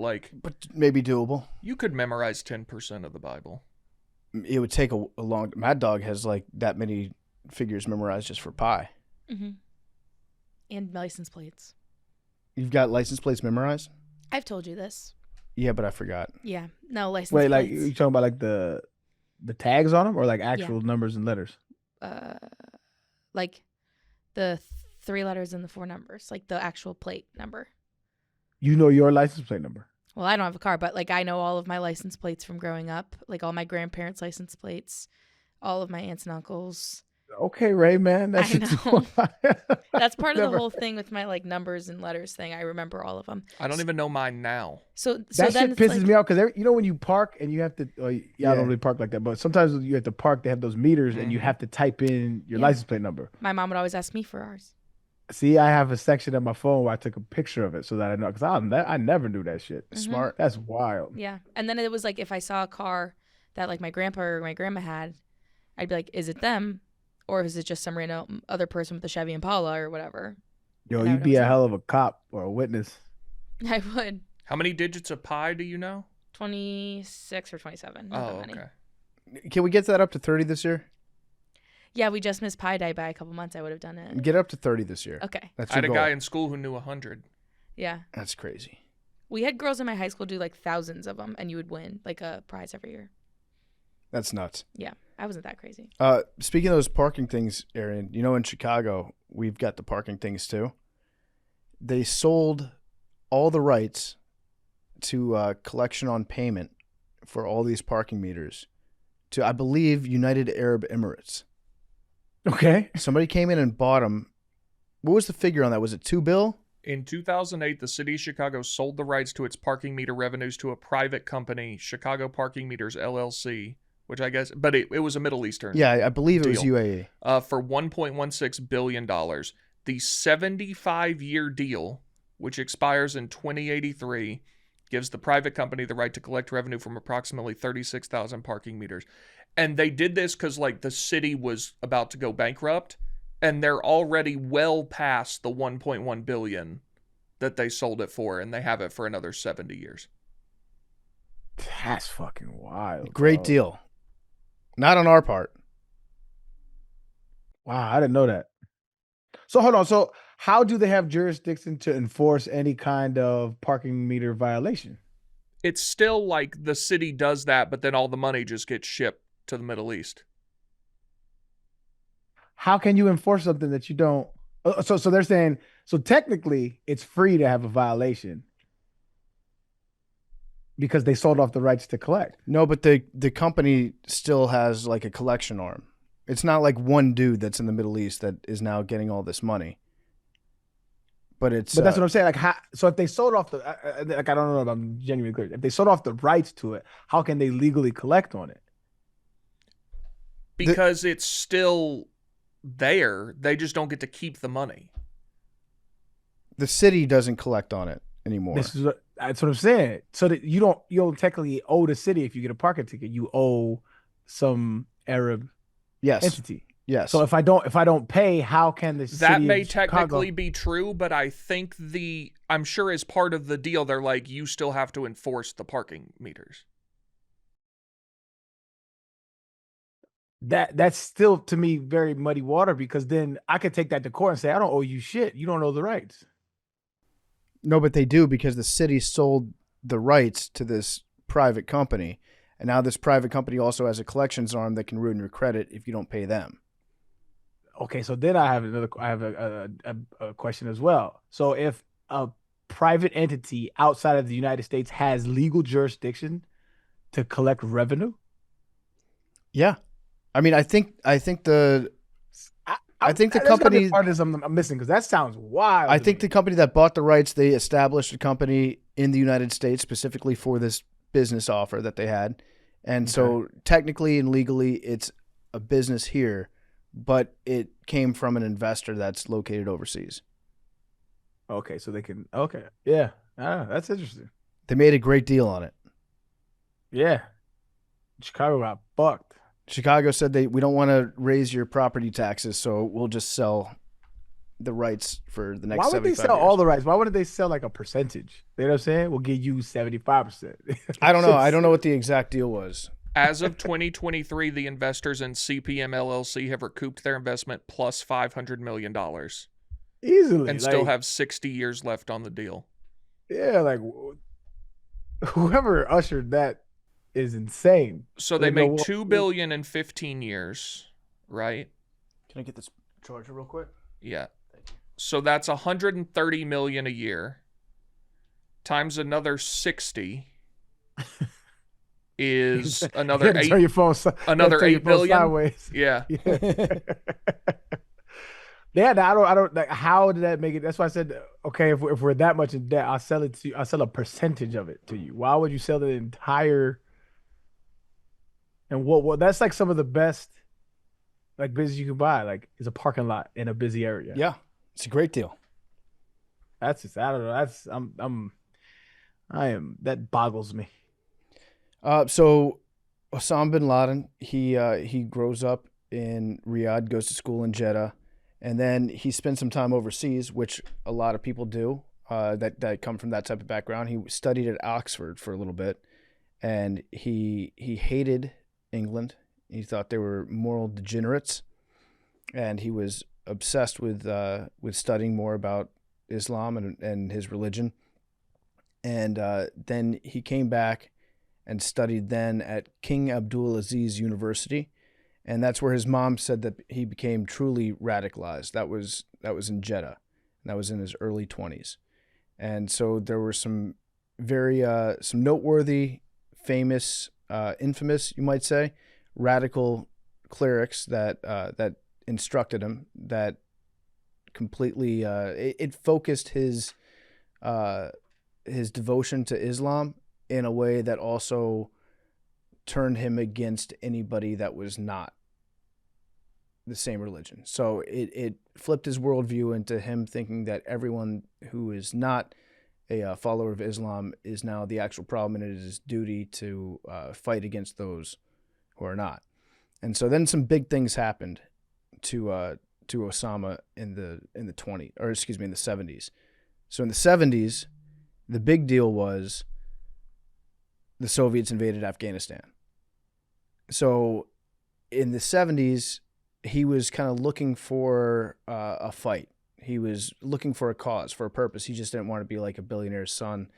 maybe doable. You could memorize 10% of the Bible. It would take a long. Mad Dog has like that many figures memorized just for pi. Mm-hmm. And license plates. You've got license plates memorized? I've told you this. Yeah, but I forgot. Yeah, no license plates. Wait, plates. like you talking about like the tags on them, or like actual numbers and letters? Like the 3 letters and the 4 numbers, like the actual plate number. You know your license plate number? Well, I don't have a car, but like I know all of my license plates from growing up, like all my grandparents' license plates, all of my aunts and uncles. Okay, Ray, man. I know. That's part of the whole thing with my like numbers and letters thing. I remember all of them. I don't even know mine now. So that shit pisses me off because when you park and you have to, I don't really park like that, but sometimes you have to park. They have those meters and you have to type in your license plate number. My mom would always ask me for ours. See, I have a section on my phone where I took a picture of it so that I know, because I never knew that shit. Mm-hmm. Smart. That's wild. Yeah, and then it was like if I saw a car that like my grandpa or my grandma had, I'd be like, is it them? Or is it just some random other person with a Chevy Impala or whatever? Yo, you'd be a hell of a cop or a witness. I would. How many digits of pi do you know? 26 or 27. Oh, okay. Can we get that up to 30 this year? Yeah, we just missed Pi Day by a couple months. I would have done it. Get up to 30 this year. Okay. That's I had your a goal. guy in school who knew 100. Yeah. That's crazy. We had girls in my high school do like thousands of them, and you would win like a prize every year. That's nuts. Yeah, I wasn't that crazy. Speaking of those parking things, Arian, in Chicago, we've got the parking things too. They sold all the rights to collection on payment for all these parking meters to, I believe, United Arab Emirates. Okay. Somebody came in and bought them. What was the figure on that? Was it $2 billion? In 2008, the city of Chicago sold the rights to its parking meter revenues to a private company, Chicago Parking Meters LLC, which I guess, but it was a Middle Eastern. Yeah, I believe deal. It was UAE. For $1.16 billion. The 75-year deal, which expires in 2083, gives the private company the right to collect revenue from approximately 36,000 parking meters. And they did this because, like, the city was about to go bankrupt, and they're already well past the $1.1 billion that they sold it for, and they have it for another 70 years. That's fucking wild. Great bro. deal. Not on our part. Wow, I didn't know that. So hold on. So how do they have jurisdiction to enforce any kind of parking meter violation? It's still like the city does that, but then all the money just gets shipped to the Middle East. How can you enforce something that you don't? So they're saying, so technically it's free to have a violation because they sold off the rights to collect. No, but the company still has like a collection arm. It's not like one dude that's in the Middle East that is now getting all this money. But that's what I'm saying. Like, so if they sold off the, like, I don't know if I'm genuinely clear. If they sold off the rights to it, how can they legally collect on it? Because it's still there. They just don't get to keep the money. The city doesn't collect on it anymore. That's what I'm saying. So that you don't technically owe the city if you get a parking ticket. You owe some Arab entity. Yes. So if I don't pay, how can the city that may of Chicago... technically be true, but I think I'm sure as part of the deal, they're like, you still have to enforce the parking meters. That's still to me very muddy water, because then I could take that to court and say, I don't owe you shit. You don't owe the rights. No, but they do, because the city sold the rights to this private company, and now this private company also has a collections arm that can ruin your credit if you don't pay them. Okay, so then I have a question as well. So if a private entity outside of the United States has legal jurisdiction to collect revenue, yeah, I mean, I think the company part is I'm missing, because that sounds wild. I think the company that bought the rights, they established a company in the United States specifically for this business offer that they had, and so technically and legally, it's a business here, but it came from an investor that's located overseas. Okay, so they can. Okay, yeah, that's interesting. They made a great deal on it. Yeah, Chicago got fucked. Chicago said we don't want to raise your property taxes, so we'll just sell the rights for the next 75 years. Why would they sell all the rights? Why wouldn't they sell like a percentage? You know what I'm saying? We'll give you 75%. I don't know. I don't know what the exact deal was. As of 2023, the investors in CPM LLC have recouped their investment plus $500 million. Easily. And still have 60 years left on the deal. Yeah, like whoever ushered that is insane. So they made $2 billion in 15 years, right? Can I get this charger real quick? Yeah. So that's $130 million a year times another 60 is another eight. Turn your phone, another $8 billion. Sideways. Yeah. Yeah, I don't like, how did that make it? That's why I said, okay, if we're that much in debt, I'll sell a percentage of it to you. Why would you sell the entire? And what that's like some of the best like business you can buy, like, is a parking lot in a busy area. Yeah, it's a great deal. That's just, I don't know. That boggles me. So Osama Bin Laden, he grows up in Riyadh, goes to school in Jeddah, and then he spent some time overseas, which a lot of people do that come from that type of background. He studied at Oxford for a little bit, and he hated England. He thought they were moral degenerates, and he was obsessed with studying more about Islam and his religion. And then he came back and studied then at King Abdulaziz University. And that's where his mom said that he became truly radicalized. That was in Jeddah. And that was in his early 20s. And so there were some very some noteworthy, famous, infamous, you might say, radical clerics that instructed him, that completely it focused his devotion to Islam in a way that also turned him against anybody that was not the same religion. So it flipped his worldview into him thinking that everyone who is not a follower of Islam is now the actual problem, and it is his duty to fight against those who are not. And so then some big things happened to Osama in the 70s. So in the 70s, the big deal was the Soviets invaded Afghanistan. So in the 70s, he was kind of looking for a fight. He was looking for a cause, for a purpose. He just didn't want to be like a billionaire's son.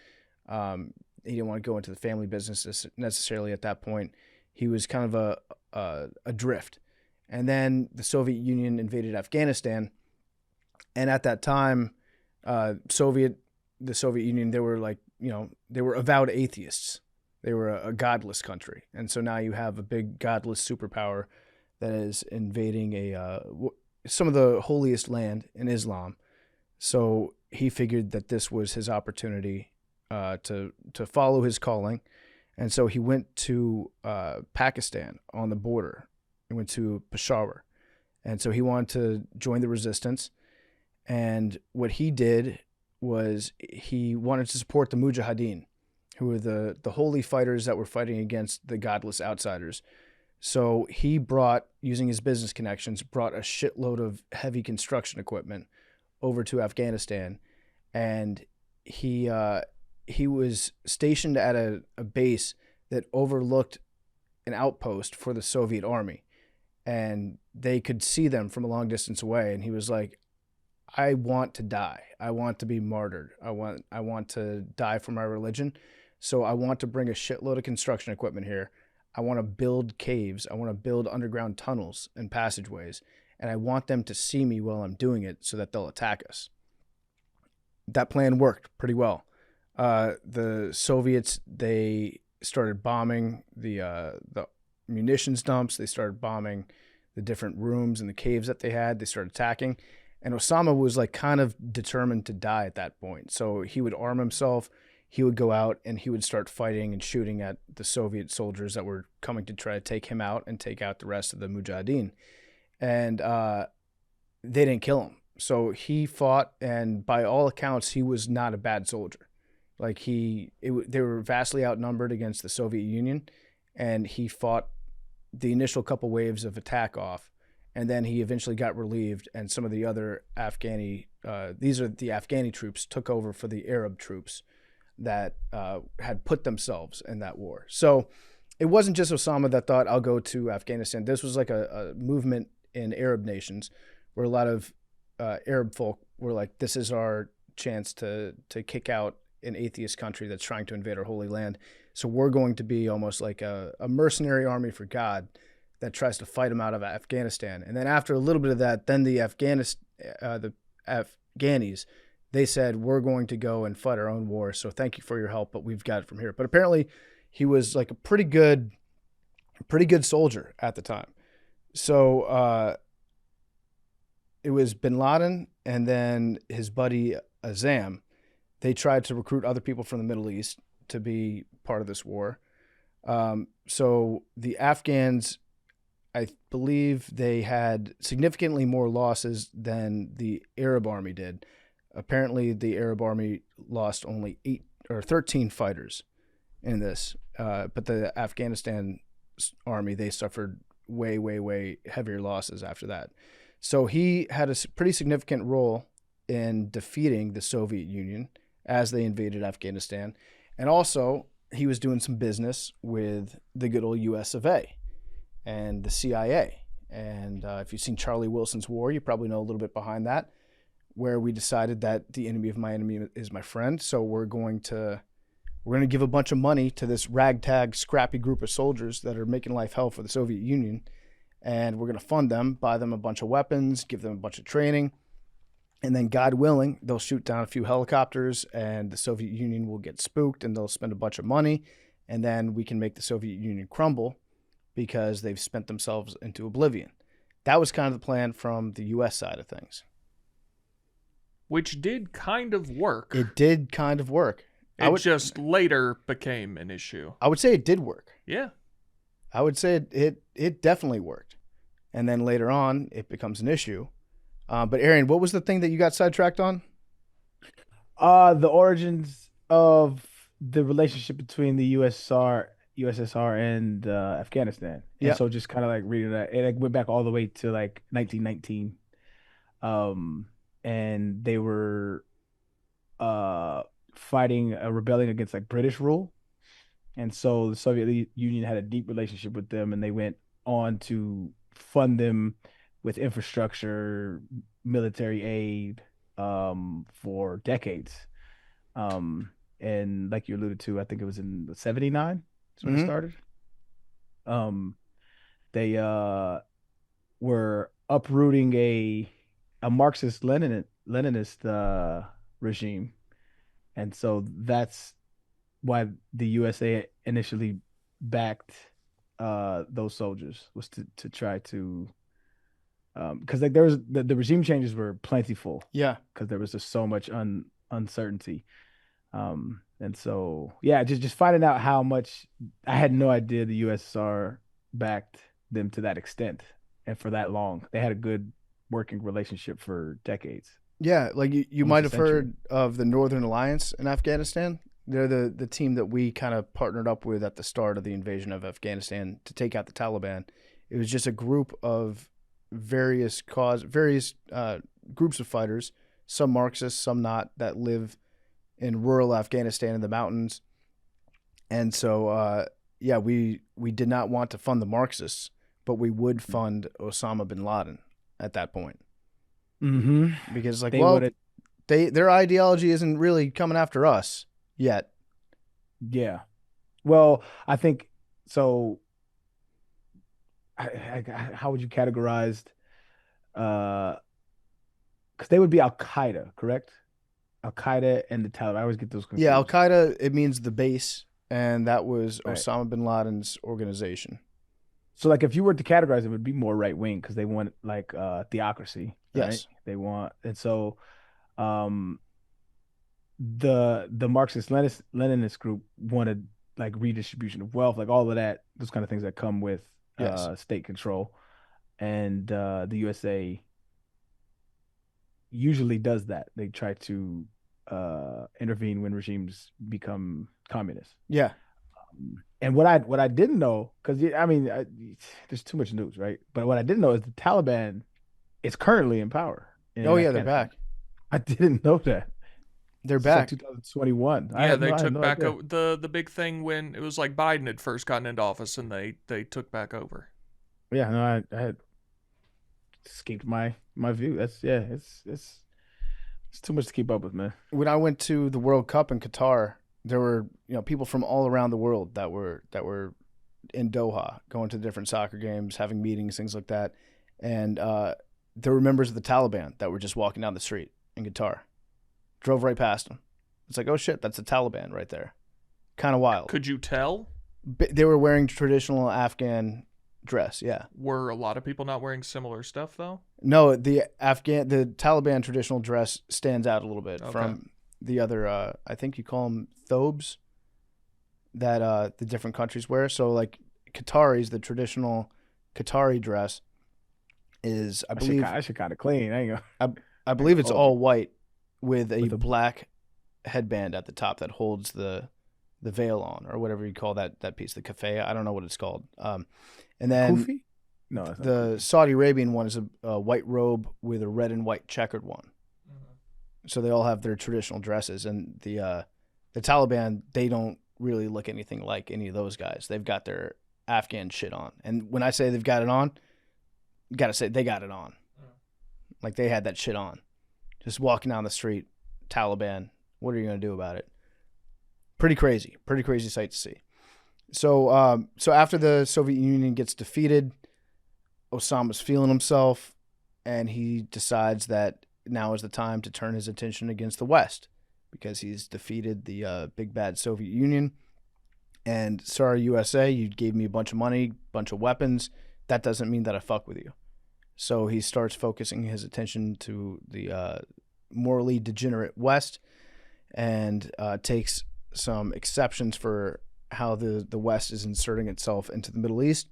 He didn't want to go into the family business necessarily at that point. He was kind of a drift. And then the Soviet Union invaded Afghanistan. And at that time, the Soviet Union, they were like, they were avowed atheists. They were a godless country. And so now you have a big godless superpower that is invading some of the holiest land in Islam. So he figured that this was his opportunity to follow his calling. And so he went to Pakistan on the border. He went to Peshawar. And so he wanted to join the resistance. And what he did was he wanted to support the Mujahideen, who were the holy fighters that were fighting against the godless outsiders. So he using his business connections, brought a shitload of heavy construction equipment over to Afghanistan. And he was stationed at a base that overlooked an outpost for the Soviet army. And they could see them from a long distance away. And he was like, I want to die. I want to be martyred. I want to die for my religion. So I want to bring a shitload of construction equipment here. I want to build caves. I want to build underground tunnels and passageways. And I want them to see me while I'm doing it so that they'll attack us. That plan worked pretty well. The Soviets, they started bombing the munitions dumps. They started bombing the different rooms and the caves that they had. They started attacking. And Osama was like kind of determined to die at that point. So he would arm himself. He would go out and he would start fighting and shooting at the Soviet soldiers that were coming to try to take him out and take out the rest of the Mujahideen. And they didn't kill him. So he fought, and by all accounts, he was not a bad soldier. Like they were vastly outnumbered against the Soviet Union, and he fought the initial couple waves of attack off. And then he eventually got relieved, and some of the other these are the Afghani troops, took over for the Arab troops that had put themselves in that war. So it wasn't just Osama that thought, I'll go to Afghanistan. This was like a movement in Arab nations where a lot of Arab folk were like, this is our chance to kick out an atheist country that's trying to invade our holy land. So we're going to be almost like a mercenary army for God that tries to fight him out of Afghanistan. And then after a little bit of that, then the Afghanis, they said, we're going to go and fight our own war. So thank you for your help, but we've got it from here. But apparently he was like a pretty good soldier at the time. So it was Bin Laden and then his buddy Azam. They tried to recruit other people from the Middle East to be part of this war. So the Afghans, I believe they had significantly more losses than the Arab army did. Apparently, the Arab army lost only 8 or 13 fighters in this, but the Afghanistan army, they suffered way, way, way heavier losses after that. So he had a pretty significant role in defeating the Soviet Union as they invaded Afghanistan. And also, he was doing some business with the good old US of A and the CIA. And if you've seen Charlie Wilson's War, you probably know a little bit behind that, where we decided that the enemy of my enemy is my friend. So we're going to give a bunch of money to this ragtag, scrappy group of soldiers that are making life hell for the Soviet Union. And we're going to fund them, buy them a bunch of weapons, give them a bunch of training. And then, God willing, they'll shoot down a few helicopters and the Soviet Union will get spooked and they'll spend a bunch of money. And then we can make the Soviet Union crumble because they've spent themselves into oblivion. That was kind of the plan from the U.S. side of things. Which did kind of work. It did kind of work. It just later became an issue. I would say it did work. Yeah. I would say it definitely worked. And then later on, it becomes an issue. But Arian, what was the thing that you got sidetracked on? The origins of the relationship between the USSR and Afghanistan. Yeah. And so just kind of like reading that, it went back all the way to like 1919. And they were fighting a rebellion against like British rule. And so the Soviet Union had a deep relationship with them, and they went on to fund them with infrastructure, military aid, for decades. And like you alluded to, I think it was in the 79 is when it started. Um, they were uprooting a Marxist Leninist regime, and so that's why the USA initially backed those soldiers, was to try to because like there was the regime changes were plentiful. Yeah, because there was just so much uncertainty. And so yeah, just finding out how much, I had no idea the USSR backed them to that extent and for that long. They had a good working relationship for decades. Yeah, like you Almost might a have century. heard of the Northern Alliance in Afghanistan. They're the team that we kind of partnered up with at the start of the invasion of Afghanistan to take out the Taliban. It was just a group of various groups of fighters, some Marxists, some not, that live in rural Afghanistan in the mountains. And so, yeah, we did not want to fund the Marxists, but we would fund Osama bin Laden at that point. Mm-hmm. Because, like, They well, would, their ideology isn't really coming after us yet. yeah. Well, I think so. How would you categorize? Because they would be Al-Qaeda, correct? Al-Qaeda and the Taliban. I always get those confused. Yeah, al-Qaeda, it means the base, and that was Right. Osama bin Laden's organization. So, like, if you were to categorize it, would be more right wing because they want like theocracy, right? Yes. They want, and so um, the Marxist Leninist group wanted like redistribution of wealth, like all of that, those kind of things that come with Yes. state control, and the USA usually does that. They try to intervene when regimes become communist. Yeah. And what I didn't know, because I mean, there's too much news, right? But what I didn't know is the Taliban is currently in power. Oh, yeah, they're back. I didn't know that. They're It's like back. 2021. Yeah, they I had took no back idea. the big thing when it was like Biden had first gotten into office, and they took back over. Yeah, no, I had escaped my view. That's yeah, it's too much to keep up with, man. When I went to the World Cup in Qatar, there were people from all around the world that were in Doha, going to different soccer games, having meetings, things like that, and there were members of the Taliban that were just walking down the street in Qatar. Drove right past them. It's like, oh shit, that's the Taliban right there. Kind of wild. Could you tell? They were wearing traditional Afghan dress. Yeah. Were a lot of people not wearing similar stuff though? No, the Taliban traditional dress stands out a little bit Okay. from the other. I think you call them thobes that the different countries wear. So like Qataris, the traditional Qatari dress is, I believe, I should kind of clean. I ain't gonna. I believe it's Oh. all white with a With a- black headband at the top that holds the veil on, or whatever you call that piece, the keffiyeh. I don't know what it's called. And then Kufi? No, it's not. the Saudi Arabian one is a white robe with a red and white checkered one. So they all have their traditional dresses, and the Taliban, they don't really look anything like any of those guys. They've got their Afghan shit on, and when I say they've got it on, you gotta say they got it on. Like they had that shit on, just walking down the street. Taliban, what are you gonna do about it? Pretty crazy sight to see. So so after the Soviet Union gets defeated, Osama's feeling himself, and he decides that now is the time to turn his attention against the West, because he's defeated the big bad Soviet Union. And sorry, USA, you gave me a bunch of money, bunch of weapons. That doesn't mean that I fuck with you. So he starts focusing his attention to the morally degenerate West, and takes some exceptions for how the West is inserting itself into the Middle East,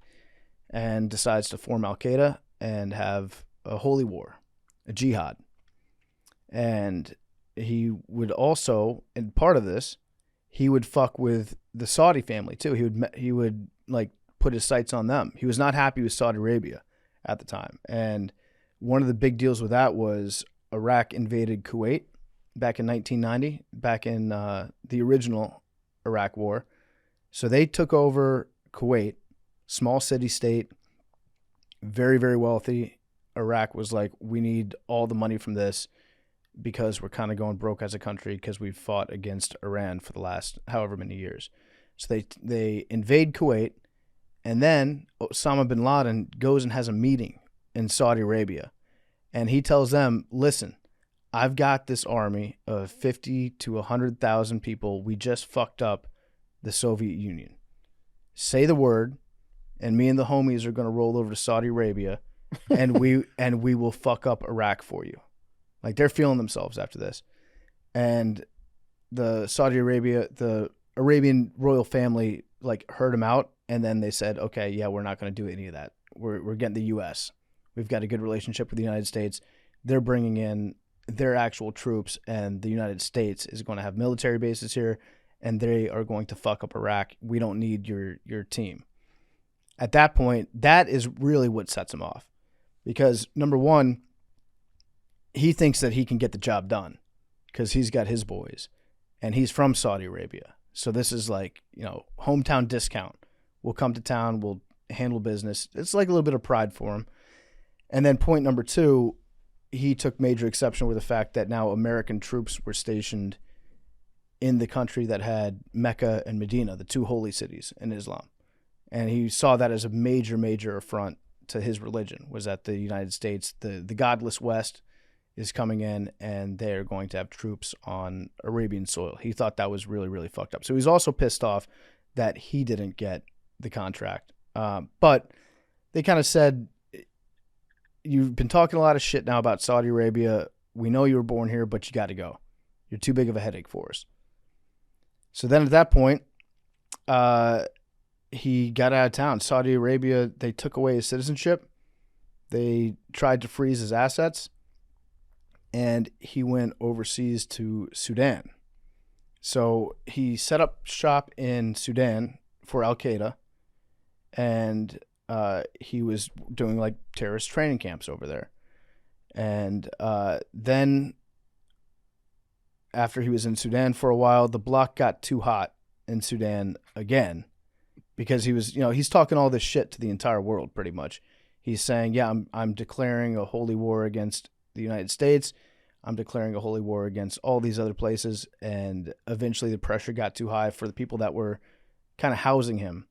and decides to form al-Qaeda and have a holy war, a jihad. And he would also, in part of this, he would fuck with the Saudi family too. He would like put his sights on them. He was not happy with Saudi Arabia at the time. And one of the big deals with that was Iraq invaded Kuwait back in 1990, back in the original Iraq war. So they took over Kuwait, small city state, very, very wealthy. Iraq was like, we need all the money from this because we're kind of going broke as a country because we've fought against Iran for the last however many years. So they invade Kuwait, and then Osama bin Laden goes and has a meeting in Saudi Arabia. And he tells them, listen, I've got this army of 50 to 100,000 people. We just fucked up the Soviet Union. Say the word, and me and the homies are going to roll over to Saudi Arabia, and we will fuck up Iraq for you. Like, they're feeling themselves after this. And the Arabian royal family, like, heard him out, and then they said, okay, yeah, we're not going to do any of that. We're getting the U.S. We've got a good relationship with the United States. They're bringing in their actual troops, and the United States is going to have military bases here, and they are going to fuck up Iraq. We don't need your team. At that point, that is really what sets him off. Because, number one, he thinks that he can get the job done because he's got his boys, and he's from Saudi Arabia. So this is like, hometown discount. We'll come to town. We'll handle business. It's like a little bit of pride for him. And then point number two, he took major exception with the fact that now American troops were stationed in the country that had Mecca and Medina, the two holy cities in Islam. And he saw that as a major, major affront to his religion, was that the United States, the godless West, is coming in and they're going to have troops on Arabian soil. He thought that was really, really fucked up. So he's also pissed off that he didn't get the contract. But they kind of said, you've been talking a lot of shit now about Saudi Arabia. We know you were born here, but you got to go. You're too big of a headache for us. So then at that point, he got out of town. Saudi Arabia, they took away his citizenship. They tried to freeze his assets. And he went overseas to Sudan. So he set up shop in Sudan for al-Qaeda. And he was doing like terrorist training camps over there. And then after he was in Sudan for a while, the block got too hot in Sudan again because he was, he's talking all this shit to the entire world pretty much. He's saying, yeah, I'm declaring a holy war against the United States. I'm declaring a holy war against all these other places. And eventually the pressure got too high for the people that were kind of housing him.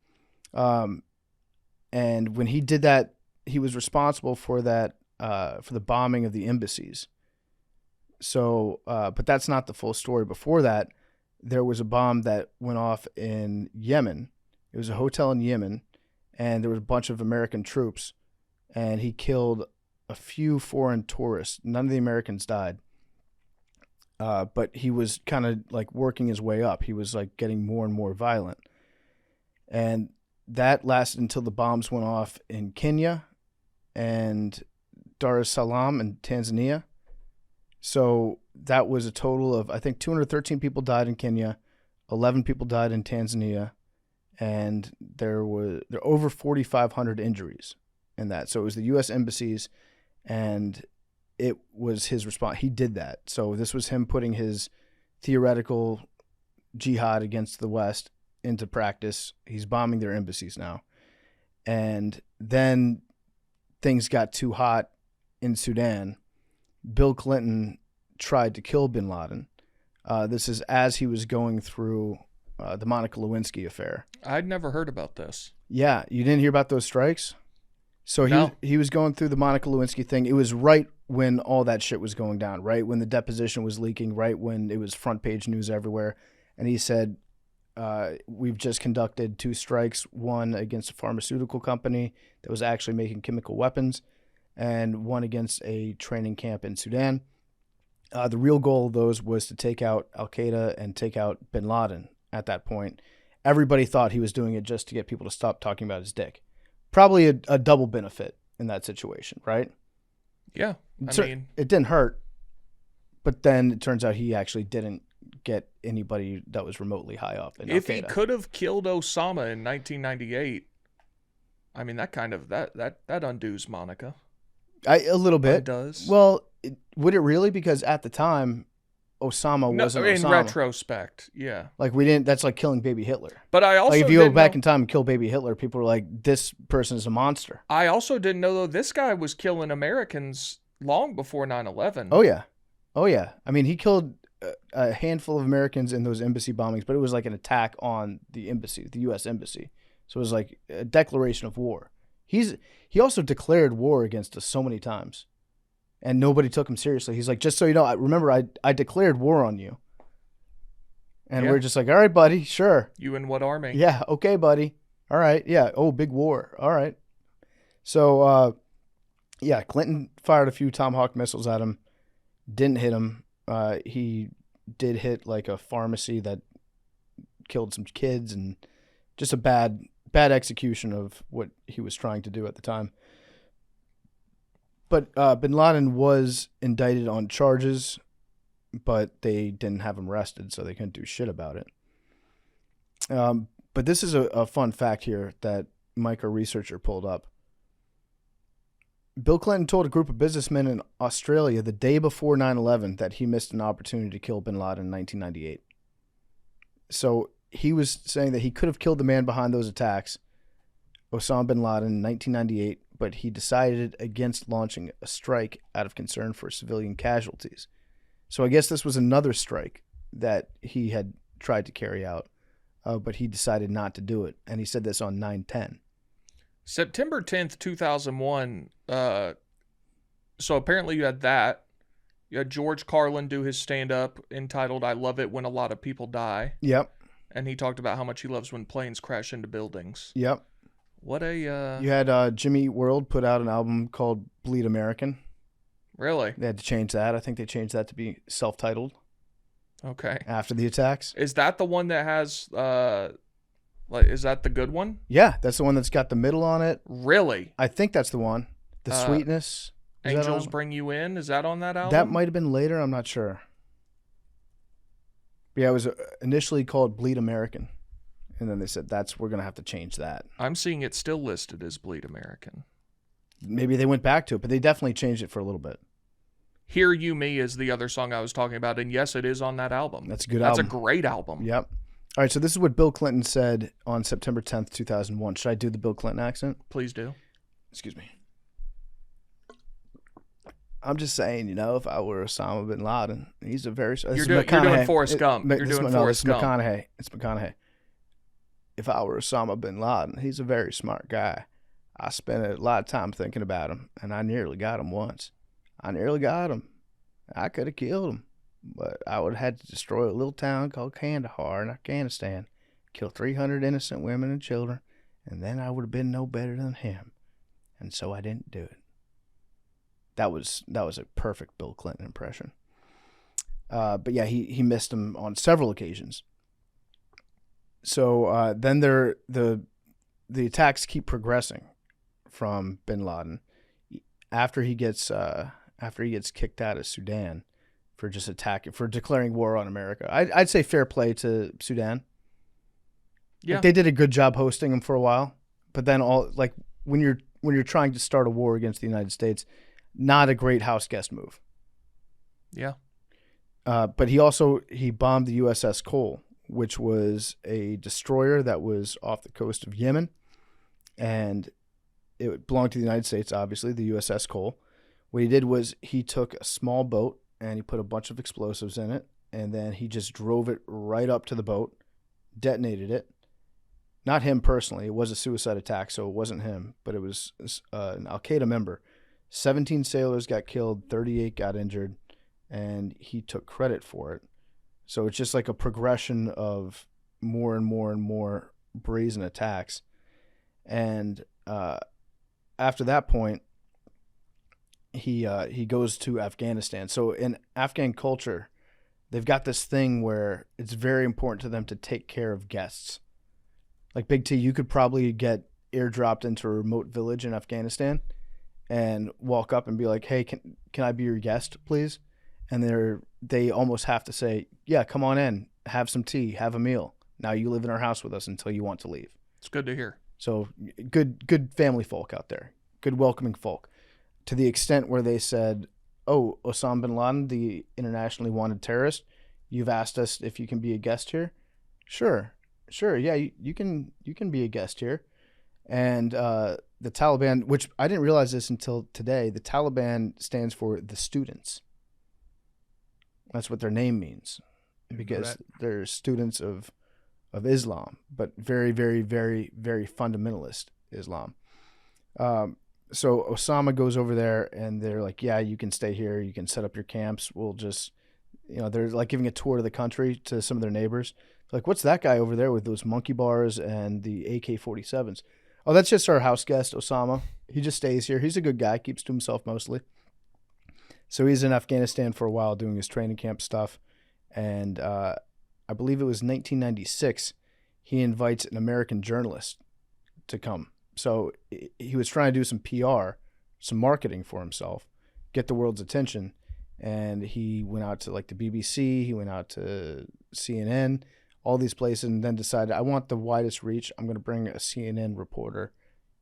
And when he did that, he was responsible for that, for the bombing of the embassies. So, but that's not the full story. Before that, there was a bomb that went off in Yemen. It was a hotel in Yemen, and there was a bunch of American troops, and he killed a few foreign tourists. None of the Americans died. But he was kind of like working his way up. He was like getting more and more violent. And that lasted until the bombs went off in Kenya and Dar es Salaam in Tanzania. So that was a total of, I think, 213 people died in Kenya, 11 people died in Tanzania, and there were over 4,500 injuries in that. So it was the U.S. embassies, and it was his response. He did that. So this was him putting his theoretical jihad against the West into practice. He's bombing their embassies now. And then things got too hot in Sudan. Bill Clinton tried to kill bin Laden. This is as he was going through the Monica Lewinsky affair. I'd never heard about this. Yeah, you didn't hear about those strikes? So he was going through the Monica Lewinsky thing. It was right when all that shit was going down, right when the deposition was leaking, right when it was front page news everywhere. And he said, we've just conducted 2 strikes, one against a pharmaceutical company that was actually making chemical weapons, and one against a training camp in Sudan. The real goal of those was to take out al-Qaeda and take out bin Laden at that point. Everybody thought he was doing it just to get people to stop talking about his dick. Probably a double benefit in that situation, right? Yeah. It didn't hurt, but then it turns out he actually didn't get anybody that was remotely high up in If al-Qaeda. he could have killed Osama in 1998, I mean, that kind of that undoes Monica. A little bit. It does. Well, would it really? Because at the time, Osama wasn't in Osama. retrospect, yeah. Like we didn't. That's like killing baby Hitler. But I also like if you go back in time and kill baby Hitler, people are like, this person is a monster. I also didn't know though this guy was killing Americans long before 9/11. Oh yeah. I mean, he killed a handful of Americans in those embassy bombings, but it was like an attack on the embassy, the U.S. embassy. So it was like a declaration of war. He also declared war against us so many times, and nobody took him seriously. He's like, just so you know, I declared war on you. And we're just like, all right, buddy, sure. You in what army? Yeah, okay, buddy. All right, yeah. Oh, big war. All right. So, Clinton fired a few Tomahawk missiles at him. Didn't hit him. He did hit like a pharmacy that killed some kids, and just a bad execution of what he was trying to do at the time. But Bin Laden was indicted on charges, but they didn't have him arrested, so they couldn't do shit about it. But this is a fun fact here that Mike, our researcher, pulled up. Bill Clinton told a group of businessmen in Australia the day before 9/11 that he missed an opportunity to kill Bin Laden in 1998. So he was saying that he could have killed the man behind those attacks, Osama Bin Laden, in 1998, but he decided against launching a strike out of concern for civilian casualties. So I guess this was another strike that he had tried to carry out, but he decided not to do it. And he said this on 9/10. September 10th, 2001. So apparently you had that. You had George Carlin do his stand-up entitled "I Love It When a Lot of People Die." Yep. And he talked about how much he loves when planes crash into buildings. Yep. What a... You had Jimmy Eat World put out an album called Bleed American. Really? They had to change that. I think they changed that to be self-titled. Okay. After the attacks. Is that the one that has... is that the good one? Yeah, that's the one that's got the middle on it. Really? I think that's the one. The Sweetness. Angels Bring You In? Is that on that album? That might have been later. I'm not sure. But yeah, it was initially called Bleed American. And then they said, we're going to have to change that. I'm seeing it still listed as Bleed American. Maybe they went back to it, but they definitely changed it for a little bit. Hear You Me is the other song I was talking about. And yes, it is on that album. That's a good album. That's a great album. Yep. All right, so this is what Bill Clinton said on September 10th, 2001. Should I do the Bill Clinton accent? Please do. Excuse me. I'm just saying, if I were Osama Bin Laden, he's a very... You're doing Forrest Gump. You're doing Forrest Gump. It's McConaughey. If I were Osama Bin Laden, he's a very smart guy. I spent a lot of time thinking about him, and I nearly got him once. I could have killed him, but I would have had to destroy a little town called Kandahar in Afghanistan, kill 300 innocent women and children, and then I would have been no better than him. And so I didn't do it. That was a perfect Bill Clinton impression. But yeah, he missed him on several occasions. So then the attacks keep progressing from Bin Laden after he gets kicked out of Sudan for declaring war on America. I'd say fair play to Sudan. Yeah, like they did a good job hosting him for a while, but then when you're trying to start a war against the United States, not a great house guest move. Yeah. But he bombed the USS Cole, which was a destroyer that was off the coast of Yemen, and it belonged to the United States, obviously, the USS Cole. What he did was he took a small boat and he put a bunch of explosives in it, and then he just drove it right up to the boat, detonated it. Not him personally. It was a suicide attack, so it wasn't him, but it was an al-Qaeda member. 17 sailors got killed, 38 got injured, and he took credit for it. So it's just like a progression of more and more and more brazen attacks. And after that point, he goes to Afghanistan. So in Afghan culture, they've got this thing where it's very important to them to take care of guests. Like Big T, you could probably get airdropped into a remote village in Afghanistan and walk up and be like, "Hey, can I be your guest, please?" And they almost have to say, "Yeah, come on in, have some tea, have a meal. Now you live in our house with us until you want to leave." It's good to hear. So good family folk out there, good welcoming folk, to the extent where they said, oh, Osama Bin Laden, the internationally wanted terrorist, you've asked us if you can be a guest here. Sure. Yeah, you can be a guest here. And the Taliban, which I didn't realize this until today, the Taliban stands for the students. That's what their name means, because they're students of Islam, but very, very, very, very fundamentalist Islam. So Osama goes over there, and they're like, yeah, you can stay here. You can set up your camps. We'll just, they're like giving a tour of the country to some of their neighbors. Like, what's that guy over there with those monkey bars and the AK-47s? Oh, that's just our house guest, Osama. He just stays here. He's a good guy, keeps to himself mostly. So he's in Afghanistan for a while doing his training camp stuff. And I believe it was 1996, he invites an American journalist to come. So he was trying to do some PR, some marketing for himself, get the world's attention. And he went out to like the BBC, he went out to CNN, all these places, and then decided, I want the widest reach. I'm going to bring a CNN reporter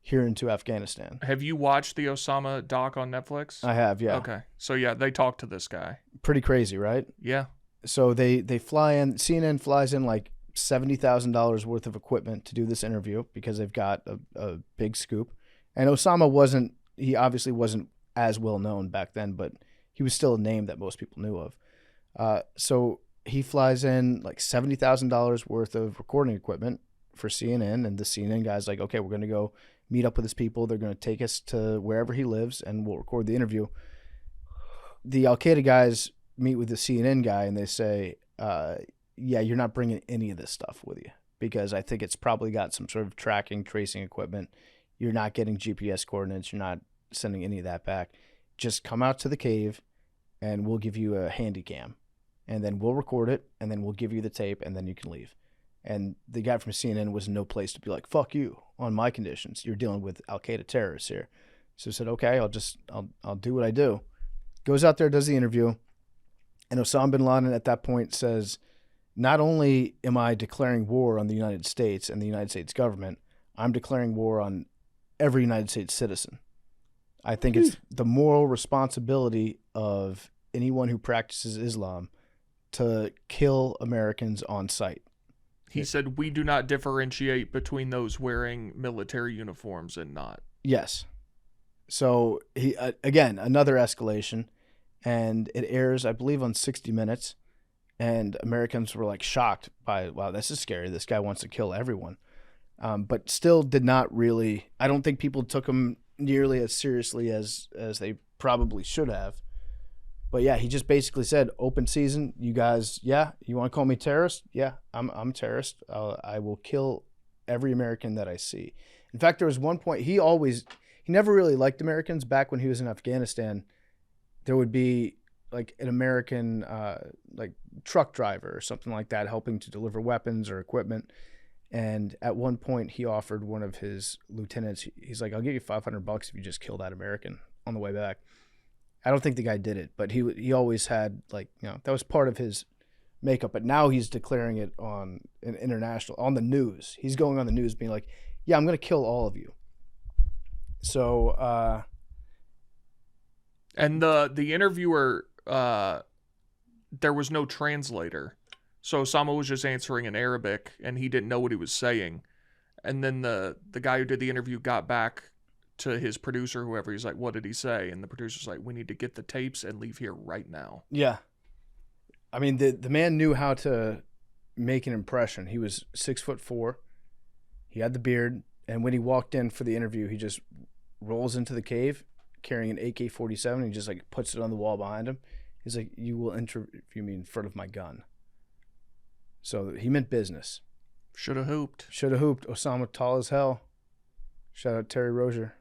here into Afghanistan. Have you watched the Osama doc on Netflix? I have, yeah. Okay. So yeah, they talk to this guy. Pretty crazy, right? Yeah. So they fly in, CNN flies in like $70,000 worth of equipment to do this interview because they've got a big scoop. And Osama he obviously wasn't as well known back then, but he was still a name that most people knew of. So he flies in like $70,000 worth of recording equipment for CNN, and the CNN guy's like, okay, we're going to go meet up with his people. They're going to take us to wherever he lives, and we'll record the interview. The al-Qaeda guys meet with the CNN guy, and they say, yeah, you're not bringing any of this stuff with you, because I think it's probably got some sort of tracking, tracing equipment. You're not getting GPS coordinates. You're not sending any of that back. Just come out to the cave, and we'll give you a handy cam, and then we'll record it, and then we'll give you the tape, and then you can leave. And the guy from CNN was in no place to be like, fuck you on my conditions. You're dealing with al-Qaeda terrorists here. So he said, okay, I'll do what I do. Goes out there, does the interview. And Osama bin Laden at that point says, not only am I declaring war on the United States and the United States government, I'm declaring war on every United States citizen. I think it's the moral responsibility of anyone who practices Islam to kill Americans on sight. He said, we do not differentiate between those wearing military uniforms and not. Yes. So, he again, another escalation. And it airs, I believe, on 60 Minutes. And Americans were like shocked by, wow, this is scary. This guy wants to kill everyone. But still did not really, I don't think people took him nearly as seriously as they probably should have. But yeah, he just basically said, open season, you guys, yeah, you want to call me terrorist? Yeah, I'm a terrorist. I will kill every American that I see. In fact, there was one point, he never really liked Americans. Back when he was in Afghanistan, there would be like an American like truck driver or something like that helping to deliver weapons or equipment. And at one point, he offered one of his lieutenants, he's like, I'll give you $500 if you just kill that American on the way back. I don't think the guy did it, but he always had, like, that was part of his makeup. But now he's declaring it on an international, on the news. He's going on the news being like, yeah, I'm going to kill all of you. So, and the interviewer, there was no translator. So Osama was just answering in Arabic, and he didn't know what he was saying. And then the guy who did the interview got back to his producer, whoever. He's like, what did he say? And the producer's like, we need to get the tapes and leave here right now. Yeah. I mean, the man knew how to make an impression. He was 6'4". He had the beard. And when he walked in for the interview, he just rolls into the cave carrying an AK-47. And he just like puts it on the wall behind him. He's like, you will interview me in front of my gun. So he meant business. Should have hooped. Osama, tall as hell. Shout out Terry Rozier.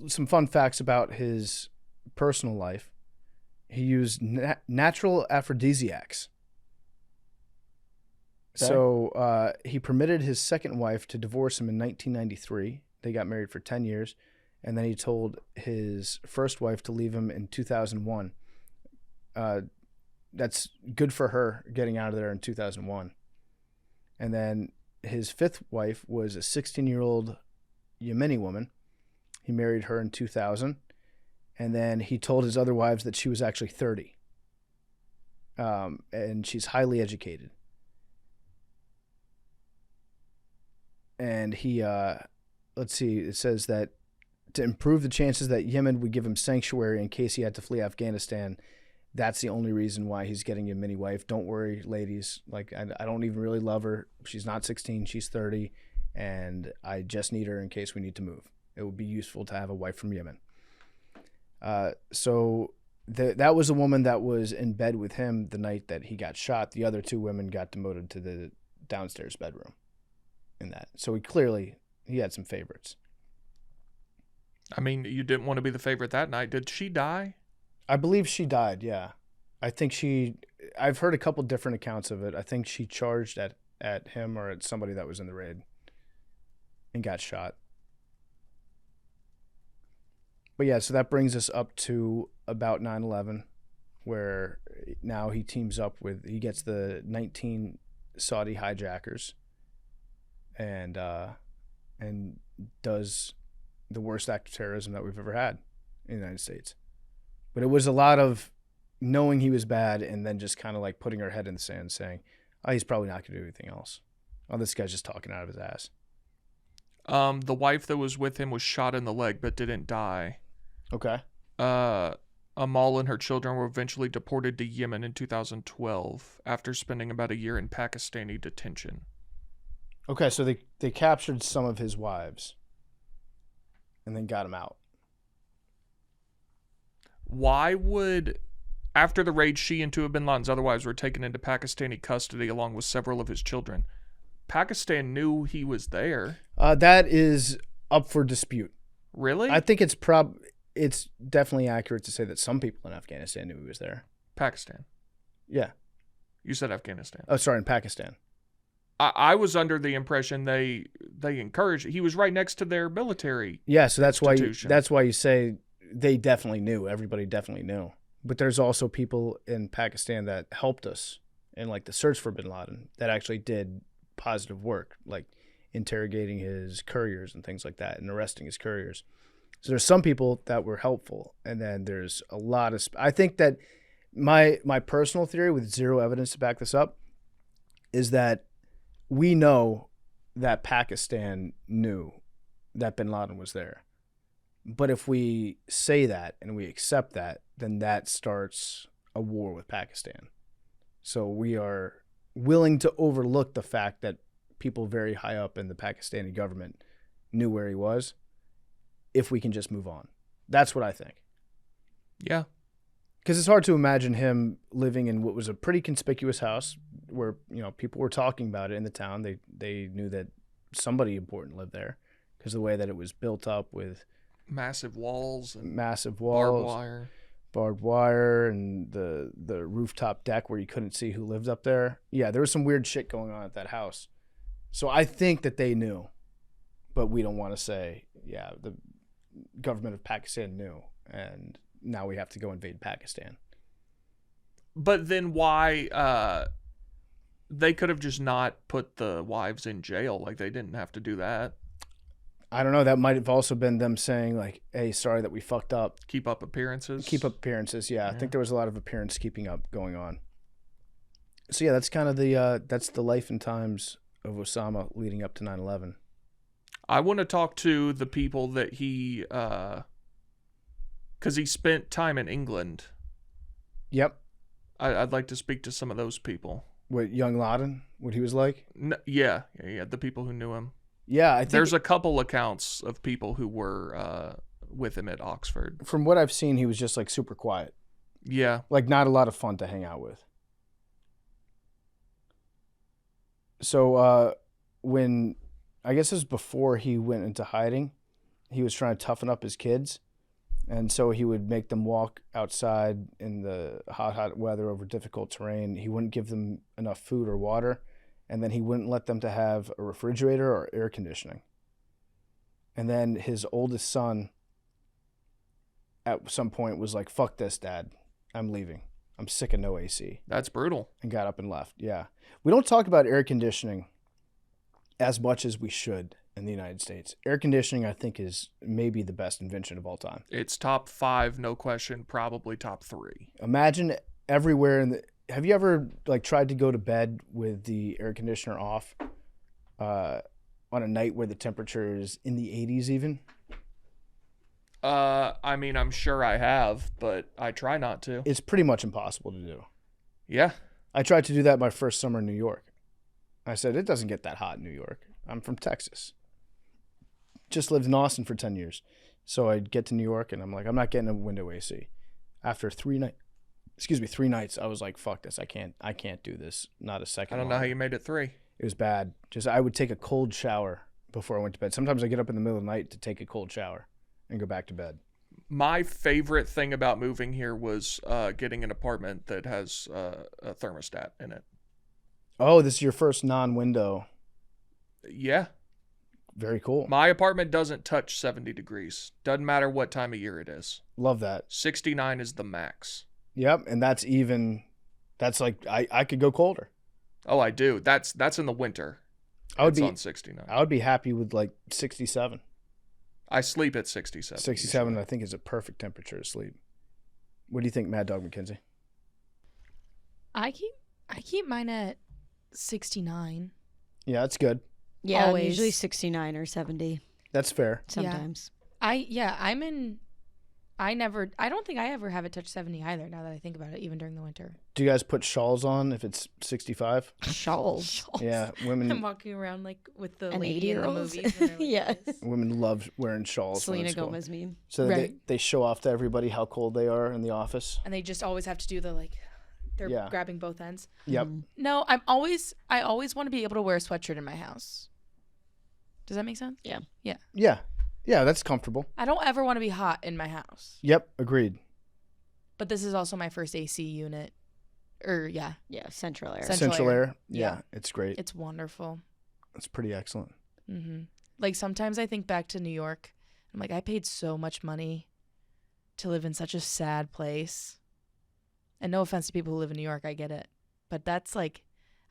Some fun facts about his personal life. He used natural aphrodisiacs. Okay. So he permitted his second wife to divorce him in 1993. They got married for 10 years. And then he told his first wife to leave him in 2001. That's good for her getting out of there in 2001. And then his fifth wife was a 16-year-old Yemeni woman. He married her in 2000. And then he told his other wives that she was actually 30. And she's highly educated. And he, let's see, it says that to improve the chances that Yemen would give him sanctuary in case he had to flee Afghanistan, that's the only reason why he's getting a mini wife. Don't worry, ladies. Like, I don't even really love her. She's not 16, she's 30, and I just need her in case we need to move. It would be useful to have a wife from Yemen. So that was a woman that was in bed with him the night that he got shot. The other 2 women got demoted to the downstairs bedroom in that. So he had some favorites. I mean, you didn't want to be the favorite that night. Did she die? I believe she died, yeah. I think I've heard a couple different accounts of it. I think she charged at him or at somebody that was in the raid and got shot. But yeah, so that brings us up to about 9/11, where now he he gets the 19 Saudi hijackers and does the worst act of terrorism that we've ever had in the United States. But it was a lot of knowing he was bad and then just kind of like putting our head in the sand saying, oh, he's probably not going to do anything else. Oh, this guy's just talking out of his ass. The wife that was with him was shot in the leg but didn't die. Okay. Amal and her children were eventually deported to Yemen in 2012 after spending about a year in Pakistani detention. Okay, so they captured some of his wives and then got him out. Why would, after the raid, she and 2 of bin Laden's other wives were taken into Pakistani custody along with several of his children? Pakistan knew he was there. That is up for dispute. Really? I think it's definitely accurate to say that some people in Afghanistan knew he was there. Pakistan. Yeah. You said Afghanistan. Oh, sorry, in Pakistan. I was under the impression they encouraged. He was right next to their military. Yeah, so that's why you say they definitely knew. Everybody definitely knew. But there's also people in Pakistan that helped us in like the search for bin Laden that actually did positive work, like interrogating his couriers and things like that and arresting his couriers. So there's some people that were helpful, and then there's a lot of I think that my personal theory, with zero evidence to back this up, is that we know that Pakistan knew that bin Laden was there. But if we say that and we accept that, then that starts a war with Pakistan. So we are willing to overlook the fact that people very high up in the Pakistani government knew where he was if we can just move on. That's what I think. Yeah. Because it's hard to imagine him living in what was a pretty conspicuous house where, people were talking about it in the town. They knew that somebody important lived there because the way that it was built up with massive walls, barbed wire, and the rooftop deck where you couldn't see who lived up there. Yeah, there was some weird shit going on at that house. So I think that they knew, but we don't want to say, yeah, the government of Pakistan knew, and now we have to go invade Pakistan. But then why they could have just not put the wives in jail? Like, they didn't have to do that. I don't know. That might have also been them saying, like, hey, sorry that we fucked up. Keep up appearances? Keep up appearances, yeah. I think there was a lot of appearance keeping up going on. So, yeah, that's kind of that's the life and times of Osama leading up to 9/11. I want to talk to the people that he, because he spent time in England. Yep. I'd like to speak to some of those people. What, young Laden? What he was like? No, yeah, the people who knew him. Yeah, I think there's a couple accounts of people who were with him at Oxford. From what I've seen, he was just like super quiet. Yeah. Like not a lot of fun to hang out with. So when, I guess it was before he went into hiding, he was trying to toughen up his kids. And so he would make them walk outside in the hot weather over difficult terrain. He wouldn't give them enough food or water. And then he wouldn't let them to have a refrigerator or air conditioning. And then his oldest son at some point was like, fuck this, Dad. I'm leaving. I'm sick of no AC. That's brutal. And got up and left. Yeah. We don't talk about air conditioning as much as we should in the United States. Air conditioning, I think, is maybe the best invention of all time. It's top 5, no question, probably top 3. Imagine everywhere have you ever like tried to go to bed with the air conditioner off on a night where the temperature is in the 80s even? I mean, I'm sure I have, but I try not to. It's pretty much impossible to do. Yeah. I tried to do that my first summer in New York. I said, it doesn't get that hot in New York. I'm from Texas. Just lived in Austin for 10 years. So I'd get to New York and I'm like, I'm not getting a window AC. After 3 nights, I was like, fuck this. I can't do this. Not a second. I don't know how you made it 3. It was bad. Just I would take a cold shower before I went to bed. Sometimes I get up in the middle of the night to take a cold shower and go back to bed. My favorite thing about moving here was getting an apartment that has a thermostat in it. Oh, this is your first non-window. Yeah. Very cool. My apartment doesn't touch 70 degrees. Doesn't matter what time of year it is. Love that. 69 is the max. Yep, and that's like I could go colder. Oh, I do. That's in the winter. It's on 69. I would be happy with like 67. I sleep at 67. 67, usually. I think, is a perfect temperature to sleep. What do you think, Mad Dog McKenzie? I keep mine at 69. Yeah, that's good. Yeah, Always. usually 69 or 70 That's fair. sometimes. I don't think I ever have it touch 70 either, now that I think about it, even during the winter. Do you guys put shawls on if it's 65? Shawls. Yeah, I'm women walking around like with the An lady in the 80-year-olds? movies. and they're like Yes. this. women love wearing shawls. when Selena it's cold. Gomez meme. So Right. they show off to everybody how cold they are in the office. And they just always have to do the like, they're Yeah. grabbing both ends. Yep. No, I always want to be able to wear a sweatshirt in my house. Does that make sense? Yeah. Yeah, that's comfortable. I don't ever want to be hot in my house. Yep, agreed. But this is also my first AC unit. Yeah, Yeah, Central Air. Central Air. Yeah, Yeah. it's great. it's wonderful. It's pretty excellent. Like sometimes I think back to New York. I'm like, I paid so much money to live in such a sad place. And no offense to people who live in New York, I get it. But that's like,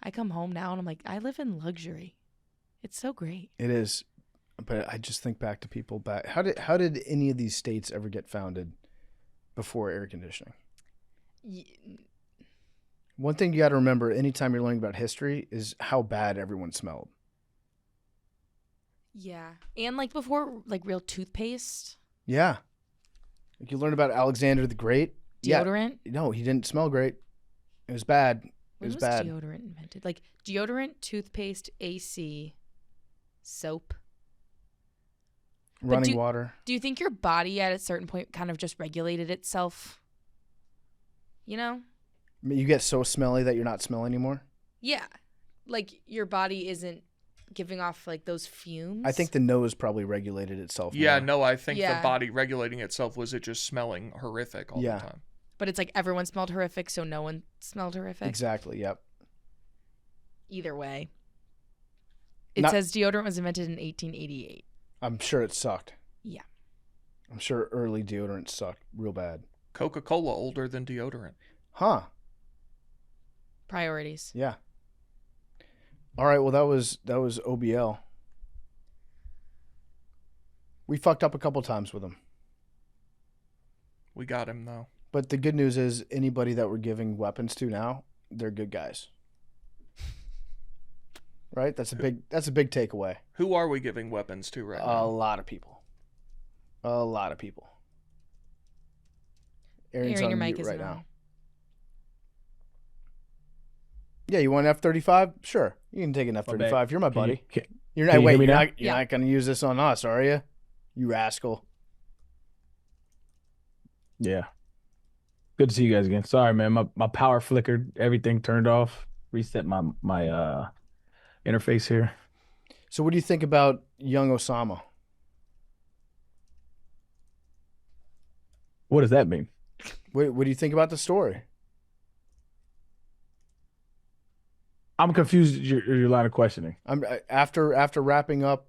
I come home now and I'm like, I live in luxury. It's so great. It is. But I just think back to people back. How did any of these states ever get founded before air conditioning? One thing you got to remember anytime you're learning about history is how bad everyone smelled. Yeah. And like before, like real toothpaste, Yeah. Like you learned about Alexander the Great. deodorant. Yeah. No, he didn't smell great. It was bad. It When was was bad. deodorant invented? Like deodorant, toothpaste, AC, soap. Running do- water. Do you think your body at a certain point kind of just regulated itself? You know? You get so smelly that you're not smelling anymore. Yeah. Like your body isn't giving off like those fumes. I think the nose probably regulated itself. Yeah, more. no, I think Yeah. the body regulating itself was it just smelling horrific all Yeah. the time. But it's like everyone smelled horrific, so no one smelled horrific. Exactly. Yep. Either way. It Not- says deodorant was invented in 1888. I'm sure it sucked. Yeah. I'm sure early deodorant sucked real bad. Coca-Cola older than deodorant. Huh. Priorities. Yeah. All right. Well, that was OBL. We fucked up a couple times with him, We got him though. but the good news is anybody that we're giving weapons to now, they're good guys. Right? That's a big takeaway. Who are we giving weapons to right A now? lot of people. A lot of people. Arian's Arian, on your mic mute isn't right on. now. Yeah, you want an F-35? Sure, you can take an F-35. You're my buddy. You're not. can you Wait, hear me you're now? not. You're not going to use this on us, are you? You rascal. Yeah. Good to see you guys again. Sorry, man. My power flickered. Everything turned off. Reset my interface here. So, what do you think about young Osama? What does that mean? What do you think about the story? I'm confused at your line of questioning. I'm after wrapping up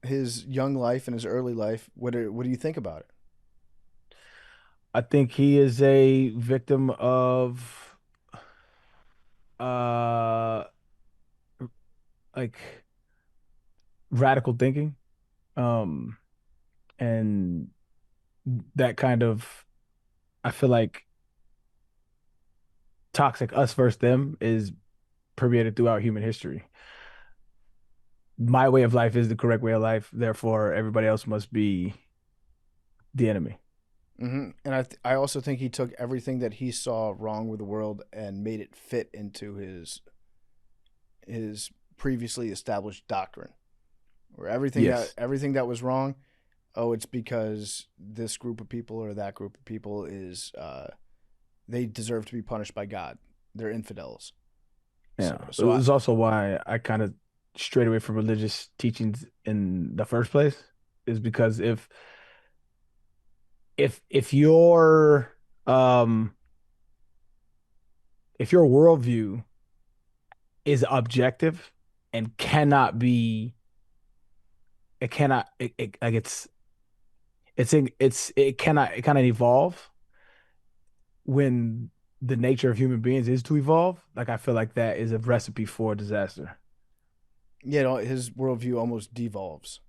his young life and his early life. What do you think about it? I think he is a victim of like radical thinking, and that kind of, I feel like toxic us versus them is permeated throughout human history. My way of life is the correct way of life, therefore everybody else must be the enemy. And I also think he took everything that he saw wrong with the world and made it fit into his previously established doctrine, where everything that was wrong, it's because this group of people or that group of people is they deserve to be punished by God. They're infidels. Yeah. So it was also why I kind of strayed away from religious teachings in the first place, is because if your worldview is objective and cannot be, it cannot it like it cannot evolve when the nature of human beings is to evolve, like I feel like that is a recipe for disaster. Yeah, his worldview almost devolves.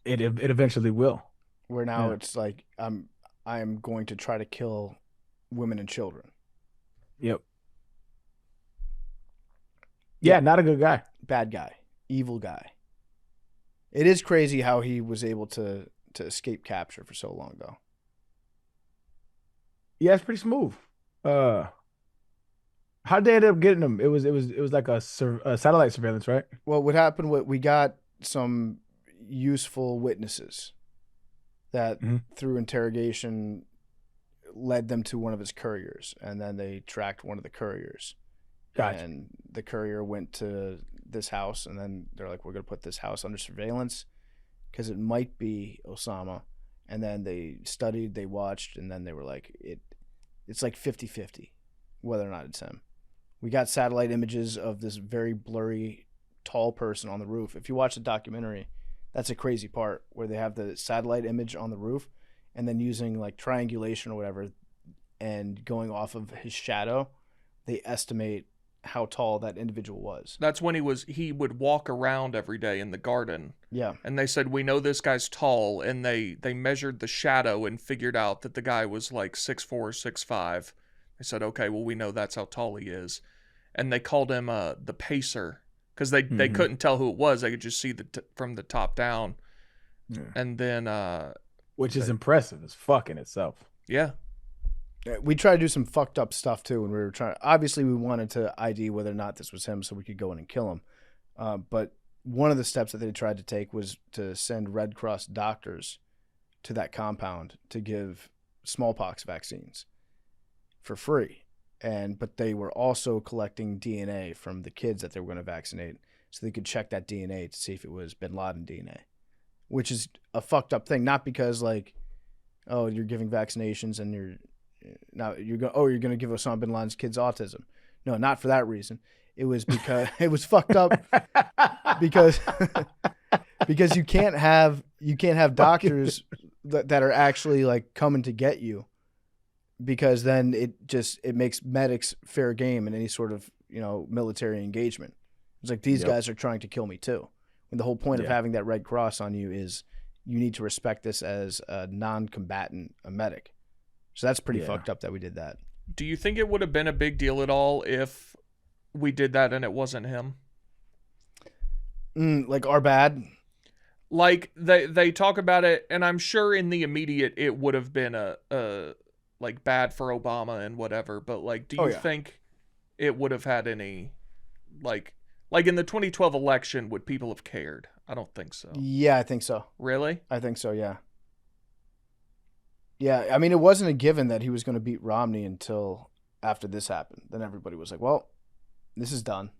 It eventually will. Where now it's like I am going to try to kill women and children. Yep. Yeah, not a good guy. Bad guy. Evil guy. It is crazy how he was able to escape capture for so long, though. Yeah, it's pretty smooth. How did they end up getting him? It was like a satellite surveillance, right? Well, what happened? We got some useful witnesses that through interrogation led them to one of his couriers, and then they tracked one of the couriers. Gotcha. And the courier went to this house, and then they're like, we're going to put this house under surveillance because it might be Osama. And then they studied, they watched, and then they were like, it's like 50-50 whether or not it's him. We got satellite images of this very blurry, tall person on the roof. If you watch the documentary, that's a crazy part where they have the satellite image on the roof and then using like triangulation or whatever and going off of his shadow, they estimate how tall that individual was. That's when he would walk around every day in the garden. Yeah. And they said, we know this guy's tall, and they measured the shadow and figured out that the guy was like 6'4", 6'5". They said, okay, well, we know that's how tall he is. And they called him the pacer because they couldn't tell who it was. They could just see from the top down. Yeah. And then... which is impressive as fuck in itself. Yeah. We tried to do some fucked up stuff, too, when we were trying... Obviously, we wanted to ID whether or not this was him so we could go in and kill him. But one of the steps that they tried to take was to send Red Cross doctors to that compound to give smallpox vaccines for free. But they were also collecting DNA from the kids that they were going to vaccinate so they could check that DNA to see if it was Bin Laden DNA, which is a fucked up thing. Not because, like, oh, you're giving vaccinations and you're going to give Osama Bin Laden's kids autism. No, not for that reason. It was because it was fucked up because you can't have doctors that are actually like coming to get you, because then it makes medics fair game in any sort of, military engagement. It's like these guys are trying to kill me too. And the whole point of having that Red Cross on you is you need to respect this as a non-combatant, a medic. So that's pretty fucked up that we did that. Do you think it would have been a big deal at all if we did that and it wasn't him? Like our bad? Like they talk about it, and I'm sure in the immediate it would have been a like bad for Obama and whatever. But like, do you think it would have had any like in the 2012 election, would people have cared? I don't think so. Yeah, I think so. Really? I think so. Yeah. Yeah, I mean, it wasn't a given that he was going to beat Romney until after this happened. Then everybody was like, well, this is done.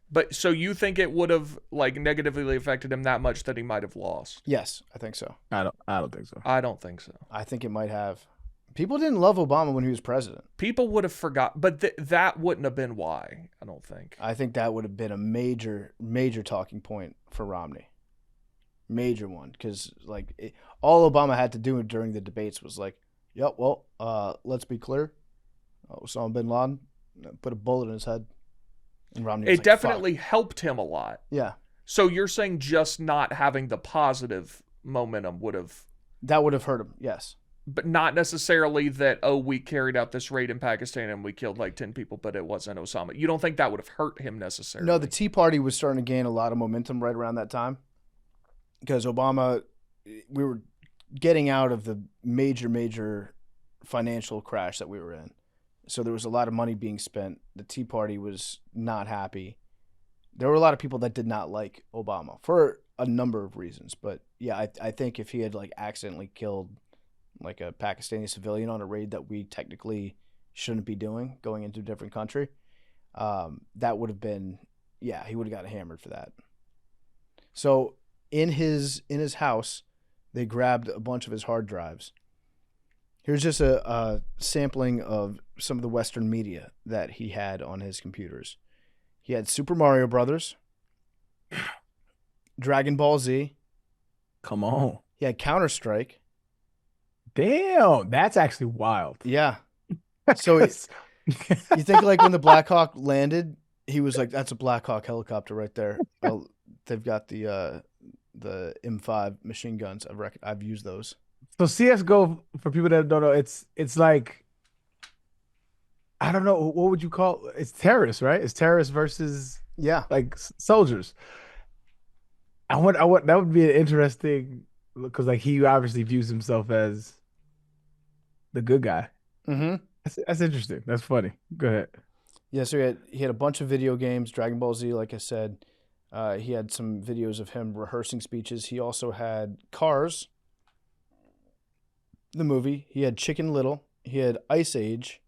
But so you think it would have like negatively affected him that much that he might have lost? Yes, I think so. I don't think so. I don't think so. I think it might have. People didn't love Obama when he was president. People would have forgot, but that wouldn't have been why, I don't think. I think that would have been a major, major talking point for Romney. Major one, because like all Obama had to do during the debates was like, "Yep, well, let's be clear, Osama bin Laden put a bullet in his head," and Romney. It definitely helped him a lot. Yeah, So you're saying just not having the positive momentum would have... That would have hurt him, yes. But not necessarily that, we carried out this raid in Pakistan and we killed like 10 people, but it wasn't Osama. You don't think that would have hurt him necessarily? No, the Tea Party was starting to gain a lot of momentum right around that time. Because Obama, we were getting out of the major financial crash that we were in. So there was a lot of money being spent. The Tea Party was not happy. There were a lot of people that did not like Obama for a number of reasons. But yeah, I think if he had like accidentally killed like a Pakistani civilian on a raid that we technically shouldn't be doing, going into a different country, that would have been, yeah, he would have got hammered for that. So in his house, they grabbed a bunch of his hard drives. Here's just a sampling of some of the Western media that he had on his computers. He had Super Mario Brothers, Dragon Ball Z. Come on. He had Counter-Strike. Damn, that's actually wild. Yeah. So you think like when the Black Hawk landed, he was like, "That's a Black Hawk helicopter right there." They've got the M5 machine guns. I've used those. So CS:GO, for people that don't know, it's like, I don't know, what would you call it? It's terrorists, right? It's terrorists versus like soldiers. I want that would be an interesting, because like he obviously views himself as the good guy. Mm-hmm. That's interesting. That's funny. Go ahead. Yeah, so he had a bunch of video games, Dragon Ball Z, like I said. He had some videos of him rehearsing speeches. He also had Cars, the movie. He had Chicken Little. He had Ice Age,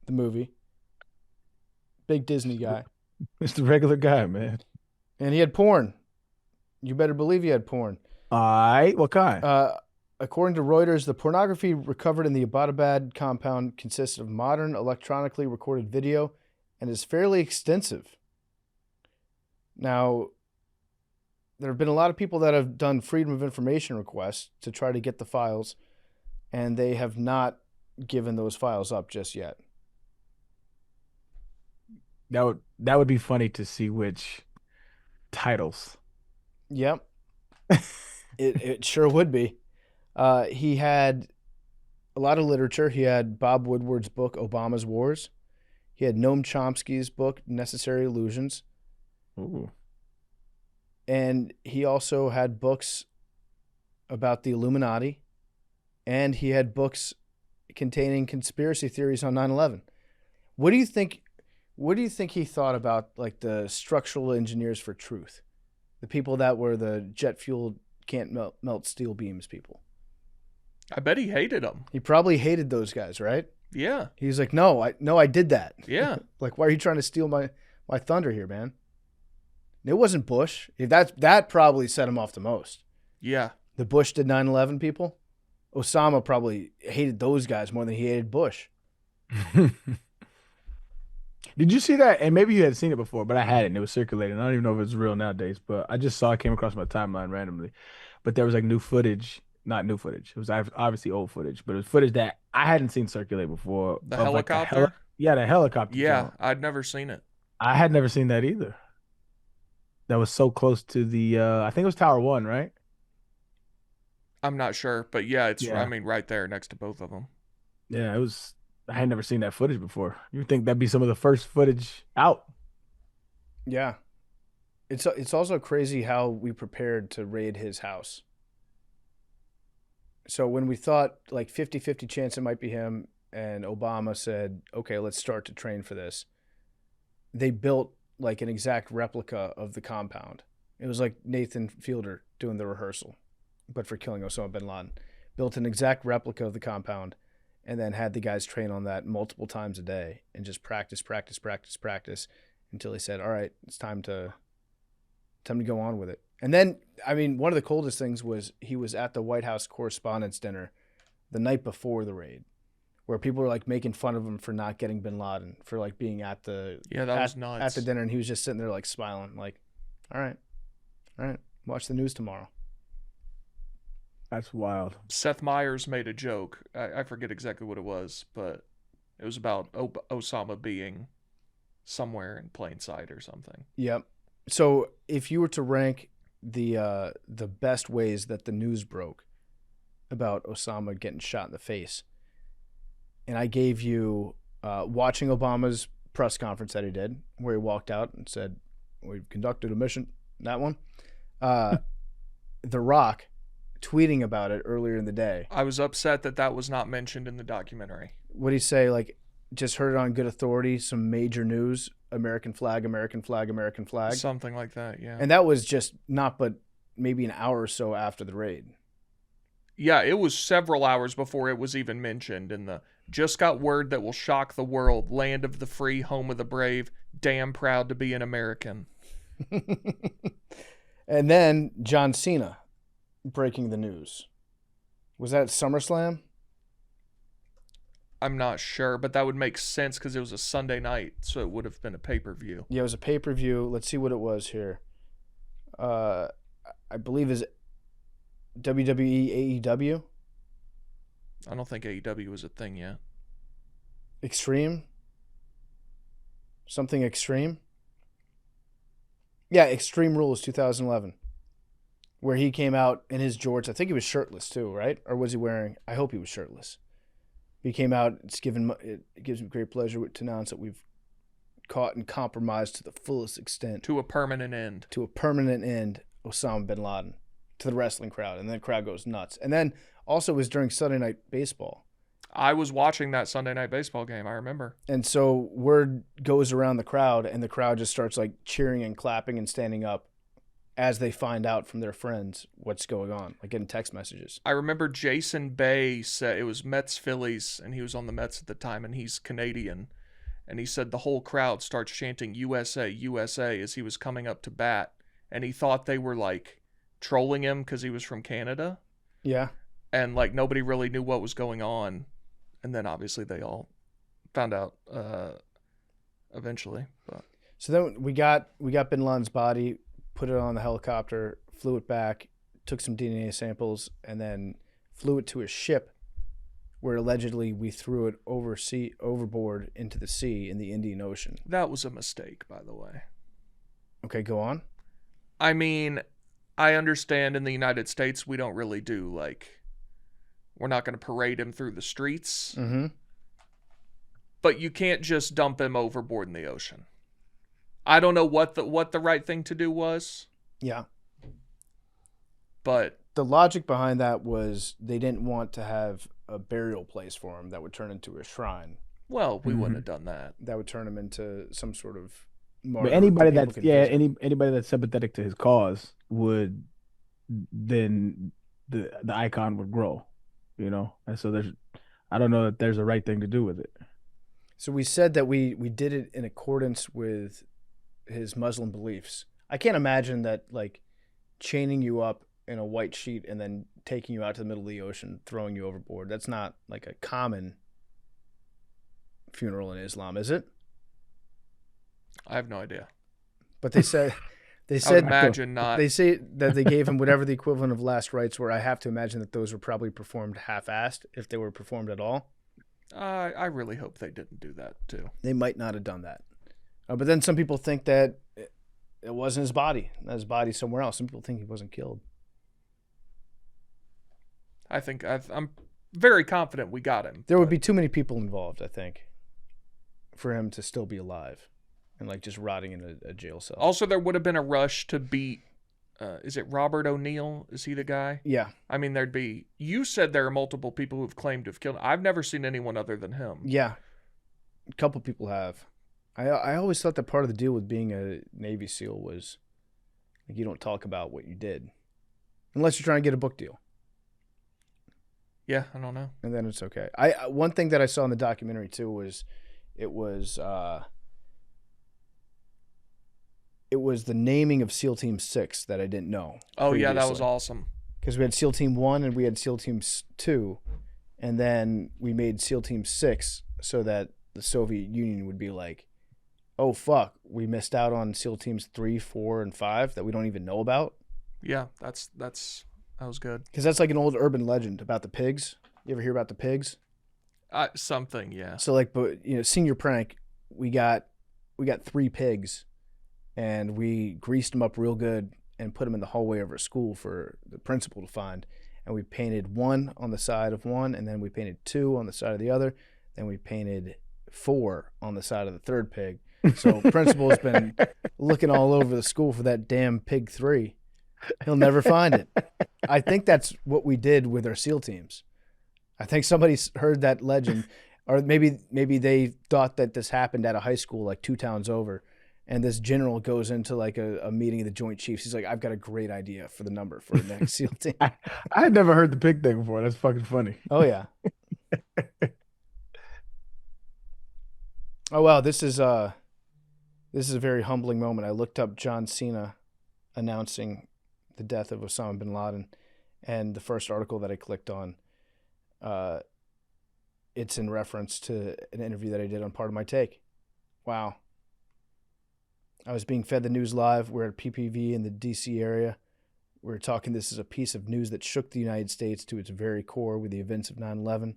the movie. Big Disney guy. It's the regular guy, man. And he had porn. You better believe he had porn. All right. What kind? According to Reuters, the pornography recovered in the Abbottabad compound consists of modern electronically recorded video and is fairly extensive. Now, there have been a lot of people that have done Freedom of Information requests to try to get the files, and they have not given those files up just yet. That would be funny to see which titles. Yep. It sure would be. He had a lot of literature. He had Bob Woodward's book, Obama's Wars. He had Noam Chomsky's book, Necessary Illusions. Ooh. And he also had books about the Illuminati. And he had books containing conspiracy theories on 9/11. What do you think he thought about like the structural engineers for truth? The people that were the jet fuel can't melt steel beams people. I bet he hated them. He probably hated those guys, right? Yeah. He's like, no, I did that. Yeah. Like, why are you trying to steal my thunder here, man? It wasn't Bush. That probably set him off the most. Yeah. The Bush did 9/11 people. Osama probably hated those guys more than he hated Bush. Did you see that? And maybe you had seen it before, but I hadn't. It was circulating. I don't even know if it's real nowadays, but I just saw it, came across my timeline randomly. But there was like new footage. Not new footage. It was obviously old footage, but it was footage that I hadn't seen circulate before. The helicopter? Like the helicopter. Yeah, jump. I'd never seen it. I had never seen that either. That was so close to the, I think it was Tower 1, right? I'm not sure, but yeah, I mean, right there next to both of them. Yeah, it was. I had never seen that footage before. You would think that'd be some of the first footage out. Yeah. It's also crazy how we prepared to raid his house. So when we thought like 50-50 chance it might be him, and Obama said, okay, let's start to train for this, they built like an exact replica of the compound. It was like Nathan Fielder doing the rehearsal, but for killing Osama Bin Laden. Built an exact replica of the compound and then had the guys train on that multiple times a day and just practice until he said, all right, it's time to go on with it. And then, I mean, one of the coldest things was he was at the White House Correspondents' Dinner the night before the raid, where people were like making fun of him for not getting Bin Laden, for like being at the was nuts. at the dinner, and he was just sitting there like smiling, like, all right, watch the news tomorrow. That's wild. Seth Meyers made a joke. I forget exactly what it was, but it was about Osama being somewhere in plain sight or something. Yep. So if you were to rank the best ways that the news broke about Osama getting shot in the face, and I gave you watching Obama's press conference that he did, where he walked out and said, "We've conducted a mission." That one. The Rock tweeting about it earlier in the day. I was upset that was not mentioned in the documentary. What did he say? Like, just heard it on good authority, some major news, American flag, American flag, American flag. Something like that, yeah. And that was just not but maybe an hour or so after the raid. Yeah, it was several hours before it was even mentioned in the just got word that will shock the world, land of the free, home of the brave, damn proud to be an American. And then John Cena breaking the news. Was that SummerSlam? I'm not sure, but that would make sense because it was a Sunday night, so it would have been a pay-per-view. Yeah, it was a pay-per-view. Let's see what it was here. I believe is WWE AEW. I don't think AEW was a thing yet. Extreme? Something Extreme? Yeah, Extreme Rules 2011. Where he came out in his jorts. I think he was shirtless too, right? Or was he wearing? I hope he was shirtless. He came out. It gives me great pleasure to announce that we've caught and compromised to the fullest extent. To a permanent end. To a permanent end, Osama Bin Laden. To the wrestling crowd. And then the crowd goes nuts. And then also it was during Sunday Night Baseball. I was watching that Sunday Night Baseball game, I remember. And so word goes around the crowd, and the crowd just starts like cheering and clapping and standing up as they find out from their friends what's going on, like getting text messages. I remember Jason Bay said it was Mets Phillies, and he was on the Mets at the time, and he's Canadian. And he said the whole crowd starts chanting USA, USA as he was coming up to bat. And he thought they were like trolling him because he was from Canada. Yeah. And like nobody really knew what was going on. And then obviously they all found out eventually. But. So then we got Bin Laden's body, put it on the helicopter, flew it back, took some DNA samples, and then flew it to a ship where allegedly we threw it overboard into the sea in the Indian Ocean. That was a mistake, by the way. Okay, go on. I mean, I understand in the United States we don't really do like... We're not going to parade him through the streets. Mm-hmm. But you can't just dump him overboard in the ocean. I don't know what the right thing to do was. Yeah. But the logic behind that was they didn't want to have a burial place for him that would turn into a shrine. Well, we wouldn't have done that. That would turn him into some sort of martyr. But anybody that's anybody that's sympathetic to his cause would then the icon would grow. You know, and so I don't know that there's a right thing to do with it. So we said that we did it in accordance with his Muslim beliefs. I can't imagine that like chaining you up in a white sheet and then taking you out to the middle of the ocean, throwing you overboard. That's not like a common funeral in Islam, is it? I have no idea. But they said I would imagine not. They say that they gave him whatever the equivalent of last rites were. I have to imagine that those were probably performed half-assed, if they were performed at all. I really hope they didn't do that, too. They might not have done that. But then some people think that it wasn't his body. That his body's somewhere else. Some people think he wasn't killed. I think I'm very confident we got him. There would be too many people involved, I think, for him to still be alive. And like just rotting in a jail cell. Also, there would have been a rush to beat. Is it Robert O'Neill? Is he the guy? Yeah. I mean, there'd be. You said there are multiple people who've claimed to have killed him. I've never seen anyone other than him. Yeah, a couple people have. I always thought that part of the deal with being a Navy SEAL was like you don't talk about what you did, unless you're trying to get a book deal. Yeah, I don't know. And then it's okay. One thing that I saw in the documentary too was it was the naming of SEAL Team 6 that I didn't know. Oh, previously. yeah, that was awesome. Because we had SEAL Team 1 and we had SEAL Team 2, and then we made SEAL Team 6 so that the Soviet Union would be like, oh, fuck, we missed out on SEAL Teams 3, 4, and 5 that we don't even know about. Yeah, that was good. Because that's like an old urban legend about the pigs. You ever hear about the pigs? Something, yeah. So like, but Senior Prank, we got 3 pigs. and we greased them up real good and put them in the hallway of our school for the principal to find. And we painted 1 on the side of one, and then we painted 2 on the side of the other. Then we painted 4 on the side of the third pig. So principal's been looking all over the school for that damn pig 3. He'll never find it. I think that's what we did with our SEAL teams. I think somebody's heard that legend, or maybe they thought that this happened at a high school like 2 towns over, and this general goes into like a meeting of the Joint Chiefs. He's like, I've got a great idea for the number for the next SEAL team. I had never heard the pig thing before. That's fucking funny. Oh, yeah. Oh, wow. This is a very humbling moment. I looked up John Cena announcing the death of Osama Bin Laden, and the first article that I clicked on, it's in reference to an interview that I did on Part of My Take. Wow. I was being fed the news live. We're at PPV in the D.C. area. We're talking, this is a piece of news that shook the United States to its very core with the events of 9/11.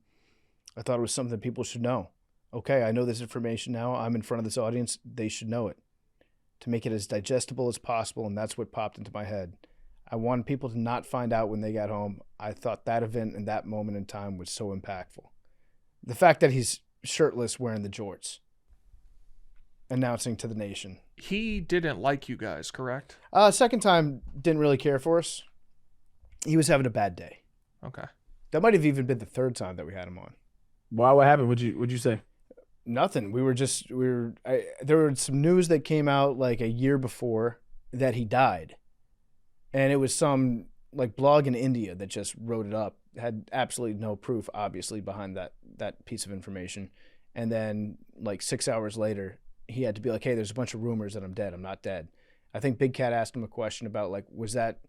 I thought it was something that people should know. Okay, I know this information now. I'm in front of this audience. They should know it. To make it as digestible as possible, and that's what popped into my head. I wanted people to not find out when they got home. I thought that event and that moment in time was so impactful. The fact that he's shirtless wearing the jorts, announcing to the nation. He didn't like you guys, correct? Second time, didn't really care for us. He was having a bad day. Okay. That might have even been the third time that we had him on. Why? What happened? What'd you say? Nothing. There was some news that came out like a year before that he died. And it was some like blog in India that just wrote it up. Had absolutely no proof, obviously, behind that piece of information. And then like 6 hours later, he had to be like, hey, there's a bunch of rumors that I'm dead. I'm not dead. I think Big Cat asked him a question about like, was that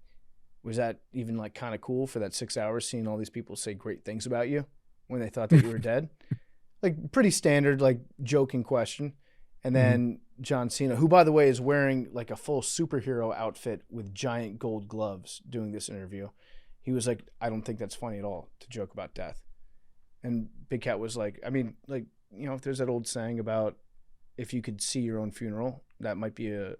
even like kind of cool for that 6 hours seeing all these people say great things about you when they thought that you were dead? Like pretty standard, like joking question. And then John Cena, who by the way is wearing like a full superhero outfit with giant gold gloves doing this interview. He was like, I don't think that's funny at all to joke about death. And Big Cat was like, I mean, like, you know, if there's that old saying about if you could see your own funeral, that might be a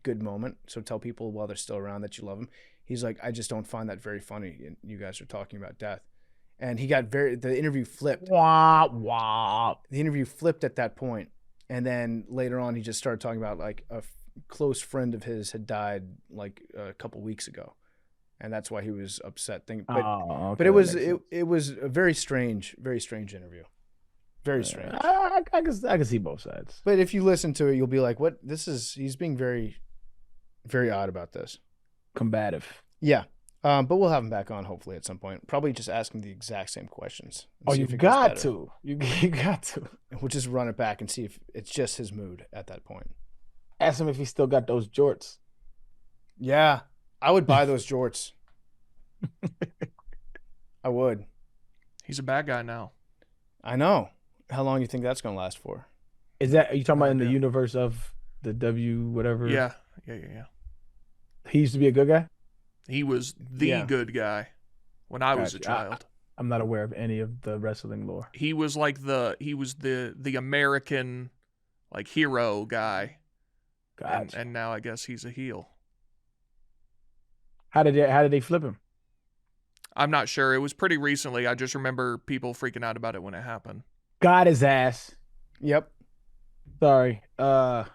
good moment. So tell people while they're still around that you love them. He's like, I just don't find that very funny. And you guys are talking about death. And he got the interview flipped. Wah, wah. The interview flipped at that point. And then later on, he just started talking about like a close friend of his had died like a couple weeks ago. And that's why he was upset. But it was a very strange interview. Very strange. I can see both sides. But if you listen to it, you'll be like, what? He's being very, very odd about this. Combative. Yeah. But we'll have him back on hopefully at some point. Probably just ask him the exact same questions. Oh, you got to. You got to. We'll just run it back and see if it's just his mood at that point. Ask him if he still got those jorts. Yeah. I would buy those jorts. I would. He's a bad guy now. I know. How long do you think that's going to last for? Are you talking about in the universe of the W whatever? Yeah. He used to be a good guy? He was the good guy when I was a child. I'm not aware of any of the wrestling lore. He was like the American like hero guy. Gotcha. And now I guess he's a heel. How did they flip him? I'm not sure. It was pretty recently. I just remember people freaking out about it when it happened. Got his ass. Yep. Sorry. Hustle,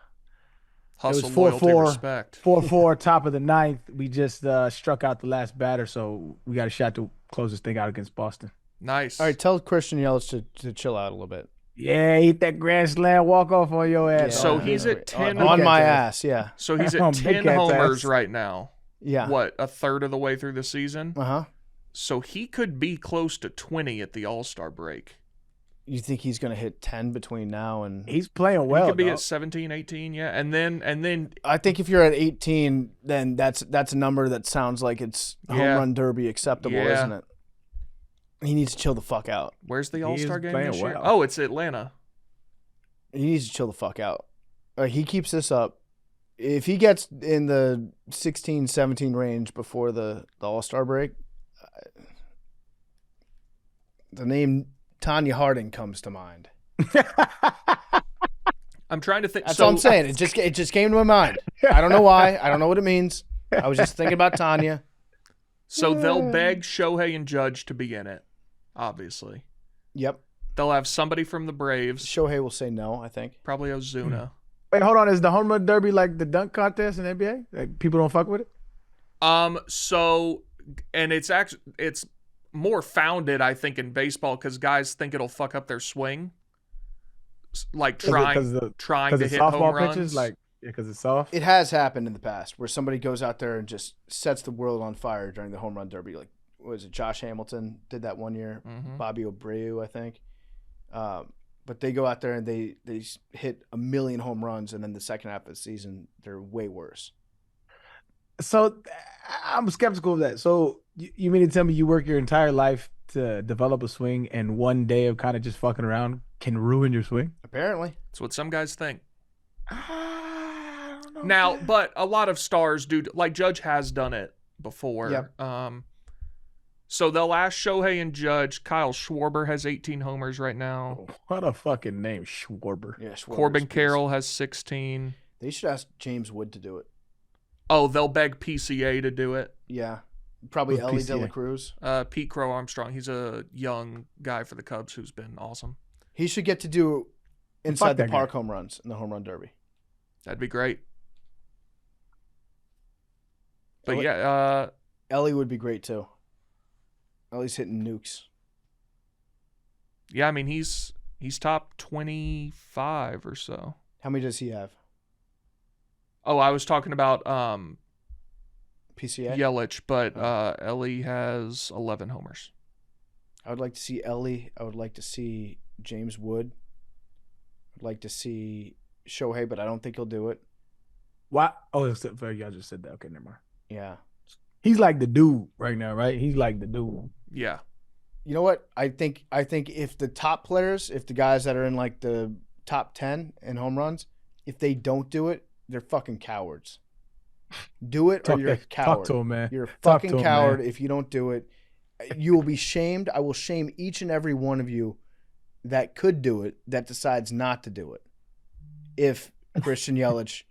it was loyalty, 4-4, respect. 4-4, top of the ninth. We just struck out the last batter, so we got a shot to close this thing out against Boston. Nice. All right, tell Christian Yelich to chill out a little bit. Yeah, eat that grand slam, walk off on your ass. Yeah. So he's at 10. On my ass, yeah. So he's at 10 homers right now. Yeah. What, a third of the way through the season? Uh-huh. So he could be close to 20 at the All-Star break. You think he's going to hit 10 between now and... He's playing well, He could be at 17, 18, yeah. And then I think if you're at 18, then that's a number that sounds like it's home run derby acceptable, isn't it? He needs to chill the fuck out. Where's the All-Star game this year? Well. Oh, it's Atlanta. He needs to chill the fuck out. He keeps this up. If he gets in the 16, 17 range before the All-Star break, the name Tanya Harding comes to mind. I'm trying to think. That's what I'm saying. It just came to my mind. I don't know why. I don't know what it means. I was just thinking about Tanya. So they'll beg Shohei and Judge to be in it, obviously. Yep. They'll have somebody from the Braves. Shohei will say no, I think. Probably Ozuna. Wait, hold on. Is the home run derby like the dunk contest in the NBA? Like people don't fuck with it? So, and it's more founded, I think, in baseball because guys think it'll fuck up their swing. Like trying to hit home runs. Pitches, like because it's soft. It has happened in the past where somebody goes out there and just sets the world on fire during the home run derby. Like, what was it? Josh Hamilton did that one year. Mm-hmm. Bobby Abreu, I think. But they go out there and they hit 1 million home runs, and then the second half of the season they're way worse. So I'm skeptical of that. So you mean to tell me you work your entire life to develop a swing, and one day of kind of just fucking around can ruin your swing? Apparently, that's what some guys think. I don't know. Now, but a lot of stars do. Like Judge has done it before. Yep. So they'll ask Shohei and Judge. Kyle Schwarber has 18 homers right now. What a fucking name, Schwarber. Yeah, Schwarber's Corbin Carroll has 16. They should ask James Wood to do it. Oh, they'll beg PCA to do it. Yeah, probably Who's Ellie PCA? De La Cruz. Pete Crow Armstrong. He's a young guy for the Cubs who's been awesome. He should get to do inside the that park guy. home runs in the home run derby. That'd be great. But Ellie- yeah, Ellie would be great too. Ellie's hitting nukes. I mean he's top 25 or so. How many does he have? Oh, I was talking about PCA? Yelich, but Ellie has 11 homers. I would like to see Ellie. I would like to see James Wood. I'd like to see Shohei, but I don't think he'll do it. Why? Oh, y'all just said that. Okay, never mind. Yeah. He's like the dude right now, right? He's like the dude. Yeah. You know what? I think if the top players, if the guys that are in like the top 10 in home runs, if they don't do it, they're fucking cowards. Do it or you're a coward. Talk to him, man. You're a Talk to fucking him, coward man. if you don't do it. You will be shamed. I will shame each and every one of you that could do it that decides not to do it. If Christian Yelich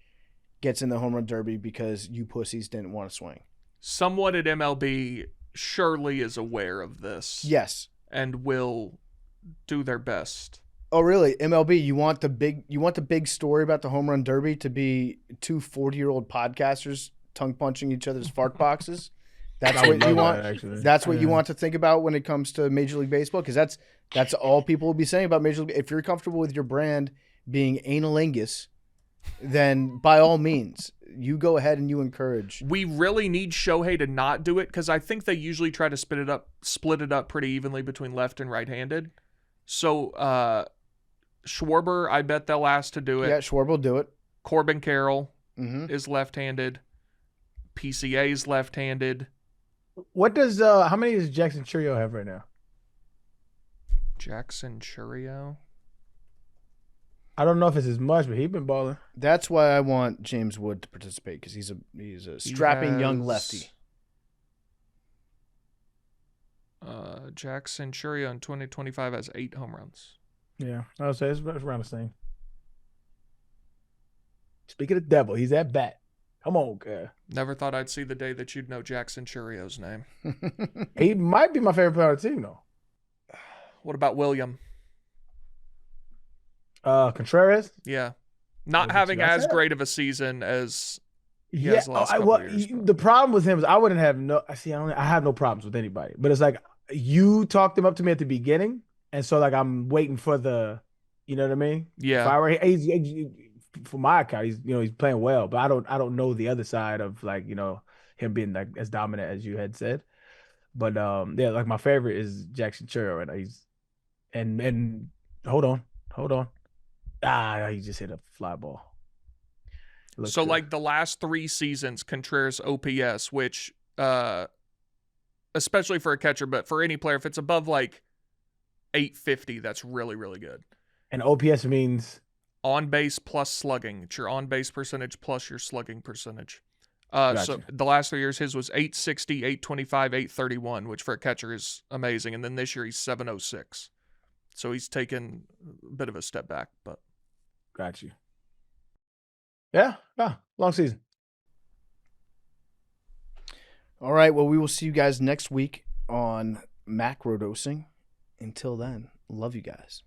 gets in the home run derby because you pussies didn't want to swing. Someone at MLB surely is aware of this. Yes. And will do their best. Oh, really? MLB, you want the big story about the home run derby to be two 40-year-old podcasters tongue punching each other's fart boxes? That's what you want. That's what you want to think about when it comes to Major League Baseball, because that's all people will be saying about Major League. If you're comfortable with your brand being analingus, then by all means, you go ahead and you encourage. We really need Shohei to not do it because I think they usually try to split it up pretty evenly between left and right-handed. So Schwarber, I bet they'll ask to do it. Yeah, Schwarber will do it. Corbin Carroll is left-handed. PCA's left-handed. What does how many does Jackson Churio have right now? Jackson Churio? I don't know if it's as much, but he's been balling. That's why I want James Wood to participate, because he's a strapping young lefty. Jackson Churio in 2025 has 8 home runs. Yeah, I would say it's around the same. Speaking of the devil, he's at bat. Come on, guy. Never thought I'd see the day that you'd know Jackson Churio's name. He might be my favorite player on the team, though. What about William? Contreras? Yeah. Not having as great of a season as he has the last couple years. The problem with him is I wouldn't have I have no problems with anybody. But it's like you talked him up to me at the beginning, and so like I'm waiting for the, you know what I mean? Yeah. If I were, for my account, he's playing well, but I don't know the other side of like, him being like as dominant as you had said. But yeah, like my favorite is Jackson Churio right now. He's and hold on. He just hit a fly ball. So like the last 3 seasons, Contreras OPS, which especially for a catcher, but for any player, if it's above like 850, that's really, really good. And OPS means on base plus slugging. It's your on base percentage plus your slugging percentage. Gotcha. So the last 3 years, his was 860, 825, 831, which for a catcher is amazing. And then this year he's 706. So he's taken a bit of a step back, but got you. Yeah, long season. All right. Well, we will see you guys next week on Macrodosing. Until then, love you guys.